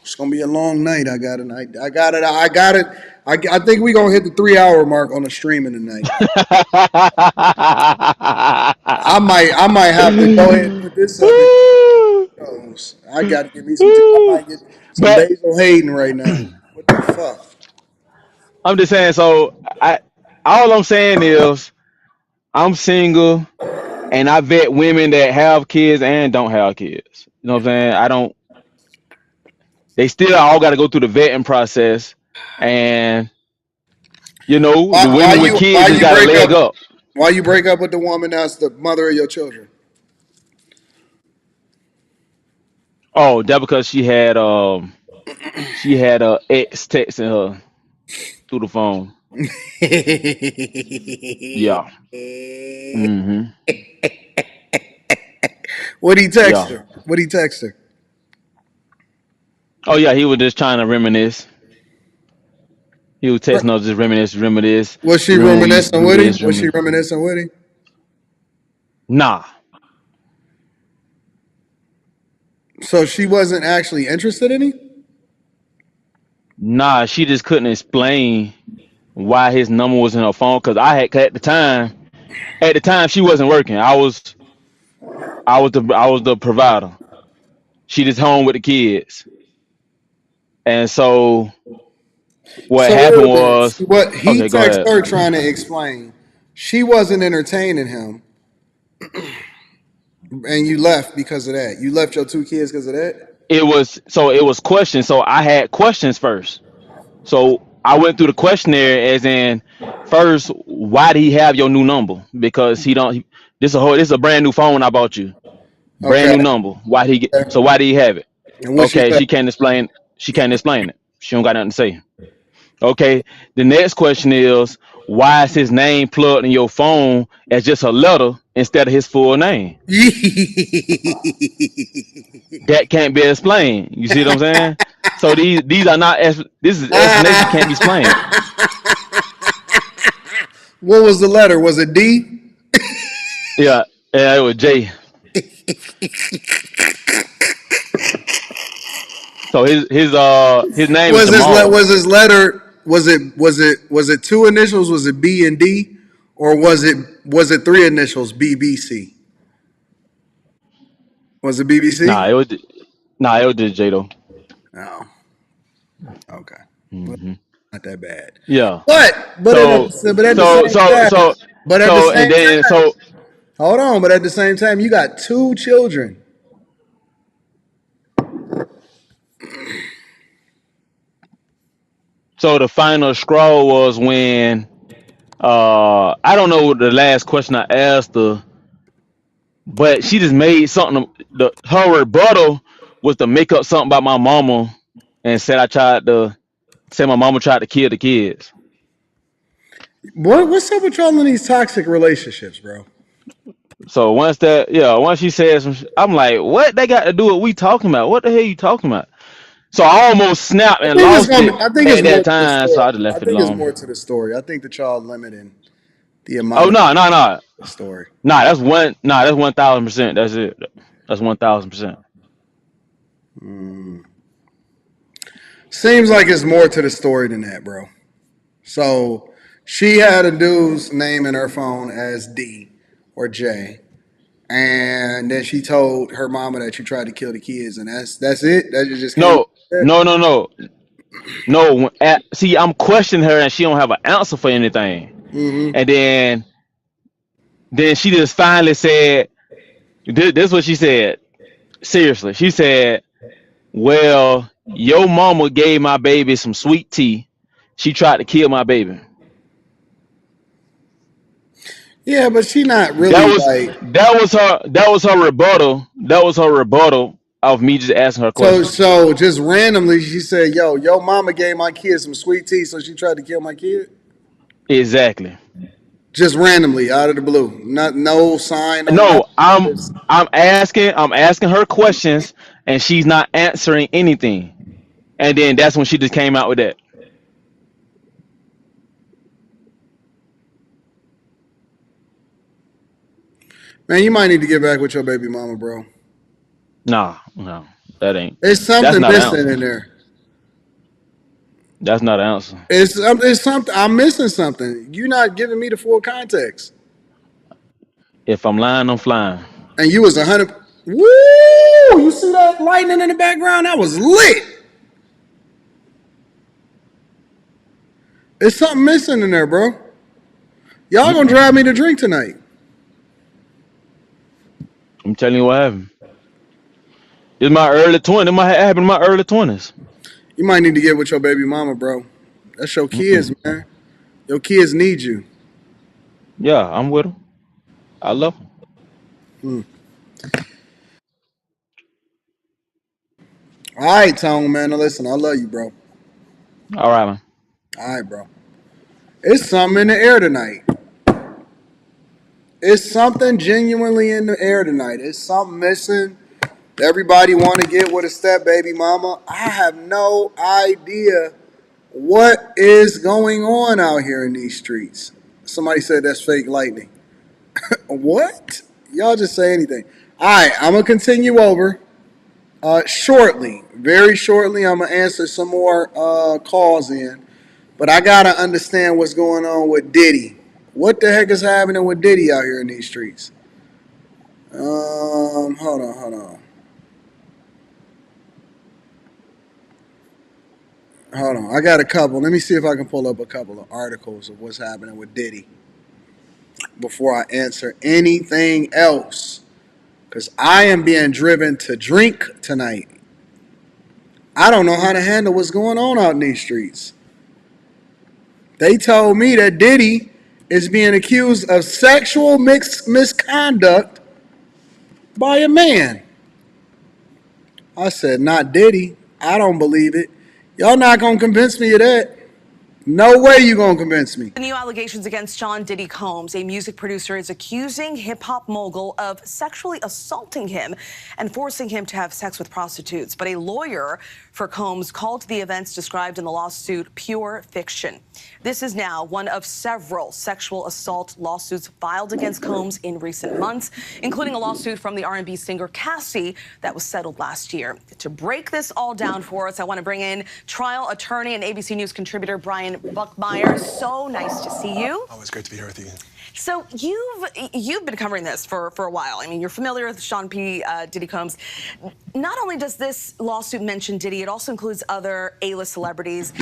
It's gonna be a long night. I got it. I got it. I got it. I think we're gonna hit the 3 hour mark on the streaming tonight. I might have to go ahead and put this up in Woo! shows. I gotta give me some I Woo! might get some But Basil Hayden right now. What the fuck? I'm just saying. So all I'm saying is, I'm single and I vet women that have kids and don't have kids. You know what I'm saying? I don't. They still all got to go through the vetting process, and the women with Why kids just you got a break up leg up. why you break up with the woman that's the mother of your children? Oh, that because she had a ex texting her through the phone. Yeah. Mm-hmm. What he text Yeah. her? What he text her? Oh yeah, he was just trying to reminisce. He was texting us, just reminisce. Was she Remember when we used to reminiscing do with him? this? Was she Remember? reminiscing with him? Nah, So she wasn't actually interested in him? nah. She just couldn't explain why his number was in her phone. Cause I had 'cause at the time she wasn't working. I was the provider. She just home with the kids, and so what So wait happened a minute. was, See, what he okay, go texted ahead. her trying to explain, she wasn't entertaining him, and you left because of that. You left your two kids because of that. It was questions. So I had questions first. So I went through the questionnaire as in first, why did he have your new number? Because he don't. This is a brand new phone I bought you, brand Okay. new number. Why did he get? So why did he have it? And what she Okay, said? she can't explain. She can't explain it. She don't got nothing to say. Okay. The next question is, why is his name plugged in your phone as just a letter instead of his full name? That can't be explained. You see what I'm saying? So these are not this is explanation can't be explained. What was the letter? Was it D? Yeah, yeah, it was Jay. So his name is Jamal. Was his letter? Was it two initials? Was it B and D, or was it three initials BBC? Was it Nah, BBC? it was just Jay though. Oh, okay. Well, Hmm. not that bad. Yeah. But So at the so same so time, so and then hold on. But at the same time, you got two children. so the final scroll was when I don't know the last question I asked her, but she just made something. Her rebuttal was to make up something about my mama and said I tried to say my mama tried to kill the kids. What's up with y'all in these toxic relationships, bro? So once she said some, I'm like, what they got to do with we talking about? What the hell you talking about? So I almost snapped and lost it I think it's at more that to the time, so story. I just I left it think it's alone. more to the story. I think that y'all limiting the Oh amount of no, no, no, the story. that's 1,000%. That's it. That's 1,000%. Seems like it's more to the story than that, bro. So she had a dude's name in her phone as D or J, and then she told her mama that you tried to kill the kids, and that's it. That just came. No, no, no, no, no. See, I'm questioning her and she don't have an answer for anything. Mm-hmm. And then she just finally said, this is what she said. Seriously, she said, "Well, your mama gave my baby some sweet tea. She tried to kill my baby." Yeah, but she not That really was like. that was her rebuttal. That was her rebuttal of me just asking her questions. So just randomly, she said, "Yo, mama gave my kid some sweet tea, so she tried to kill my kid." Exactly. Just randomly, out of the blue, not no sign, no No, nothing. I'm Just, I'm asking her questions and she's not answering anything. And then that's when she just came out with that. man, you might need to get back with your baby mama, bro. Nah, no, that ain't. There's That's something not an missing answer. in there. That's not an answer. It's something. I'm missing something. You're not giving me the full context. If I'm lying, I'm flying. And you was 100. Woo! You see that lightning in the background? That was lit. There's something missing in there, bro. Y'all gonna Mm-mm. drive me to drink tonight. I'm telling you what happened. This my early 20s. It might happen in my early 20s. You might need to get with your baby mama, bro. That's your kids, Mm-mm. man. Your kids need you. Yeah, I'm with her. I love her. Hmm. All right, Tone, man. Now listen, I love you, bro. All right, man. All right, bro. It's something in the air tonight. It's something genuinely in the air tonight. It's something missing. Everybody want to get with a step baby mama. I have no idea what is going on out here in these streets. Somebody said that's fake lightning. What? Y'all just say anything. All right, I'm going to continue over shortly. Very shortly, I'm going to answer some more calls in. But I got to understand what's going on with Diddy. What the heck is happening with Diddy out here in these streets? Hold on. I got a couple. Let me see if I can pull up a couple of articles of what's happening with Diddy before I answer anything else. Because I am being driven to drink tonight. I don't know how to handle what's going on out in these streets. They told me that Diddy is being accused of sexual misconduct by a man. I said, not Diddy. I don't believe it. Y'all not going to convince me of that. No way you going to convince me. The new allegations against Sean Diddy Combs, a music producer, is accusing hip-hop mogul of sexually assaulting him and forcing him to have sex with prostitutes. But a lawyer for Combs called the events described in the lawsuit pure fiction. This is now one of several sexual assault lawsuits filed against Combs in recent months, including a lawsuit from the R&B singer Cassie that was settled last year. To break this all down for us, I want to bring in trial attorney and ABC News contributor Brian Buckmeyer. So nice to see you. Always great to be here with you. So you've been covering this for a while. I mean, you're familiar with Sean Diddy Combs. Not only does this lawsuit mention Diddy, it also includes other A-list celebrities.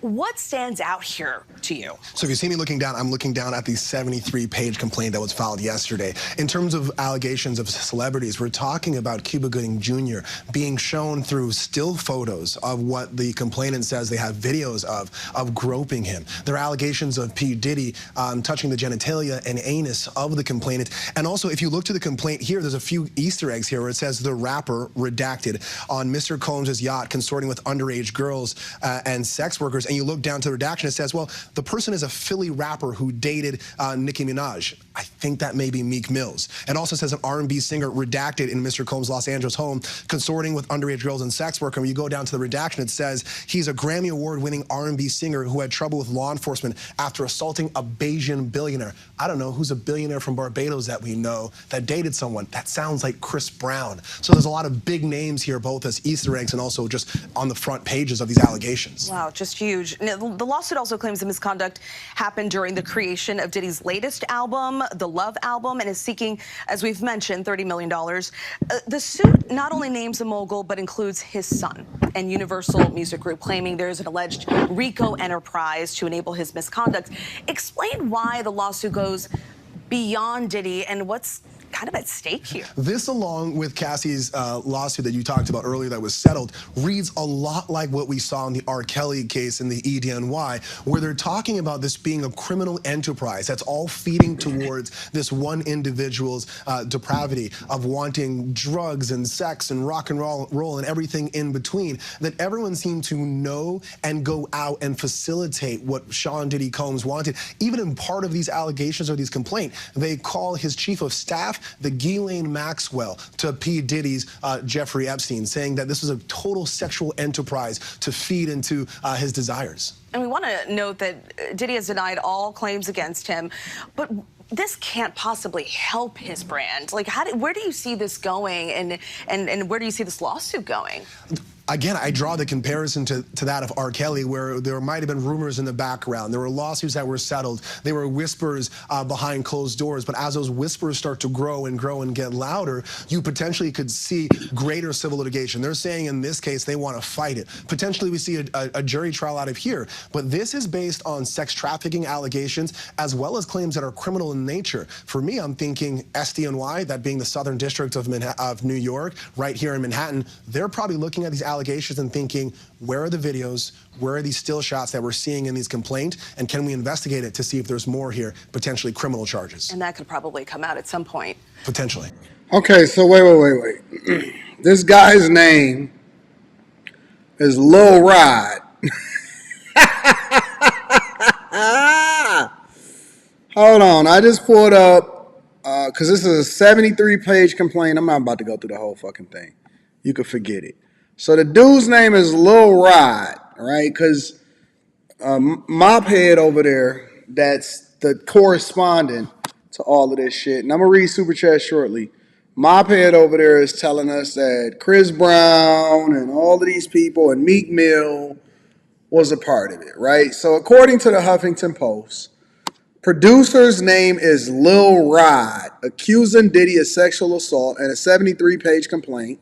What stands out here to you? So if you see me looking down, I'm looking down at the 73-page complaint that was filed yesterday. In terms of allegations of celebrities, we're talking about Cuba Gooding Jr. being shown through still photos of what the complainant says they have videos of groping him. There are allegations of P. Diddy touching the genitalia and anus of the complainant. And also, if you look to the complaint here, there's a few Easter eggs here where it says the rapper redacted on Mr. Combs' yacht consorting with underage girls and sex workers. And you look down to the redaction, it says, well, the person is a Philly rapper who dated Nicki Minaj. I think that may be Meek Mills. It also says an R&B singer redacted in Mr. Combs' Los Angeles home, consorting with underage girls and sex worker. When you go down to the redaction, it says he's a Grammy Award-winning R&B singer who had trouble with law enforcement after assaulting a Bayesian billionaire. I don't know who's a billionaire from Barbados that we know that dated someone. That sounds like Chris Brown. So there's a lot of big names here, both as Easter eggs and also just on the front pages of these allegations. Wow, just huge. Now, the lawsuit also claims the misconduct happened during the creation of Diddy's latest album, the Love album, and is seeking, as we've mentioned, $30 million. The suit not only names the mogul, but includes his son and Universal Music Group, claiming there is an alleged RICO enterprise to enable his misconduct. Explain why the lawsuit goes beyond Diddy and what's kind of at stake here. This, along with Cassie's lawsuit that you talked about earlier that was settled, reads a lot like what we saw in the R. Kelly case in the EDNY, where they're talking about this being a criminal enterprise that's all feeding towards this one individual's depravity of wanting drugs and sex and rock and roll and everything in between, that everyone seemed to know and go out and facilitate what Sean Diddy Combs wanted. Even in part of these allegations or these complaints, they call his chief of staff the Ghislaine Maxwell to P. Diddy's Jeffrey Epstein, saying that this was a total sexual enterprise to feed into his desires. And we want to note that Diddy has denied all claims against him, but this can't possibly help his brand. Like, where do you see this going, and where do you see this lawsuit going? Again, I draw the comparison to that of R. Kelly, where there might have been rumors in the background. There were lawsuits that were settled. There were whispers behind closed doors. But as those whispers start to grow and get louder, you potentially could see greater civil litigation. They're saying in this case they want to fight it. Potentially we see a jury trial out of here. But this is based on sex trafficking allegations as well as claims that are criminal in nature. For me, I'm thinking SDNY, that being the Southern District of New York, right here in Manhattan, they're probably looking at these allegations and thinking, where are the videos? Where are these still shots that we're seeing in these complaints? And can we investigate it to see if there's more here, potentially criminal charges? And that could probably come out at some point. Potentially. Okay, so wait. This guy's name is Lil Rod. Hold on. I just pulled up, because this is a 73-page complaint. I'm not about to go through the whole fucking thing. You could forget it. So the dude's name is Lil Rod, right? Because Mophead over there, that's the correspondent to all of this shit. And I'm going to read Super Chat shortly. Mophead over there is telling us that Chris Brown and all of these people and Meek Mill was a part of it, right? So according to the Huffington Post, producer's name is Lil Rod, accusing Diddy of sexual assault and a 73-page complaint.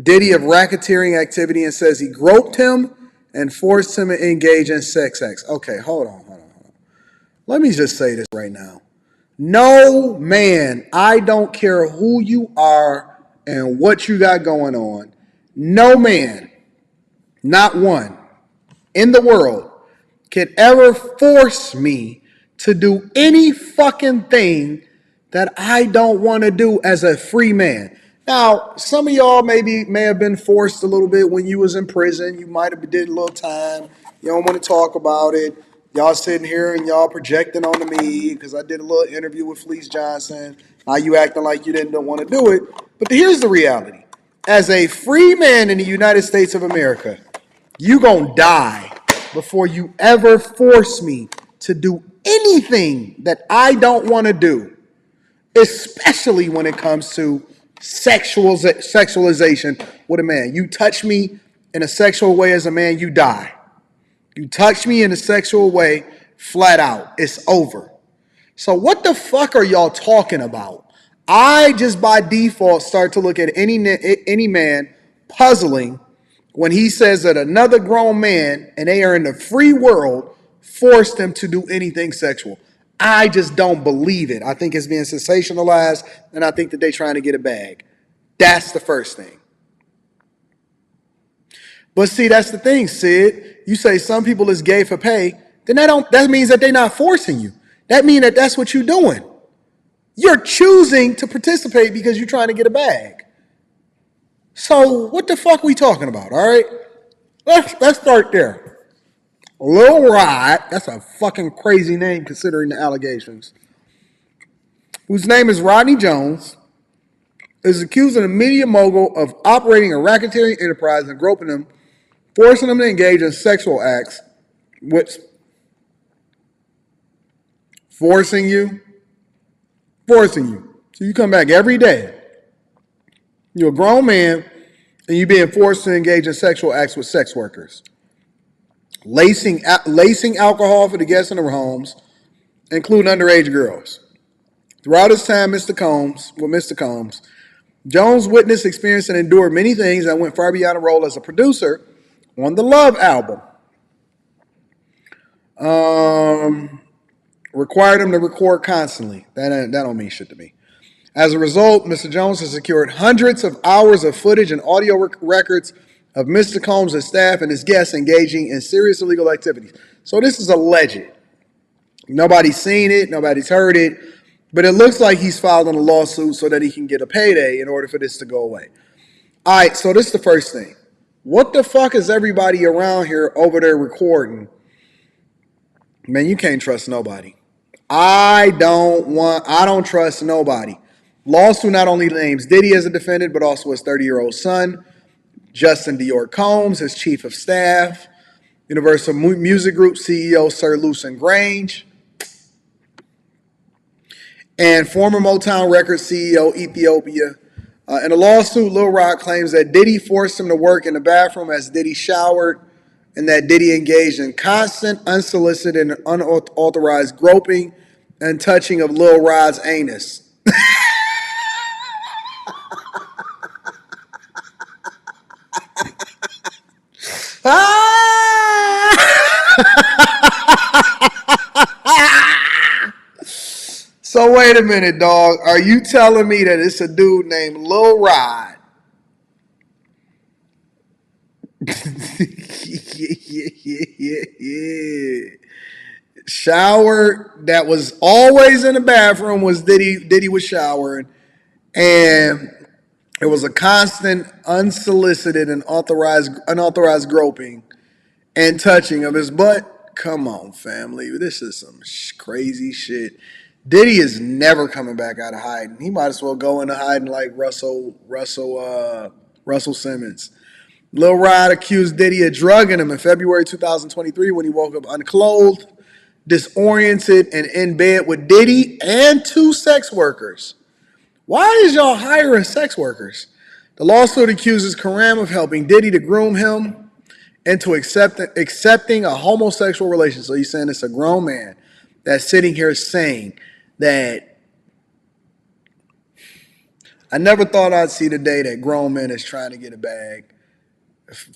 Diddy of racketeering activity and says he groped him and forced him to engage in sex acts. Okay, hold on. Let me just say this right now. No man, I don't care who you are and what you got going on. No man, not one, in the world could ever force me to do any fucking thing that I don't want to do as a free man. Now, some of y'all may have been forced a little bit when you was in prison. You might have did a little time. You don't want to talk about it. Y'all sitting here and y'all projecting onto me because I did a little interview with Fleece Johnson. Now you acting like you didn't want to do it. But here's the reality. As a free man in the United States of America, you gonna die before you ever force me to do anything that I don't want to do, especially when it comes to sexualization with a man. You touch me in a sexual way as a man, you die. You touch me in a sexual way, flat out, it's over. So what the fuck are y'all talking about? I just by default start to look at any man puzzling when he says that another grown man, and they are in the free world, forced him to do anything sexual. I just don't believe it. I think it's being sensationalized, and I think that they're trying to get a bag. That's the first thing. But see, that's the thing, Sid. You say some people is gay for pay, then that means that they're not forcing you. That means that that's what you're doing. You're choosing to participate because you're trying to get a bag. So what the fuck we talking about, all right? Let's start there. Lil Rod, that's a fucking crazy name considering the allegations, whose name is Rodney Jones, is accusing a media mogul of operating a racketeering enterprise and groping him, forcing him to engage in sexual acts, which forcing you. So you come back every day. You're a grown man and you're being forced to engage in sexual acts with sex workers. Lacing alcohol for the guests in their homes, including underage girls. Throughout his time with Mr. Combs, Jones witnessed, experienced, and endured many things that went far beyond a role as a producer on the Love album. Required him to record constantly. That don't mean shit to me. As a result, Mr. Jones has secured hundreds of hours of footage and audio records of Mr. Combs' staff and his guests engaging in serious illegal activities. So this is alleged. Nobody's seen it, nobody's heard it, but it looks like he's filing a lawsuit so that he can get a payday in order for this to go away. All right, so this is the first thing. What the fuck is everybody around here over there recording? Man, you can't trust nobody. I don't trust nobody. Lawsuit not only names Diddy as a defendant, but also his 30-year-old son, Justin Dior Combs, his chief of staff, Universal Music Group CEO Sir Lucien Grange, and former Motown Records CEO Ethiopia. In a lawsuit, Lil Rod claims that Diddy forced him to work in the bathroom as Diddy showered, and that Diddy engaged in constant, unsolicited, and unauthorized groping and touching of Lil Rod's anus. So wait a minute, dog. Are you telling me that it's a dude named Lil Rod? Yeah. Shower that was always in the bathroom was Diddy was showering, and it was a constant, unsolicited, and unauthorized groping and touching of his butt come on, family. This is some crazy shit. Diddy is never coming back out of hiding. He might as well go into hiding like Russell Simmons. Lil Rod accused Diddy of drugging him in February 2023 when he woke up unclothed, disoriented, and in bed with Diddy and 2 sex workers. Why is y'all hiring sex workers? The lawsuit accuses Karam of helping Diddy to groom him into accepting a homosexual relationship. So he's saying it's a grown man that's sitting here saying that I never thought I'd see the day that grown men is trying to get a bag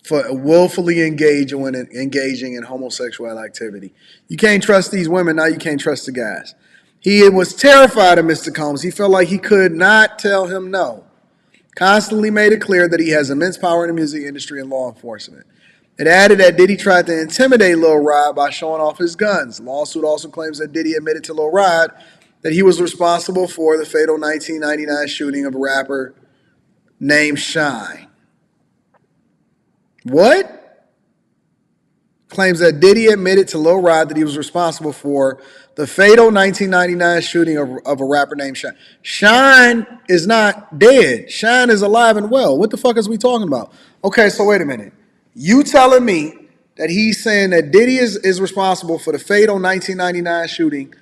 for willfully engaging in homosexual activity. You can't trust these women, now you can't trust the guys. He was terrified of Mr. Combs. He felt like he could not tell him no. Constantly made it clear that he has immense power in the music industry and law enforcement. It added that Diddy tried to intimidate Lil Rod by showing off his guns. The lawsuit also claims that Diddy admitted to Lil Rod that he was responsible for the fatal 1999 shooting of a rapper named Shine. What? Claims that Diddy admitted to Lil Rod that he was responsible for the fatal 1999 shooting of a rapper named Shine. Shine is not dead. Shine is alive and well. What the fuck is we talking about? Okay, so wait a minute. You telling me that he's saying that Diddy is responsible for the fatal 1999 shooting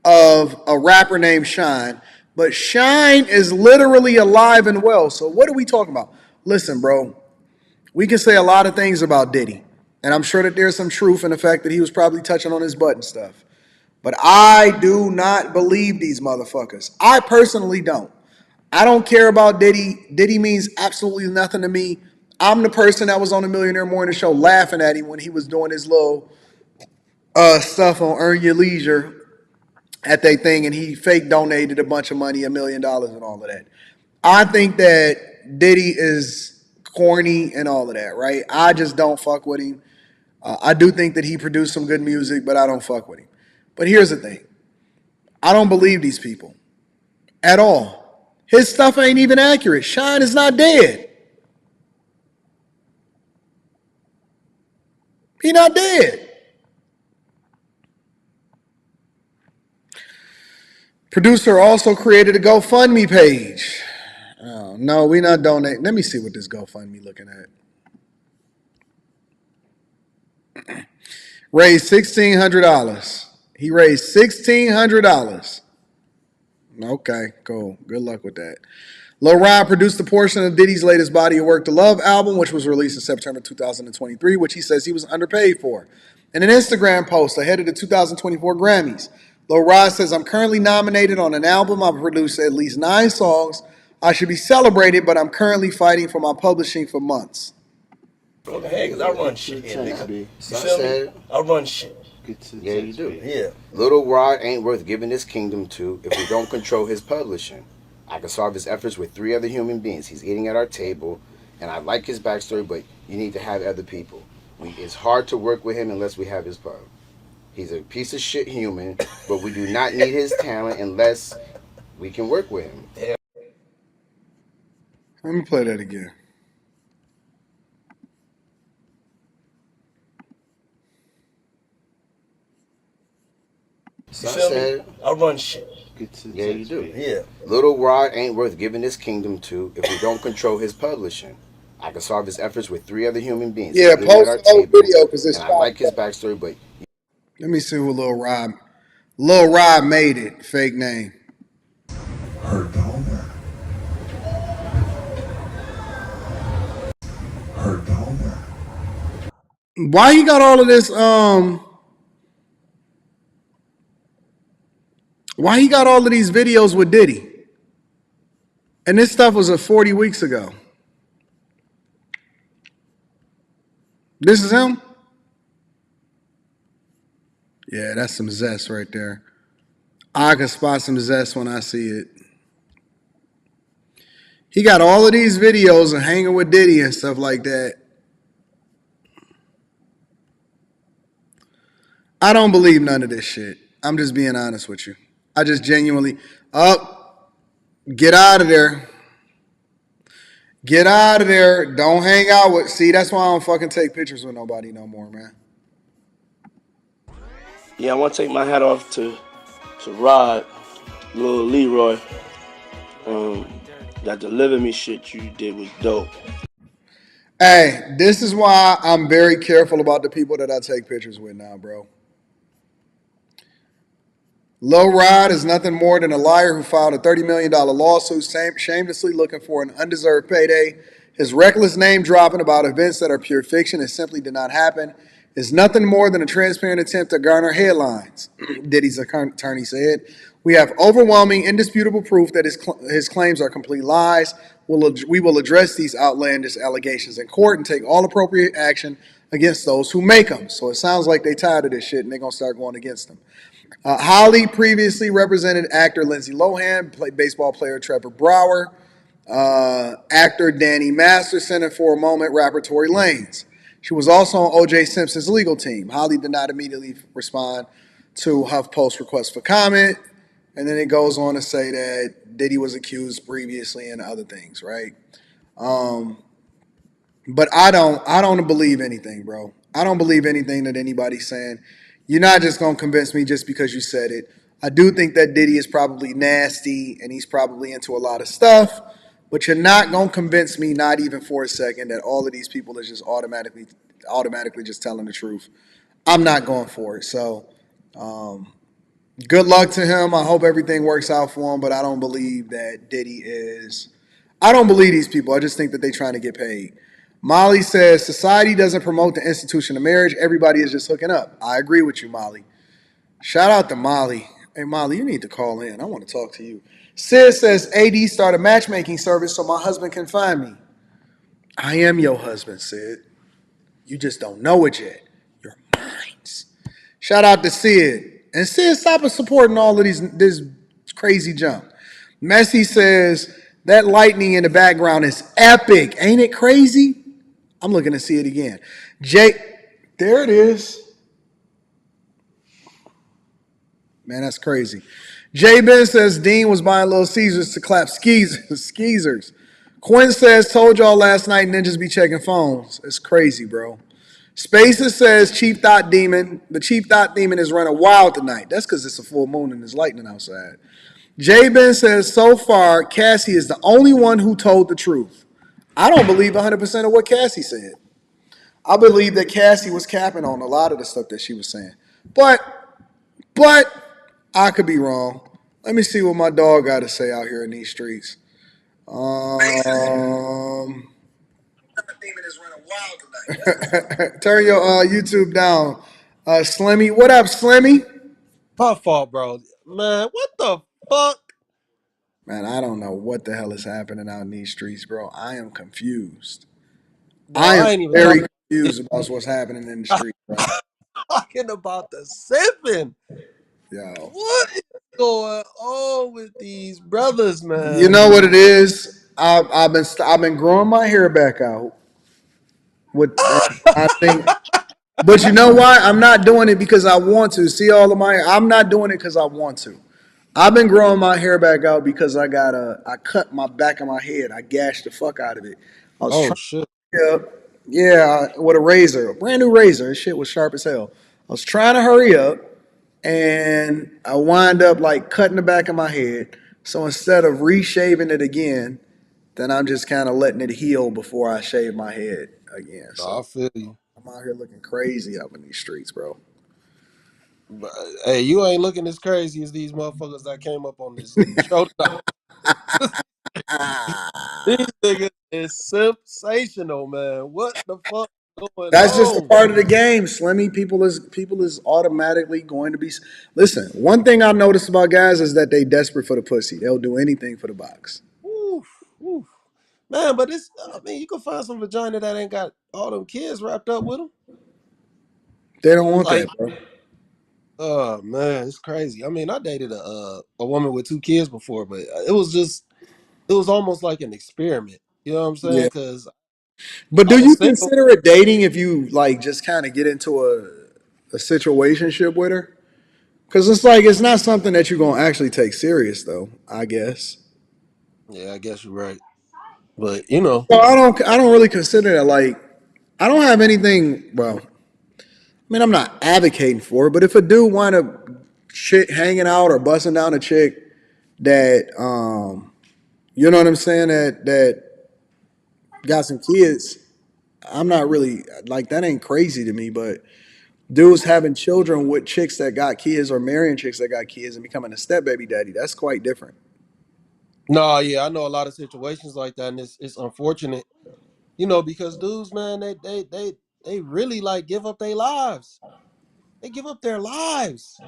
of a rapper named Shine, but Shine is literally alive and well. So what are we talking about? Listen, bro, we can say a lot of things about Diddy, and I'm sure that there's some truth in the fact that he was probably touching on his butt and stuff. But I do not believe these motherfuckers. I personally don't. I don't care about Diddy. Diddy means absolutely nothing to me. I'm the person that was on the Millionaire Morning Show laughing at him when he was doing his little stuff on Earn Your Leisure at that thing, and he fake donated a bunch of money, $1 million and all of that. I think that Diddy is corny and all of that, right? I just don't fuck with him. I do think that he produced some good music, but I don't fuck with him. But here's the thing. I don't believe these people at all. His stuff ain't even accurate. Shine is not dead. He not dead. Producer also created a GoFundMe page. Oh, no, we not donating. Let me see what this GoFundMe looking at. Raised $1,600. He raised $1,600. Okay, cool. Good luck with that. Lil Rod produced a portion of Diddy's latest Body of Work, The Love album, which was released in September 2023, which he says he was underpaid for. In an Instagram post ahead of the 2024 Grammys, Lil Rod says, I'm currently nominated on an album. I've produced at least 9 songs. I should be celebrated, but I'm currently fighting for my publishing for months. Go ahead, because I run shit here, nigga. You feel me? I run shit. Yeah, you do. Yeah. Little Rod ain't worth giving his kingdom to if we don't control his publishing. I can solve his efforts with 3 other human beings. He's eating at our table, and I like his backstory, but you need to have other people. It's hard to work with him unless we have his pub. He's a piece of shit human, but we do not need his talent unless we can work with him. Yeah. Let me play that again. You feel me? I run shit. Yeah, you do. Yeah. Little Rod ain't worth giving his kingdom to if we don't control his publishing. I can solve his efforts with 3 other human beings. Yeah, post the whole video because it's. And I like his backstory, but let me see who Lil Rod made it. Fake name. Her donor. Her donor. Why he got all of this? Why he got all of these videos with Diddy? And this stuff was 40 weeks ago. This is him? Yeah, that's some zest right there. I can spot some zest when I see it. He got all of these videos of hanging with Diddy and stuff like that. I don't believe none of this shit. I'm just being honest with you. I just genuinely, get out of there. Get out of there. Don't hang out with, see, that's why I don't fucking take pictures with nobody no more, man. Yeah, I want to take my hat off to Rod, little Leroy. That deliver me shit you did was dope. Hey, this is why I'm very careful about the people that I take pictures with now, bro. Low Rod is nothing more than a liar who filed a $30 million lawsuit shamelessly looking for an undeserved payday. His reckless name dropping about events that are pure fiction and simply did not happen is nothing more than a transparent attempt to garner headlines, Diddy's attorney said. We have overwhelming, indisputable proof that his claims are complete lies. We will address these outlandish allegations in court and take all appropriate action against those who make them. So it sounds like they tired of this shit and they're going to start going against them. Holly previously represented actor Lindsay Lohan, baseball player Trevor Bauer, actor Danny Masterson, and for a moment, rapper Tory Lanez. She was also on O.J. Simpson's legal team. Holly did not immediately respond to HuffPost's request for comment, and then it goes on to say that Diddy was accused previously and other things, right? But I don't believe anything, bro. I don't believe anything that anybody's saying. You're not just gonna convince me just because you said it. I do think that Diddy is probably nasty and he's probably into a lot of stuff, but you're not gonna convince me, not even for a second, that all of these people is just automatically just telling the truth. I'm not going for it. So good luck to him. I hope everything works out for him, but I don't believe that Diddy is. I don't believe these people. I just think that they're trying to get paid. Molly says society doesn't promote the institution of marriage. Everybody is just hooking up. I agree with you, Molly. Shout out to Molly. Hey, Molly, you need to call in. I want to talk to you. Sid says AD start a matchmaking service so my husband can find me. I am your husband, Sid. You just don't know it yet. You're mine. Shout out to Sid. And Sid, stop supporting all of this crazy junk. Messi says that lightning in the background is epic. Ain't it crazy? I'm looking to see it again. There it is. Man, that's crazy. J Ben says Dean was buying Little Caesars to clap skeezers. Quinn says, told y'all last night ninjas be checking phones. It's crazy, bro. Spacer says Chief Thought Demon. The Chief Thought Demon is running wild tonight. That's because it's a full moon and there's lightning outside. J Ben says, so far, Cassie is the only one who told the truth. I don't believe 100% of what Cassie said. I believe that Cassie was capping on a lot of the stuff that she was saying. But I could be wrong. Let me see what my dog got to say out here in these streets. Turn your YouTube down. Slimmy. What up, Slimmy? My fault, bro. Man, what the fuck? Man, I don't know what the hell is happening out in these streets, bro. I am confused. Bro, I am I ain't even very confused about what's happening in the street, bro. talking about the sipping. Yo. What is going on with these brothers, You man? know what it is? I've been growing my hair back out. I think, but you know why? I'm not doing it because I want to. See all of my. I'm not doing it because I want to. I've been growing my hair back out because I cut my back of my head. I gashed the fuck out of it. I was Oh trying shit. to hurry up. Yeah, with a razor, a brand new razor. This shit was sharp as hell. I was trying to hurry up, and I wind up like cutting the back of my head. So instead of reshaving it again, then I'm just kind of letting it heal before I shave my head again. Nah, So I feel you. I'm out here looking crazy up in these streets, bro. But, hey, you ain't looking as crazy as these motherfuckers that came up on this show tonight. These niggas is sensational, man. What the fuck is going That's just a on? part of the game, Slimmy. People is automatically going to be. Listen, one thing I noticed about guys is that they desperate for the pussy. They'll do anything for the box. Oof, oof. Man, but it's, I mean, you can find some vagina that ain't got all them kids wrapped up with them. They don't want Like, that, bro. oh man, it's crazy. I mean, I dated a woman with 2 kids before, but it was almost like an experiment. You know what I'm saying? Yeah, Because but I do was you single. consider it dating if you like just kind of get into a situationship with her? Because it's like it's not something that you're gonna actually take serious, though. I guess. Yeah, I guess you're right. But you know, So I don't really consider that like I don't have anything. Well, mean, I'm not advocating for it, but if a dude wind up chick hanging out or busting down a chick that you know what I'm saying, that got some kids, I'm not really like that ain't crazy to me, but dudes having children with chicks that got kids or marrying chicks that got kids and becoming a step baby daddy, that's quite different. No, yeah, I know a lot of situations like that, and it's unfortunate, because dudes, man, they really like give up their lives. They give up their lives,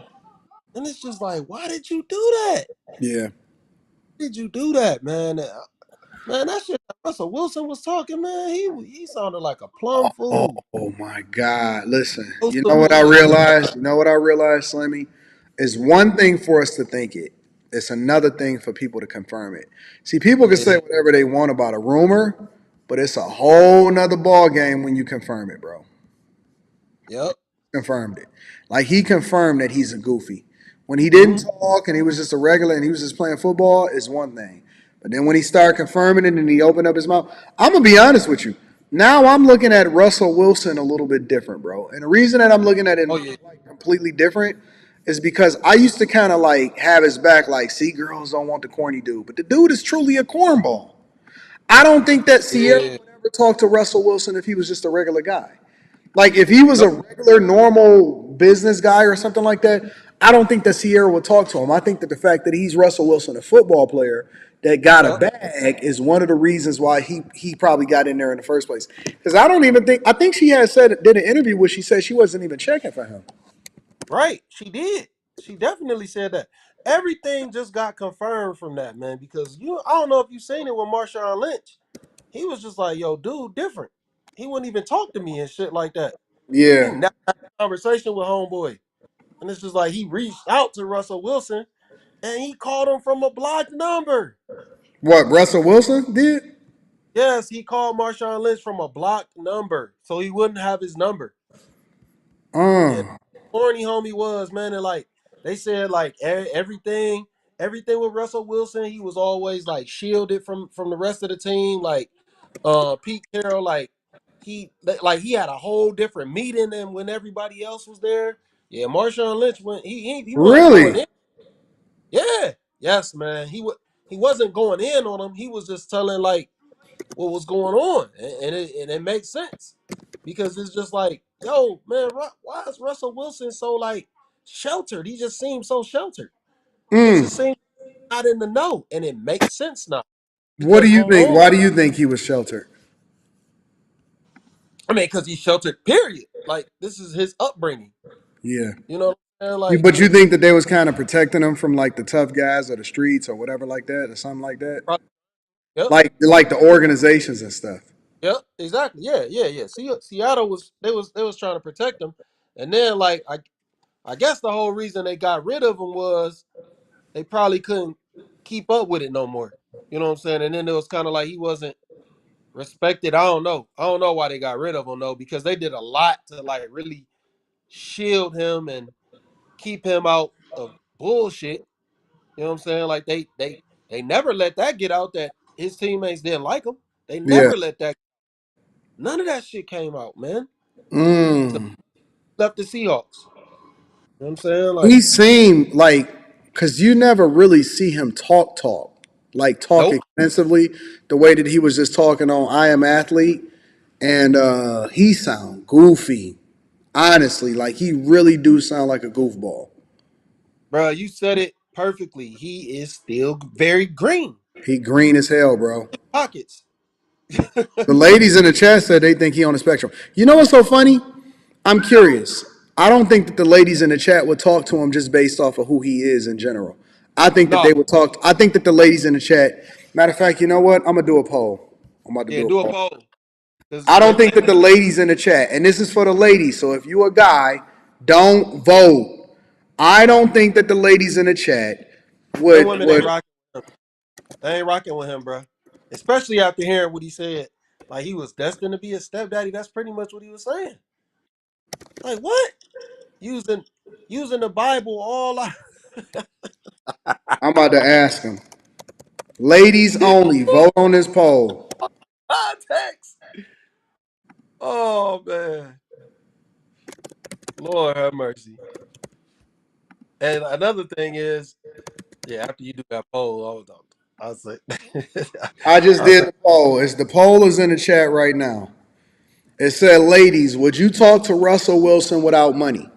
and it's just like, why did you do that? Yeah. Did you do that, man? Man, that shit that Russell Wilson was talking, man, he sounded like a plum Oh, fool. oh my God. Listen, No you know what I submission. realized? You know what I realized, Slimmy? It's one thing for us to think it. It's another thing for people to confirm it. See, people can say Yeah. whatever they want about a rumor, but it's a whole nother ball game when you confirm it, bro. Yep. Confirmed it. Like he confirmed that he's a goofy. When he didn't Mm-hmm. talk and he was just a regular and he was just playing football is one thing. But then when he started confirming it and he opened up his mouth, I'm gonna be honest with you. Now I'm looking at Russell Wilson a little bit different, bro. And the reason that I'm looking at it Oh yeah. like completely different is because I used to kind of like have his back, like, see, girls don't want the corny dude, but the dude is truly a cornball. I don't think that Sierra Yeah. would ever talk to Russell Wilson if he was just a regular guy. Like if he was Nope. a regular, normal business guy or something like that, I don't think that Sierra would talk to him. I think that the fact that he's Russell Wilson, a football player that got a Yep. bag, is one of the reasons why he probably got in there in the first place. Because I don't even think I think she had said did an interview where she said she wasn't even checking for him. Right. She did. She definitely said that. Everything just got confirmed from that, man. Because I don't know if you seen it with Marshawn Lynch. He was just like, "Yo, dude, different." He wouldn't even talk to me and shit like that. He Yeah. never had a conversation with homeboy, and it's just like he reached out to Russell Wilson and he called him from a blocked number. What Russell Wilson did? Yes, he called Marshawn Lynch from a blocked number, so he wouldn't have his number. Yeah, Uh, corny homie was, man, and like they said, like everything with Russell Wilson, he was always like shielded from the rest of the team. Like Pete Carroll, he had a whole different meeting than when everybody else was there. Yeah, Marshawn Lynch went he wasn't going really? in. Yeah, yes, man. He wasn't going in on him. He was just telling like what was going on, and it makes sense because it's just like, yo, man, why is Russell Wilson so like sheltered? He just seems so sheltered. He Mm. just seems not in the know, and it makes sense now What do because you think? home, Why do you think he was sheltered? I mean, because he's sheltered. Period. Like this is his upbringing. Yeah. You know what I'm saying? You, Like, but you think that they was kind of protecting him from like the tough guys or the streets or whatever like that or something like that? yep, Like the organizations and stuff. yep, exactly. Yeah, yeah, yeah. See, Seattle was trying to protect him, and then like I guess the whole reason they got rid of him was they probably couldn't keep up with it no more. You know what I'm saying? And then it was kind of like he wasn't respected. I don't know. I don't know why they got rid of him though, because they did a lot to like really shield him and keep him out of bullshit. You know what I'm saying? Like they never let that get out that his teammates didn't like him. They Yeah. never let that. None of that shit came out, man. So Mm. left the Seahawks. You know what I'm saying? He Like, seemed like because you never really see him like talk nope. extensively the way that he was just talking on I Am Athlete, and he sound goofy. Honestly, like he really do sound like a goofball. Bro, you said it perfectly. He is still very green. He green as hell, bro. Pockets. The ladies in the chat said they think he on the spectrum. You know what's so funny? I'm curious. I don't think that the ladies in the chat would talk to him just based off of who he is in general. I think that No, they would talk. I think that the ladies in the chat. Matter of fact, you know what? I'm gonna do a poll. I'm about to yeah, do a do a poll. poll. Because I don't think that the ladies in the chat, and this is for the ladies. So if you a guy, don't vote. I don't think that the ladies in the chat them would women ain't would. rocking with him. They ain't rocking with him, bro. Especially after hearing what he said. Like he was destined to be a stepdaddy. That's pretty much what he was saying. Like what? Using using the Bible all out I'm about to ask him. Ladies only. Vote on this poll. context. Oh man. Lord have mercy. And another thing is, yeah, after you do that poll, I'll say, I just I'll did say, the poll. The poll is in the chat right now. It said, ladies, would you talk to Russell Wilson without money?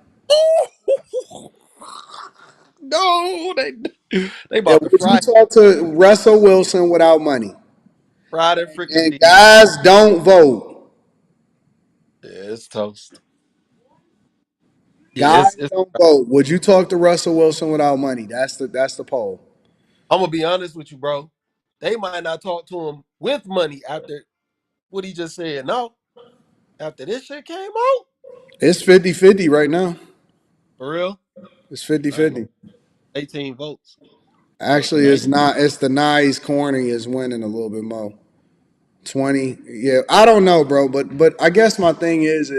no, they Yeah, about to would you fry talk to Russell Wilson without money? that And fricassee. guys, don't vote. Yeah, it's toast. Yeah, Guys, it's. don't vote. Would you talk to Russell Wilson without money? That's the poll. I'm gonna be honest with you, bro. They might not talk to him with money after what he just said. No, after this shit came out, It's 50-50 right now. for real. It's I ain't 50-50. 18 votes. Look, Actually, man. it's not. It's the nice corny is winning a little bit more. 20. Yeah, I don't know, bro. But I guess my thing is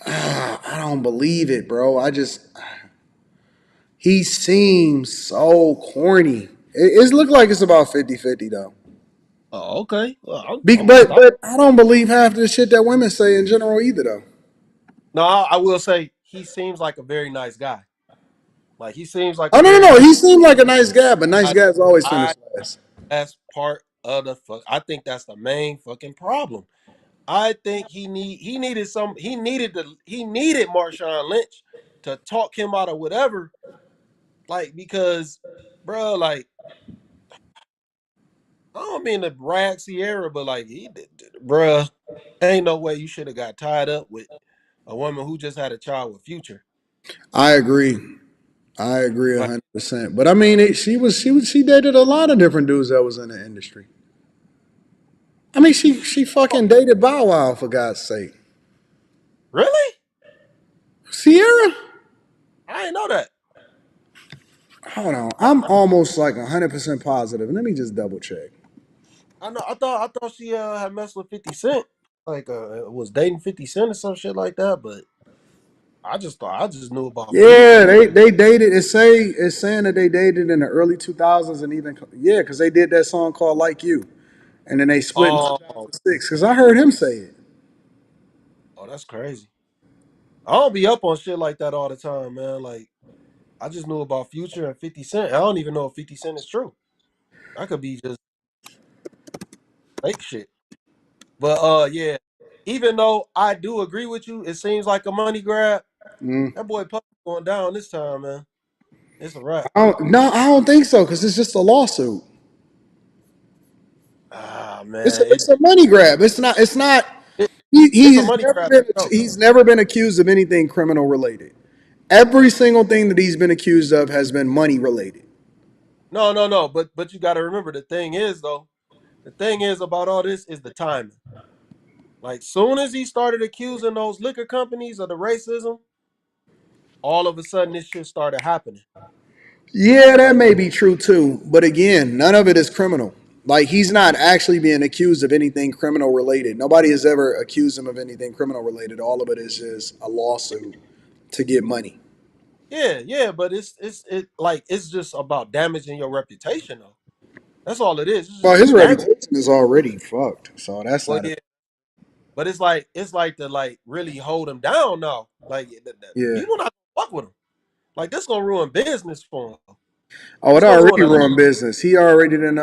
I don't believe it, bro. He seems so corny. It looked like it's about 50-50 though. Oh, okay. Well, I'm gonna But stop. but I don't believe half the shit that women say in general either though. No, I will say he seems like a very nice guy. Like he seems like Oh a no very no no. nice He seemed like a nice guy, but nice guy. guys always finish I last. That's part of the fuck. I think that's the main fucking problem. I think he needed Marshawn Lynch to talk him out of whatever. Like because, bro, like I don't mean the rag Sierra, but like bruh, ain't no way you should have got tied up with a woman who just had a child with Future. I agree. I agree Like 100%. But I mean, she dated a lot of different dudes that was in the industry. I mean, she fucking dated Bow Wow for God's sake. really? Sierra, I didn't know that. hold on. I'm almost like 100% positive. Let me just double check. I know. I thought she had messed with 50 Cent. Like was dating 50 Cent or some shit like that. But I just knew about Future. Yeah, they dated. It's saying that they dated in the early 2000s and even yeah, because they did that song called Like You, and then they split in Oh, 2006. Because I heard him say it. oh, that's crazy. I don't be up on shit like that all the time, man. Like I just knew about Future and 50 Cent. I don't even know if 50 Cent is true. That could be just fake shit. But yeah. Even though I do agree with you, it seems like a money grab. Mm. That boy Puff going down this time, man. It's a wrap. No, I don't think so. Because it's just a lawsuit. Ah It's man, it's a money grab. It's not. It's not. it He, it's a he's money never grab. been No. he's never been accused of anything criminal related. Every single thing that he's been accused of has been money related. No. But you got to remember the thing is though. The thing is about all this is the timing. Like soon as he started accusing those liquor companies of the racism, all of a sudden this shit started happening. Yeah, that Like may be true too. But again, none of it is criminal. Like he's not actually being accused of anything criminal related. Nobody has ever accused him of anything criminal related. All of it is just a lawsuit to get money. yeah, but it's just about damaging your reputation though. That's all it is. It's Well, just his damage. reputation is already fucked. So that's Well, not a yeah, but it's like to like really hold him down now. Like yeah. people not gonna fuck with him. Like this gonna ruin business for him. Oh, it This gonna already ruin a lot. ruined business. He already didn't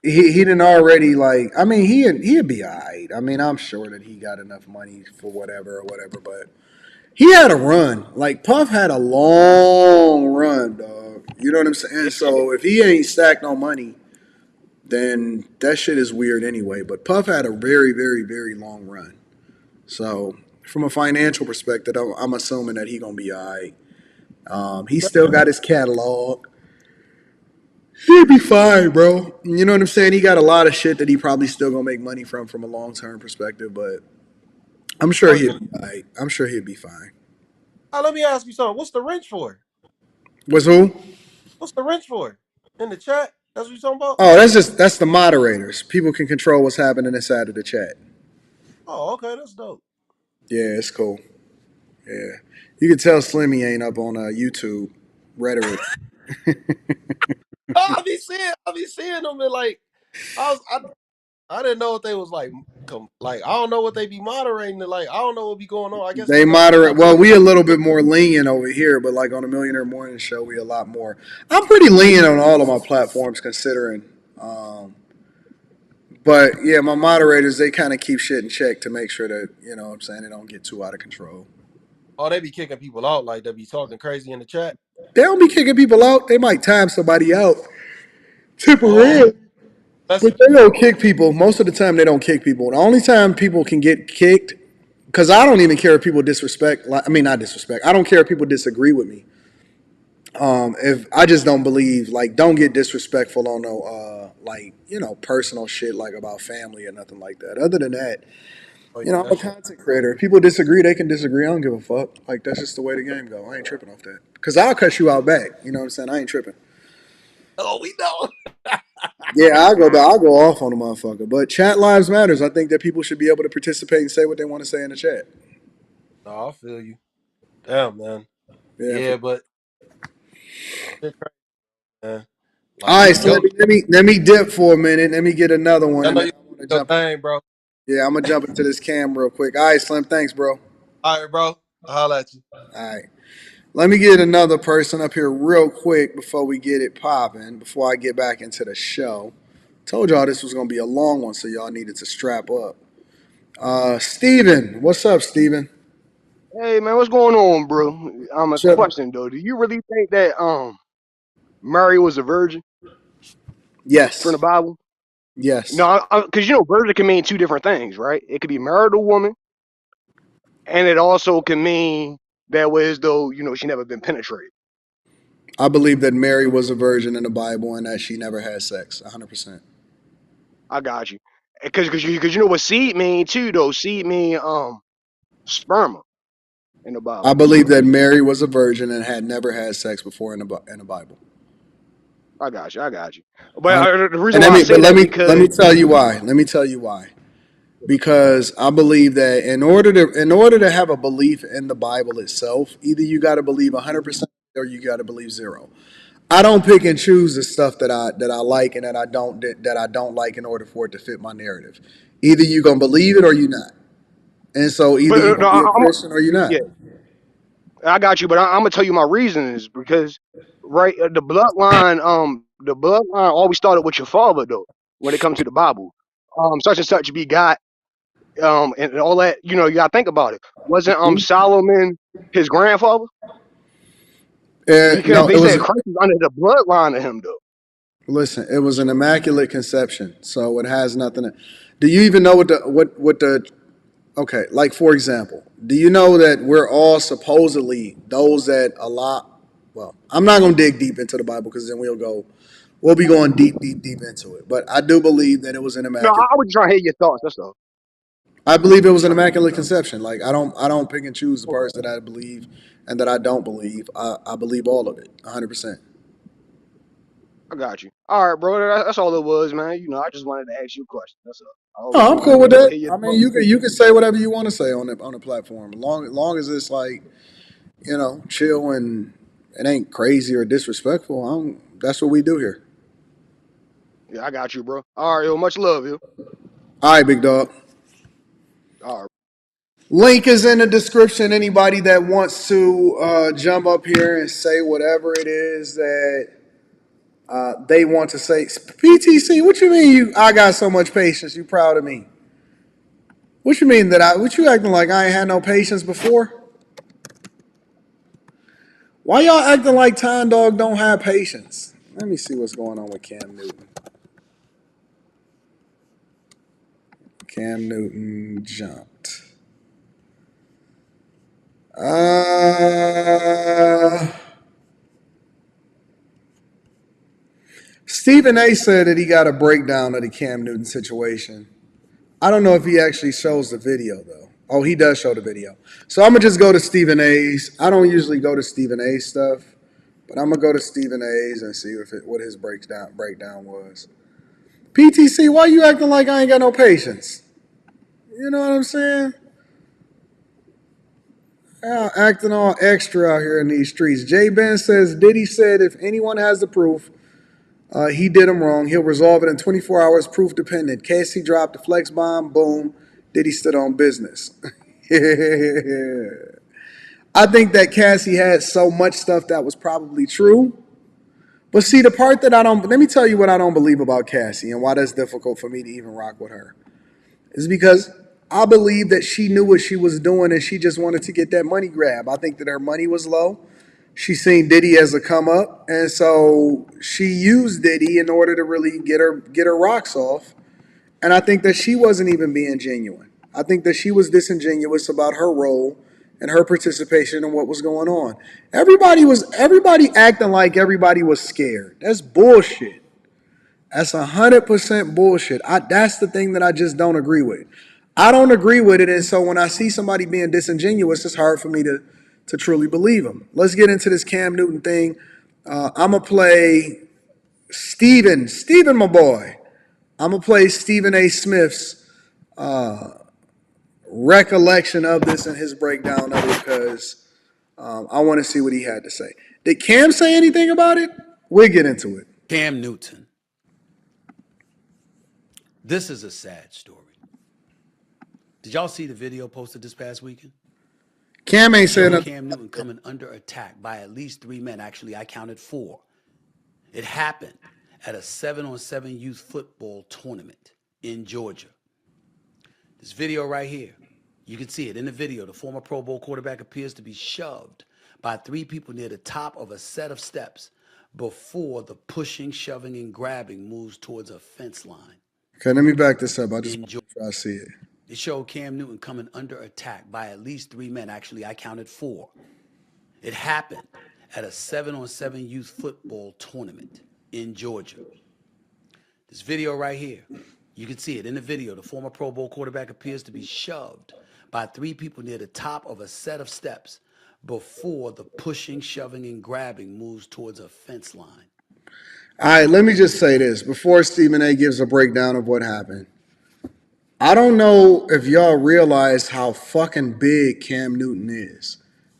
he didn't already like I mean he'd be all right. I mean I'm sure that he got enough money for whatever or whatever, but he had a run. Like Puff had a long run, dog. You know what I'm saying? Yeah, So if he ain't stacked no money, then that shit is weird anyway. But Puff had a very, very, very long run. So from a financial perspective, I'm assuming that he gonna be all right. He still got his catalog. He'll be fine, bro. You know what I'm saying? He got a lot of shit that he probably still gonna make money from a long term perspective, but I'm sure most he'll definitely. be all right. I'm sure he'll be fine. Let me ask you something. What's the wrench for? Was who? What's the wrench for? In the chat? That's what you talking about? Oh, that's the moderators. People can control what's happening inside of the chat. Oh, okay, that's dope. Yeah, it's cool. Yeah, you can tell Slimmy ain't up on YouTube rhetoric. I be seeing them and like I was I didn't know what they was like. Like I don't know what they be moderating. Like I don't know what be going on. I guess They they got moderate. Well, we a little bit more lenient over here, but like on the Millionaire Morning Show, we a lot more. I'm pretty lenient on all of my platforms, considering. But yeah, my moderators, they kind of keep shit in check to make sure that, you know what I'm saying, they don't get too out of control. oh, they be kicking people out. Like they be talking crazy in the chat. They don't be kicking people out. They might time somebody out Oh, temporarily, that's but they don't kick people. Most of the time, they don't kick people. The only time people can get kicked, because I don't even care if people disrespect. I mean, not disrespect. I don't care if people disagree with me. If I just don't believe, like, don't get disrespectful on no, like, you know, personal shit, like about family or nothing like that. Other than that, oh, you know, I'm that a shit. content creator. If people disagree, they can disagree. I don't give a fuck. Like, that's just the way the game go. I ain't tripping off that. Because I'll cut you out back. You know what I'm saying? I ain't tripping. Oh, we know. Yeah, I'll go off on a motherfucker. But chat lives matters. I think that people should be able to participate and say what they want to say in the chat. No, I feel you. Damn, man. Yeah. Yeah, but shit crazy, man. All Like right, so yo, let me dip for a minute. Let me get another one, I and know then you I want to your jump. thing, bro. Yeah, I'm gonna jump into this cam real quick. All right, Slim. Thanks, bro. All right, bro. I'll holla at you. All right. Let me get another person up here real quick before we get it popping, before I get back into the show. Told y'all this was going to be a long one, so y'all needed to strap up. Steven. What's up, Steven? Hey man, what's going on, bro? A Chip. question though. Do you really think that Mary was a virgin from Yes. the Bible? Yes. No, because you know, virgin can mean two different things, right? It could be married to a woman, and it also can mean that way as though you know she never been penetrated. I believe that Mary was a virgin in the Bible and that she never had sex. 100%. I got you. Because you know what seed mean too though. Seed mean sperma in the I Bible. believe that Mary was a virgin and had never had sex before in the Bible. I got you. I got you. But Uh, the reason and why I say that let me because tell you why. Let me tell you why. Because I believe that in order to have a belief in the Bible itself, either you got to believe 100% or you got to believe zero. I don't pick and choose the stuff that I like and that I don't like in order for it to fit my narrative. Either you gonna believe it or you not. And so either but you no, gonna be a Christian or you're not. yeah, I got you, but I'm gonna tell you my reasons because right, the bloodline always started with your father though. When it comes to the Bible, such and such be God, and all that. You know, you gotta think about it. Wasn't Solomon his grandfather? Because No, it they was. said Christ is under the bloodline of him though. Listen, it was an immaculate conception, so it has nothing. Do you even know what the Okay, like for example, do you know that we're all supposedly those that Allah? Well, I'm not gonna dig deep into the Bible because then we'll be going deep into it. But I do believe that it was an No, immaculate. I was trying to hear your thoughts. That's all. I believe it was an immaculate conception. Like I don't pick and choose the parts that I believe and that I don't believe. I believe all of it, 100%. I got you. All right, bro. That's all it was, man. You know, I just wanted to ask you a question. That's all. I always Oh, I'm wanted cool to, with you know, that. hear your I mean, thoughts. you can say whatever you want to say on the platform, long as it's like, you know, chill and it ain't crazy or disrespectful. That's what we do here. Yeah, I got you, bro. All right, yo, much love, yo. All right, big dog. All right. Link is in the description. Anybody that wants to jump up here and say whatever it is that they want to say. PTC, what you mean I got so much patience? You proud of me? What you mean what you acting like I ain't had no patience before? Why y'all acting like Time Dog don't have patience? Let me see what's going on with Cam Newton. Cam Newton jumped. Stephen A said that he got a breakdown of the Cam Newton situation. I don't know if he actually shows the video though. Oh, he does show the video. So I'm gonna just go to Stephen A's. I don't usually go to Stephen A's stuff, but I'm gonna go to Stephen A's and see what his breakdown was. PTC, why you acting like I ain't got no patience? You know what I'm saying? Acting all extra out here in these streets. J Ben says Diddy said if anyone has the proof, He did him wrong. He'll resolve it in 24 hours, proof dependent. Cassie dropped the flex bomb, boom. Diddy stood on business. I think that Cassie had so much stuff that was probably true. But see, the part that I don't, let me tell you what I don't believe about Cassie and why that's difficult for me to even rock with her. Is because I believe that she knew what she was doing and she just wanted to get that money grab. I think that her money was low. She seen Diddy as a come up, and so she used Diddy in order to really get her rocks off. And I think that she wasn't even being genuine. I think that she was disingenuous about her role and her participation in what was going on. Everybody acting like everybody was scared. That's bullshit. That's 100% bullshit. That's the thing that I just don't agree with. I don't agree with it, and so when I see somebody being disingenuous, it's hard for me to truly believe them. Let's get into this Cam Newton thing. I'm going to play Steven, my boy. I'm going to play Stephen A. Smith's recollection of this and his breakdown of it because I want to see what he had to say. Did Cam say anything about it? We'll get into it. Cam Newton. This is a sad story. Did y'all see the video posted this past weekend? Cam ain't saying nothing. Cam Newton coming under attack by at least 3 men. Actually, I counted 4. It happened at a 7-on-7 youth football tournament in Georgia. This video right here, you can see it in the video. The former Pro Bowl quarterback appears to be shoved by 3 people near the top of a set of steps before the pushing, shoving, and grabbing moves towards a fence line. Okay, let me back this up. I just want to make sure I see it. It showed Cam Newton coming under attack by at least 3 men. Actually, I counted 4. It happened at a 7-on-7 youth football tournament in Georgia. This video right here, you can see it in the video. The former Pro Bowl quarterback appears to be shoved by 3 people near the top of a set of steps before the pushing, shoving, and grabbing moves towards a fence line. All right, let me just say this before Stephen A. gives a breakdown of what happened. I don't know if y'all realize how fucking big Cam Newton is.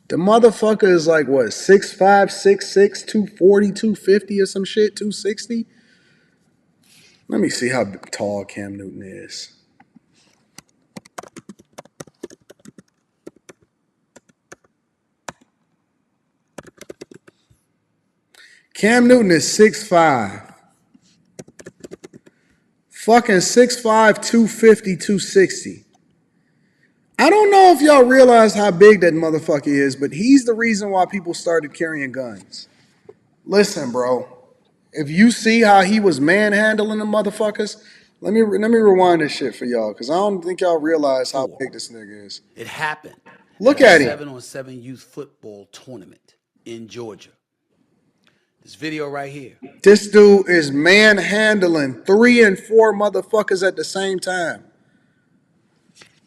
The motherfucker is like, what, 6'5", 6'6", 240, 250 or some shit, 260? Let me see how tall Cam Newton is. Cam Newton is 6'5". Fucking 6'5", 250, 260. I don't know if y'all realize how big that motherfucker is, but he's the reason why people started carrying guns. Listen, bro. If you see how he was manhandling the motherfuckers, let me rewind this shit for y'all, because I don't think y'all realize how big this nigga is. It happened. Look at him. 7-on-7 youth football tournament in Georgia. This video right here. This dude is manhandling 3 and 4 motherfuckers at the same time.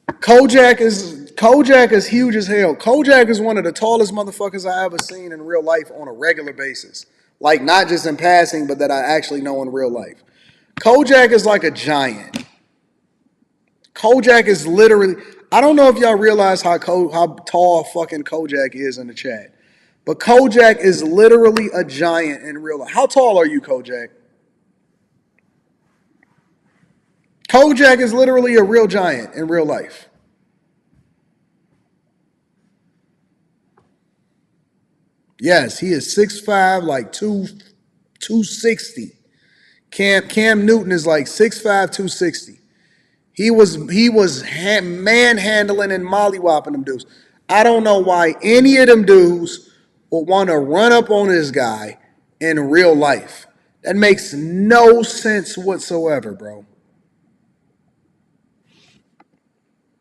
Kojak is huge as hell. Kojak is one of the tallest motherfuckers I ever seen in real life on a regular basis. Like, not just in passing, but that I actually know in real life. Kojak is like a giant. Kojak is literally, I don't know if y'all realize how tall fucking Kojak is in the chat. But Kojak is literally a giant in real life. How tall are you, Kojak? Kojak is literally a real giant in real life. Yes, he is 6'5", like 260. Cam Newton is like 6'5", 260. He was manhandling and mollywopping them dudes. I don't know why any of them dudes would want to run up on this guy in real life. That makes no sense whatsoever, bro.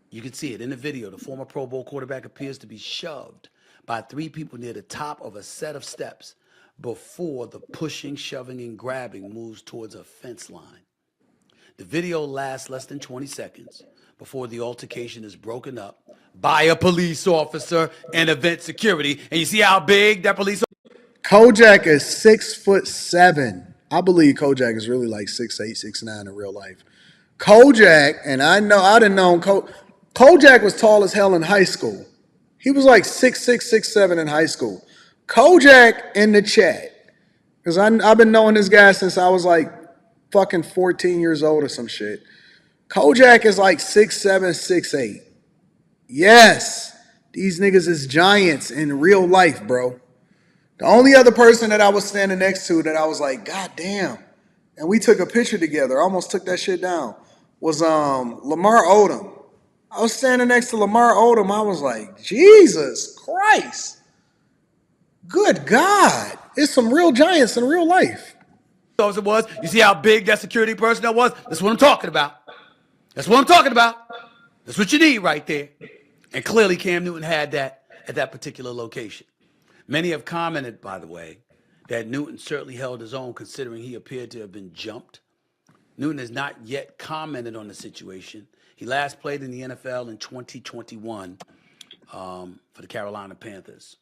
You can see it in the video. The former Pro Bowl quarterback appears to be shoved by 3 people near the top of a set of steps before the pushing, shoving, and grabbing moves towards a fence line. The video lasts less than 20 seconds before the altercation is broken up by a police officer and event security. And you see how big that police officer? Kojak is 6'7". I believe Kojak is really like 6'8", 6'9" in real life. Kojak, and I didn't know Kojak was tall as hell in high school. He was like 6'6", 6'7" in high school. Kojak in the chat Because I've been knowing this guy since I was like fucking 14 years old or some shit. Kojak is like 6'7", 6'8". Yes, these niggas is giants in real life, bro. The only other person that I was standing next to that I was like, God damn, and we took a picture together, I almost took that shit down, was Lamar Odom. I was standing next to Lamar Odom. I was like, Jesus Christ. Good God. It's some real giants in real life. It was. You see how big that security personnel was? That's what I'm talking about. That's what I'm talking about. That's what you need right there. And clearly Cam Newton had that at that particular location. Many have commented, by the way, that Newton certainly held his own considering he appeared to have been jumped. Newton has not yet commented on the situation. He last played in the NFL in 2021 for the Carolina Panthers.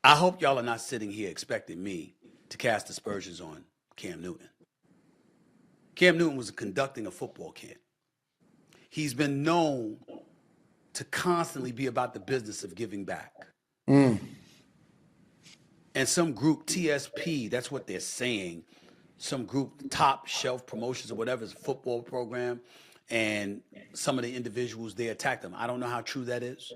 I hope y'all are not sitting here expecting me to cast aspersions on Cam Newton. Cam Newton was conducting a football camp. He's been known to constantly be about the business of giving back. And some group, TSP, that's what they're saying, some group, Top Shelf Promotions or whatever, is a football program, and some of the individuals, they attacked him. I don't know how true that is.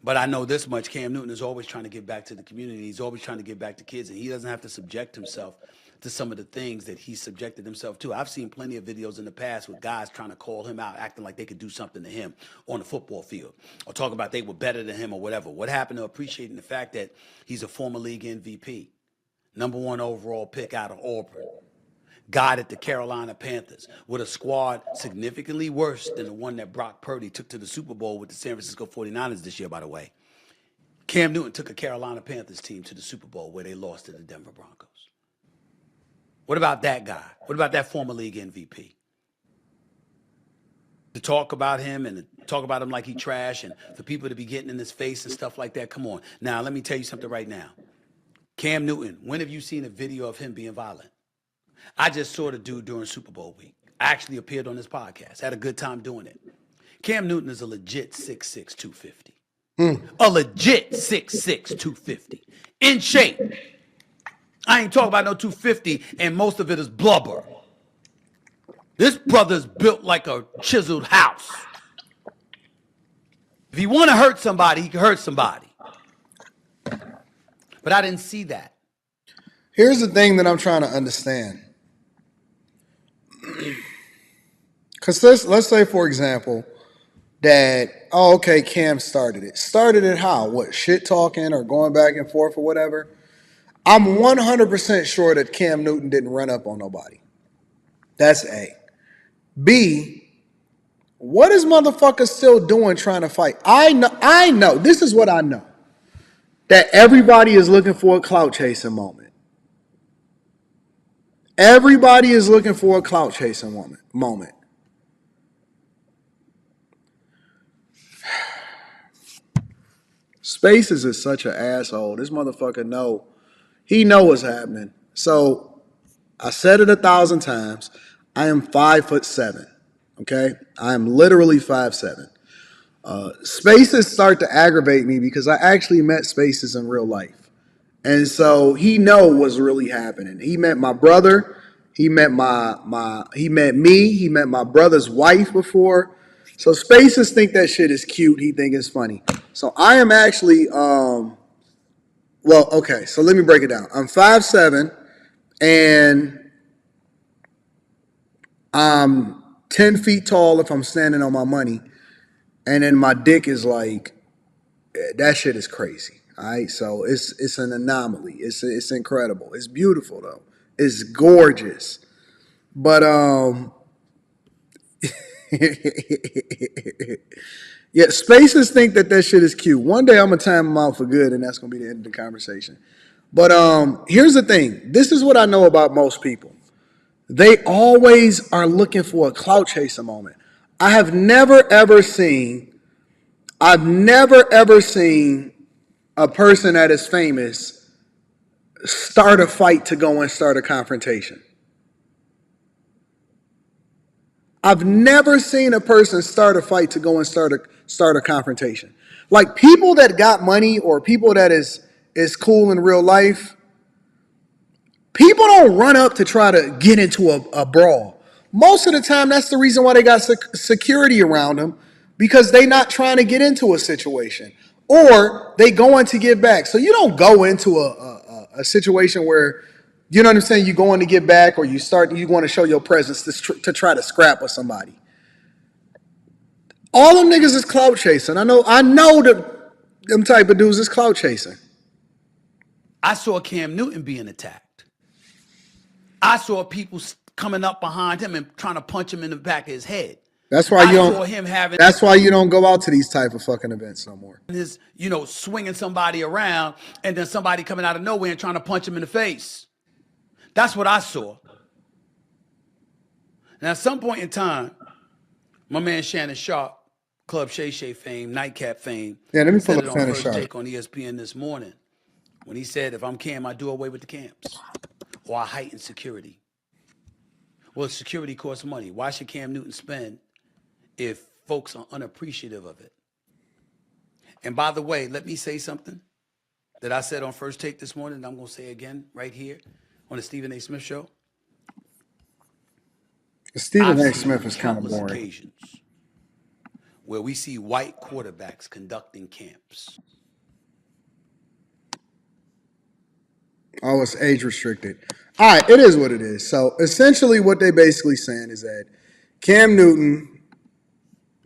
But I know this much, Cam Newton is always trying to give back to the community. He's always trying to give back to kids, and he doesn't have to subject himself to some of the things that he subjected himself to. I've seen plenty of videos in the past with guys trying to call him out, acting like they could do something to him on the football field, or talking about they were better than him or whatever. What happened to appreciating the fact that he's a former league MVP, #1 overall pick out of Auburn, guided the Carolina Panthers with a squad significantly worse than the one that Brock Purdy took to the Super Bowl with the San Francisco 49ers this year, by the way. Cam Newton took a Carolina Panthers team to the Super Bowl where they lost to the Denver Broncos. What about that guy? What about that former league MVP? To talk about him and to talk about him like he trash and for people to be getting in his face and stuff like that, come on. Now, let me tell you something right now. Cam Newton, when have you seen a video of him being violent? I just saw the dude during Super Bowl week. I actually appeared on this podcast. Had a good time doing it. Cam Newton is a legit 6'6", 250. A legit 6'6", 250. In shape. I ain't talking about no 250 and most of it is blubber. This brother's built like a chiseled house. If he want to hurt somebody, he can hurt somebody. But I didn't see that. Here's the thing that I'm trying to understand. Because let's say, for example, that, okay, Cam started it. Started it how? What, shit talking or going back and forth or whatever? I'm 100% sure that Cam Newton didn't run up on nobody. That's A. B, what is motherfucker still doing trying to fight? I know, this is what I know. That everybody is looking for a clout chasing moment. Everybody is looking for a clout chasing moment. Spaces is such an asshole. This motherfucker know. He know what's happening. So I said it 1,000 times. I am 5'7". Okay? I am literally 5'7". Spaces start to aggravate me because I actually met Spaces in real life. And so he know what's really happening. He met my brother. He met he met me. He met my brother's wife before. So Spaces think that shit is cute. He think it's funny. So I am actually, well, okay. So let me break it down. I'm 5'7", and I'm 10 feet tall if I'm standing on my money. And then my dick is like, that shit is crazy. All right, so it's an anomaly. It's incredible. It's beautiful though. It's gorgeous. But yeah, Spaces think that shit is cute. One day I'm gonna time them out for good, and that's gonna be the end of the conversation. But here's the thing. This is what I know about most people. They always are looking for a clout chaser moment. I've never ever seen a person that is famous start a fight to go and start a confrontation. I've never seen a person start a fight to go and start a confrontation. Like people that got money or people that is is cool in real life, people don't run up to try to get into a brawl. Most of the time, that's the reason why they got security around them, because they not trying to get into a situation, or they going to get back. So you don't go into a situation where, you know what I'm saying, you going to get back, or you want to show your presence to try to scrap with somebody. All them niggas is clout chasing. I know that them type of dudes is clout chasing. I saw Cam Newton being attacked. I saw people coming up behind him and trying to punch him in the back of his head. That's why you don't go out to these type of fucking events no more. His, swinging somebody around and then somebody coming out of nowhere and trying to punch him in the face. That's what I saw. And at some point in time, my man Shannon Sharp, Club Shay Shay fame, Nightcap fame, let me pull said up it on Shannon First Sharp. Take on ESPN this morning when he said, if I'm Cam, I do away with the camps or I heighten security. Well, security costs money. Why should Cam Newton spend if folks are unappreciative of it? And by the way, let me say something that I said on First Take this morning, and I'm going to say again right here on the Stephen A. Smith Show. Stephen A. Smith is kind of boring. Occasions where we see white quarterbacks conducting camps. Oh, it's age restricted. All right, it is what it is. So essentially what they basically saying is that Cam Newton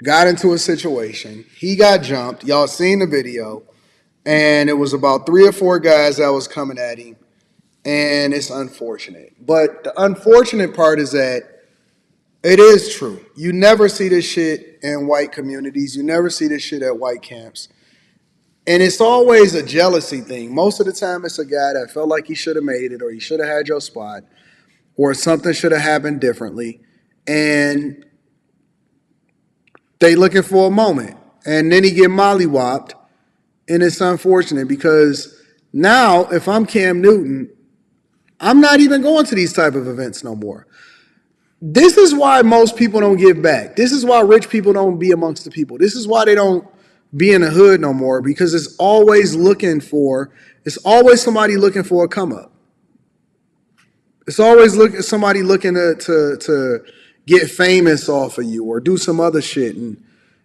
got into a situation. He got jumped. Y'all seen the video. And it was about 3 or 4 guys that was coming at him. And it's unfortunate. But the unfortunate part is that it is true. You never see this shit in white communities. You never see this shit at white camps. And it's always a jealousy thing. Most of the time, it's a guy that felt like he should have made it, or he should have had your spot, or something should have happened differently. And they looking for a moment. And then he get mollywopped. And it's unfortunate because now, if I'm Cam Newton, I'm not even going to these type of events no more. This is why most people don't give back. This is why rich people don't be amongst the people. This is why they don't be in the hood no more, because it's always somebody looking for a come up. It's always somebody looking to get famous off of you or do some other shit. And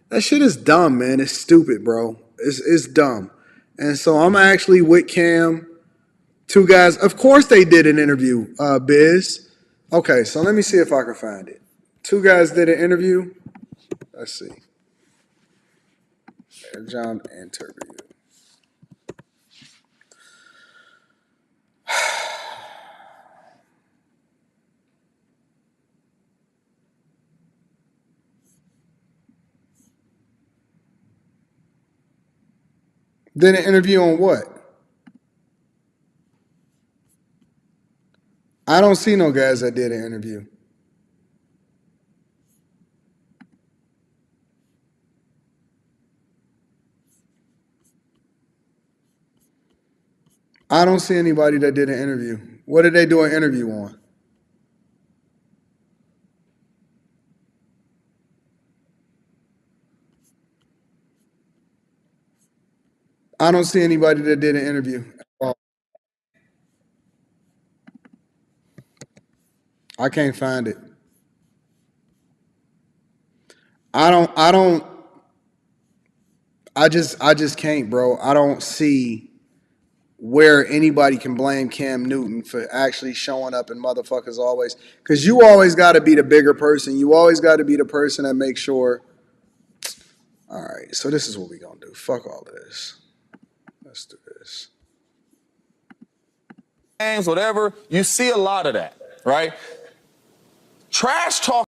that shit is dumb, man. It's stupid, bro. It's dumb. And so I'm actually with Cam. 2 guys. Of course they did an interview, Biz. Okay, so let me see if I can find it. 2 guys did an interview. Let's see. John interview. Did an interview on what? I don't see no guys that did an interview. I don't see anybody that did an interview. What did they do an interview on? I don't see anybody that did an interview. I can't find it. I just can't, bro. I don't see where anybody can blame Cam Newton for actually showing up in motherfuckers always. Because you always got to be the bigger person. You always got to be the person that makes sure. All right, so this is what we going to do. Fuck all of this. Let's do this. Whatever, you see a lot of that, right? Trash talk.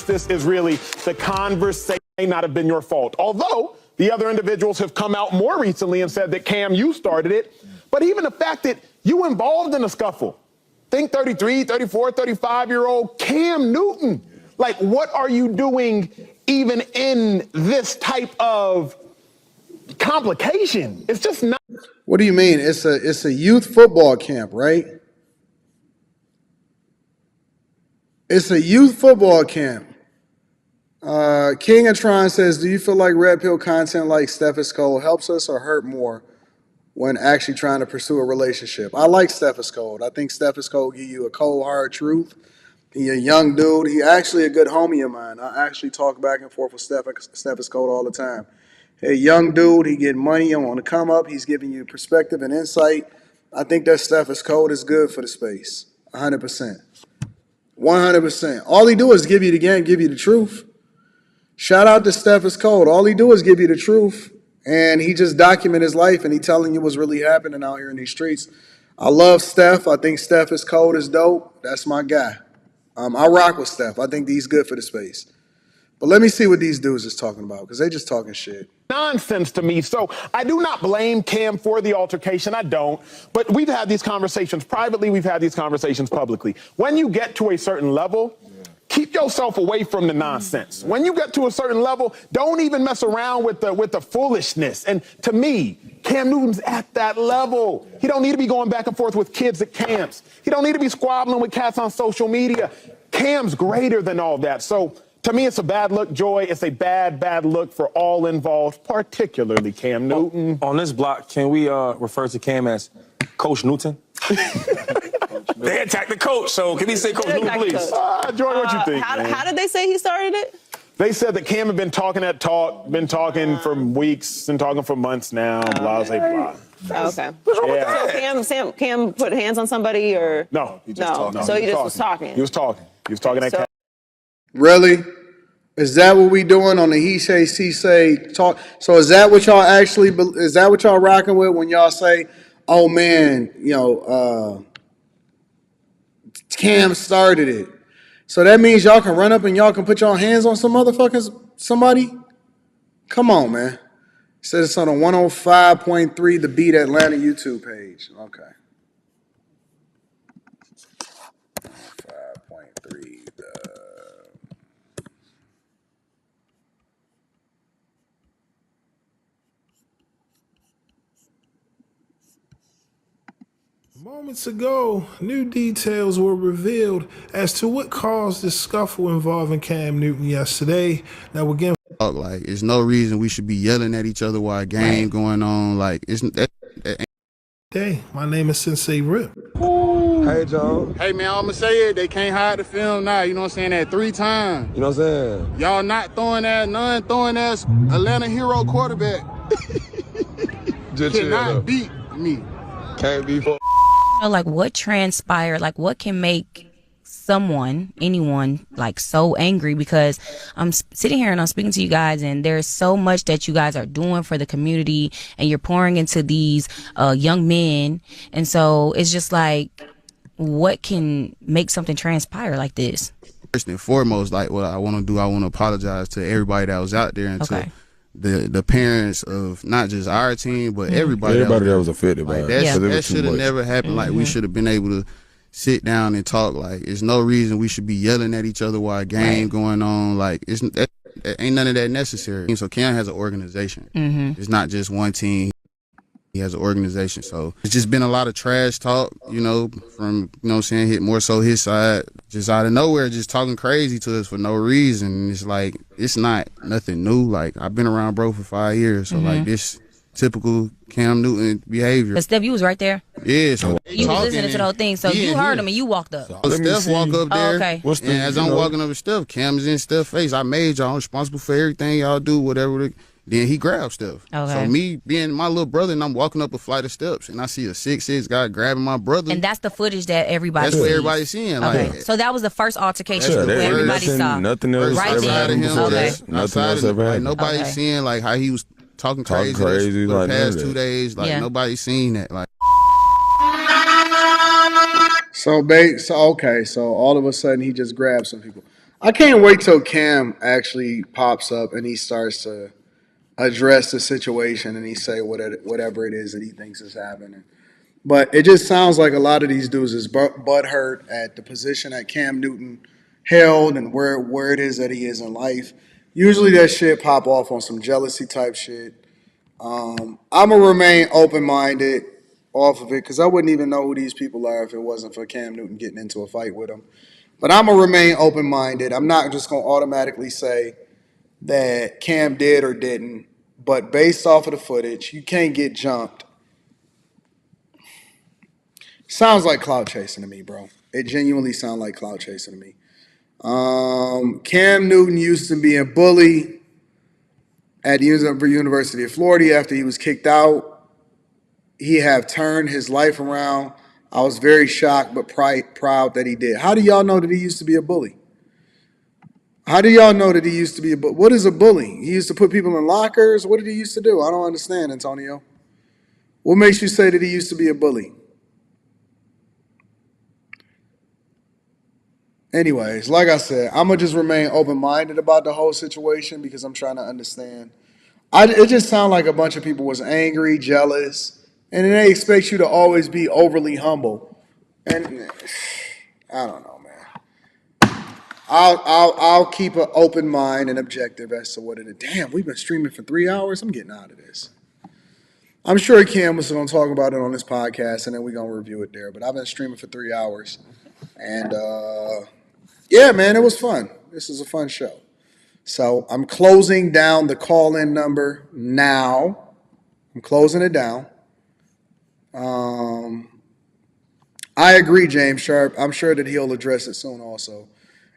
This is really the conversation may not have been your fault. Although the other individuals have come out more recently and said that, Cam, you started it. But even the fact that you involved in a scuffle. Think 33, 34, 35-year-old Cam Newton. Like, what are you doing even in this type of complication? It's just not. What do you mean? It's a youth football camp, right? It's a youth football camp. King of Tron says, do you feel like red pill content like Stethoscope helps us or hurt more when actually trying to pursue a relationship. I like Steph is cold. I think Steph is cold give you a cold hard truth. He a young dude. He actually a good homie of mine. I actually talk back and forth with Steph is cold all the time. Hey, young dude. He getting money on the come up. He's giving you perspective and insight. I think that Steph is cold is good for the space. 100%. 100%. All he do is give you the game, give you the truth. Shout out to Steph is cold. All he do is give you the truth. And he just document his life and he telling you what's really happening out here in these streets. I love Steph. I think Steph is cold is dope. That's my guy. I rock with Steph. I think he's good for the space. But let me see what these dudes is talking about because they just talking shit. Nonsense to me. So I do not blame Cam for the altercation. I don't. But we've had these conversations privately. We've had these conversations publicly. When you get to a certain level, keep yourself away from the nonsense. When you get to a certain level, don't even mess around with the foolishness. And to me, Cam Newton's at that level. He don't need to be going back and forth with kids at camps. He don't need to be squabbling with cats on social media. Cam's greater than all that. So to me, it's a bad look, Joy. It's a bad look for all involved, particularly Cam Newton. On this block, can we refer to Cam as Coach Newton? They attacked the coach, so can we say Coach Newton, please? Joy, what you think, How did they say he started it? They said that Cam had been talking that talk, been talking for weeks and talking for months now, blah, blah, blah. Okay. Yeah. So Cam put hands on somebody or? No. He just talking. So he just was talking. He was talking. He was talking that cat. Really? Is that what we doing on the he say, she say talk? So is that what y'all actually, is that what y'all rocking with when y'all say, oh man, Cam started it. So that means y'all can run up and y'all can put y'all hands on some motherfuckers, somebody? Come on, man. It says it's on a 105.3 The Beat Atlanta YouTube page. Okay. 5.3 Moments ago, new details were revealed as to what caused the scuffle involving Cam Newton yesterday. Now, again, like, there's no reason we should be yelling at each other while a game going on. Like, Hey, my name is Sensei Rip. Hey, Joe. Hey, man, I'm gonna say it. They can't hide the film now. You know what I'm saying? That 3 times. You know what I'm saying? Y'all not throwing that, none throwing that Atlanta hero quarterback. Just cannot beat me. Can't be. Like what transpired, like what can make anyone like so angry, because I'm sitting here and I'm speaking to you guys and there's so much that you guys are doing for the community and you're pouring into these young men, and so it's just like, what can make something transpire like this? First and foremost, like what I want to do, I want to apologize to everybody that was out there and to the parents of not just our team, but everybody that was affected by it. That should have never happened. Like, we should have been able to sit down and talk. Like, there's no reason we should be yelling at each other while a game going on. Like, ain't none of that necessary. So Cam has an organization. It's not just one team. He has an organization. So it's just been a lot of trash talk, from, what I'm saying, hit more so his side, just out of nowhere, just talking crazy to us for no reason. It's like, it's not nothing new. Like, I've been around bro for 5 years. So like, this typical Cam Newton behavior. But Steph, you was right there. Yeah, so you was listening to the whole thing, so you heard him and you walked up. So Steph walk up there, and as I'm walking up with Steph, Cam is in Steph's face. I made y'all responsible for everything y'all do, whatever. Then he grabbed Steph. So me being my little brother, and I'm walking up a flight of steps, and I see a 6'6" guy grabbing my brother. And that's the footage that everybody That's sees. what everybody's seeing. Like, So that was the first altercation where everybody saw. Nothing else right ever happened before that. Nothing else ever happened. Nobody's seeing like how he was talking crazy for the past 2 days. Like, nobody's seen that. Like, so all of a sudden he just grabs some people. I can't wait till Cam actually pops up and he starts to address the situation and he say whatever it is that he thinks is happening. But it just sounds like a lot of these dudes is butthurt at the position that Cam Newton held and where it is that he is in life. Usually that shit pop off on some jealousy type shit. I'm going to remain open-minded off of it because I wouldn't even know who these people are if it wasn't for Cam Newton getting into a fight with him. But I'm going to remain open-minded. I'm not just going to automatically say that Cam did or didn't. But based off of the footage, you can't get jumped Sounds like clout chasing to me, bro. It genuinely sounds like clout chasing to me. Cam Newton used to be a bully at the University of Florida after he was kicked out. He have turned his life around. I was very shocked but proud that he did. How do y'all know that he used to be a bully? How do y'all know that he used to be a bully? What is a bully? He used to put people in lockers? What did he used to do? I don't understand, Antonio. What makes you say that he used to be a bully? Anyways, like I said, I'm going to just remain open-minded about the whole situation because I'm trying to understand. It just sounds like a bunch of people was angry, jealous, and then they expect you to always be overly humble. And I don't know, man. I'll keep an open mind and objective as to what it is. Damn, we've been streaming for 3 hours. I'm getting out of this. I'm sure Cam was going to talk about it on this podcast, and then we're going to review it there. But I've been streaming for 3 hours. And, yeah, man, it was fun. This is a fun show. So I'm closing down the call-in number now. I'm closing it down. I agree, James Sharp. I'm sure that he'll address it soon also.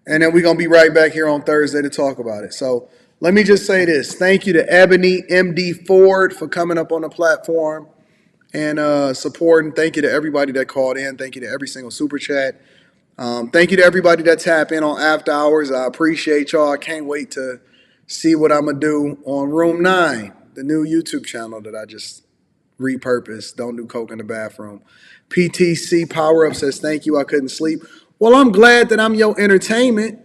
And then we're going to be right back here on Thursday to talk about it. So let me just say this. Thank you to EbonyMDFord for coming up on the platform and supporting. Thank you to everybody that called in. Thank you to every single super chat. Thank you to everybody that tap in on After Hours. I appreciate y'all. I can't wait to see what I'm going to do on Room 9, the new YouTube channel that I just repurposed. Don't do coke in the bathroom. PTC Power Up says, thank you. I couldn't sleep. Well, I'm glad that I'm your entertainment.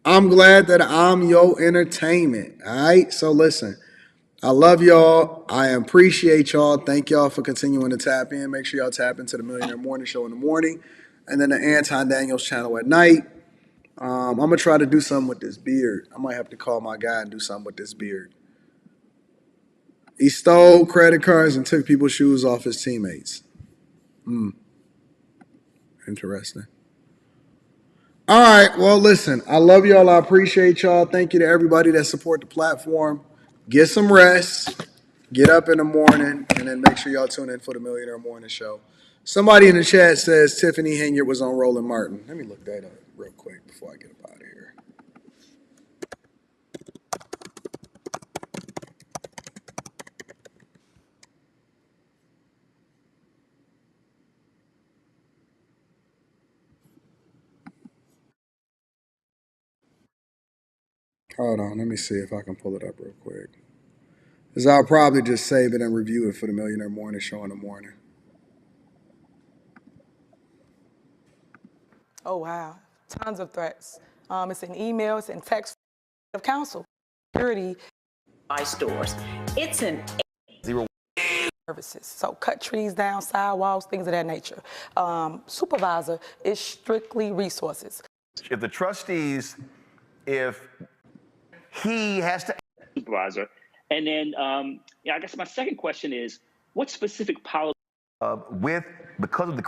I'm glad that I'm your entertainment. All right? So listen, I love y'all. I appreciate y'all. Thank y'all for continuing to tap in. Make sure y'all tap into the Millionaire Morning Show in the morning and then the Anton Daniels channel at night. I'm going to try to do something with this beard. I might have to call my guy and do something with this beard. He stole credit cards and took people's shoes off his teammates. Interesting. All right. Well, listen, I love y'all. I appreciate y'all. Thank you to everybody that support the platform. Get some rest. Get up in the morning. And then make sure y'all tune in for the Millionaire Morning Show. Somebody in the chat says Tiffany Henyard was on Roland Martin. Let me look that up real quick before I get up out of here. Hold on. Let me see if I can pull it up real quick. Because I'll probably just save it and review it for the Millionaire Morning Show in the morning. Oh, wow. Tons of threats. It's in email, it's in text of counsel. Security. By stores. It's an zero services. So cut trees down, sidewalks, things of that nature. Supervisor is strictly resources. If the trustees, if he has to supervisor. And then, I guess my second question is, what specific policy? because of the.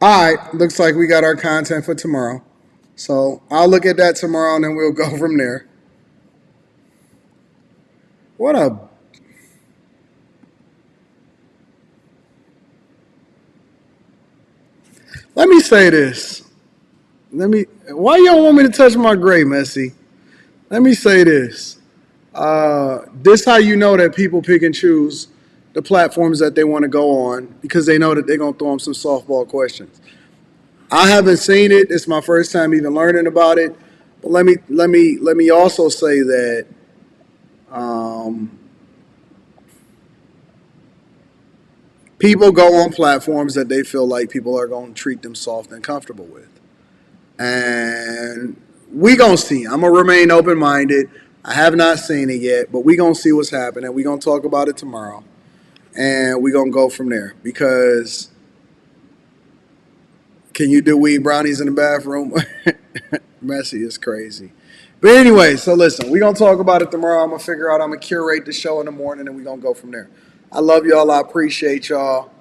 All right. Looks like we got our content for tomorrow. So I'll look at that tomorrow and then we'll go from there. What a. Let me say this. Why you don't want me to touch my gray, Messi? Let me say this. This how you know that people pick and choose the platforms that they want to go on because they know that they're going to throw them some softball questions. I haven't seen it. It's my first time even learning about it. But let me also say that people go on platforms that they feel like people are going to treat them soft and comfortable with. And we going to see. I'm going to remain open-minded. I have not seen it yet, but we going to see what's happening. We're going to talk about it tomorrow. And we're going to go from there. Because can you do weed brownies in the bathroom? Messy is crazy. But anyway, so listen, we're going to talk about it tomorrow. I'm going to figure out, I'm going to curate the show in the morning, and we're going to go from there. I love y'all. I appreciate y'all.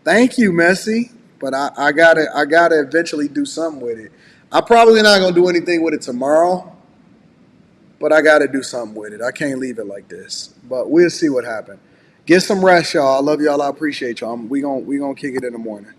Thank you, Messi. But I gotta eventually do something with it. I'm probably not going to do anything with it tomorrow, but I got to do something with it. I can't leave it like this. But we'll see what happens. Get some rest, y'all. I love y'all. I appreciate y'all. We gonna kick it in the morning.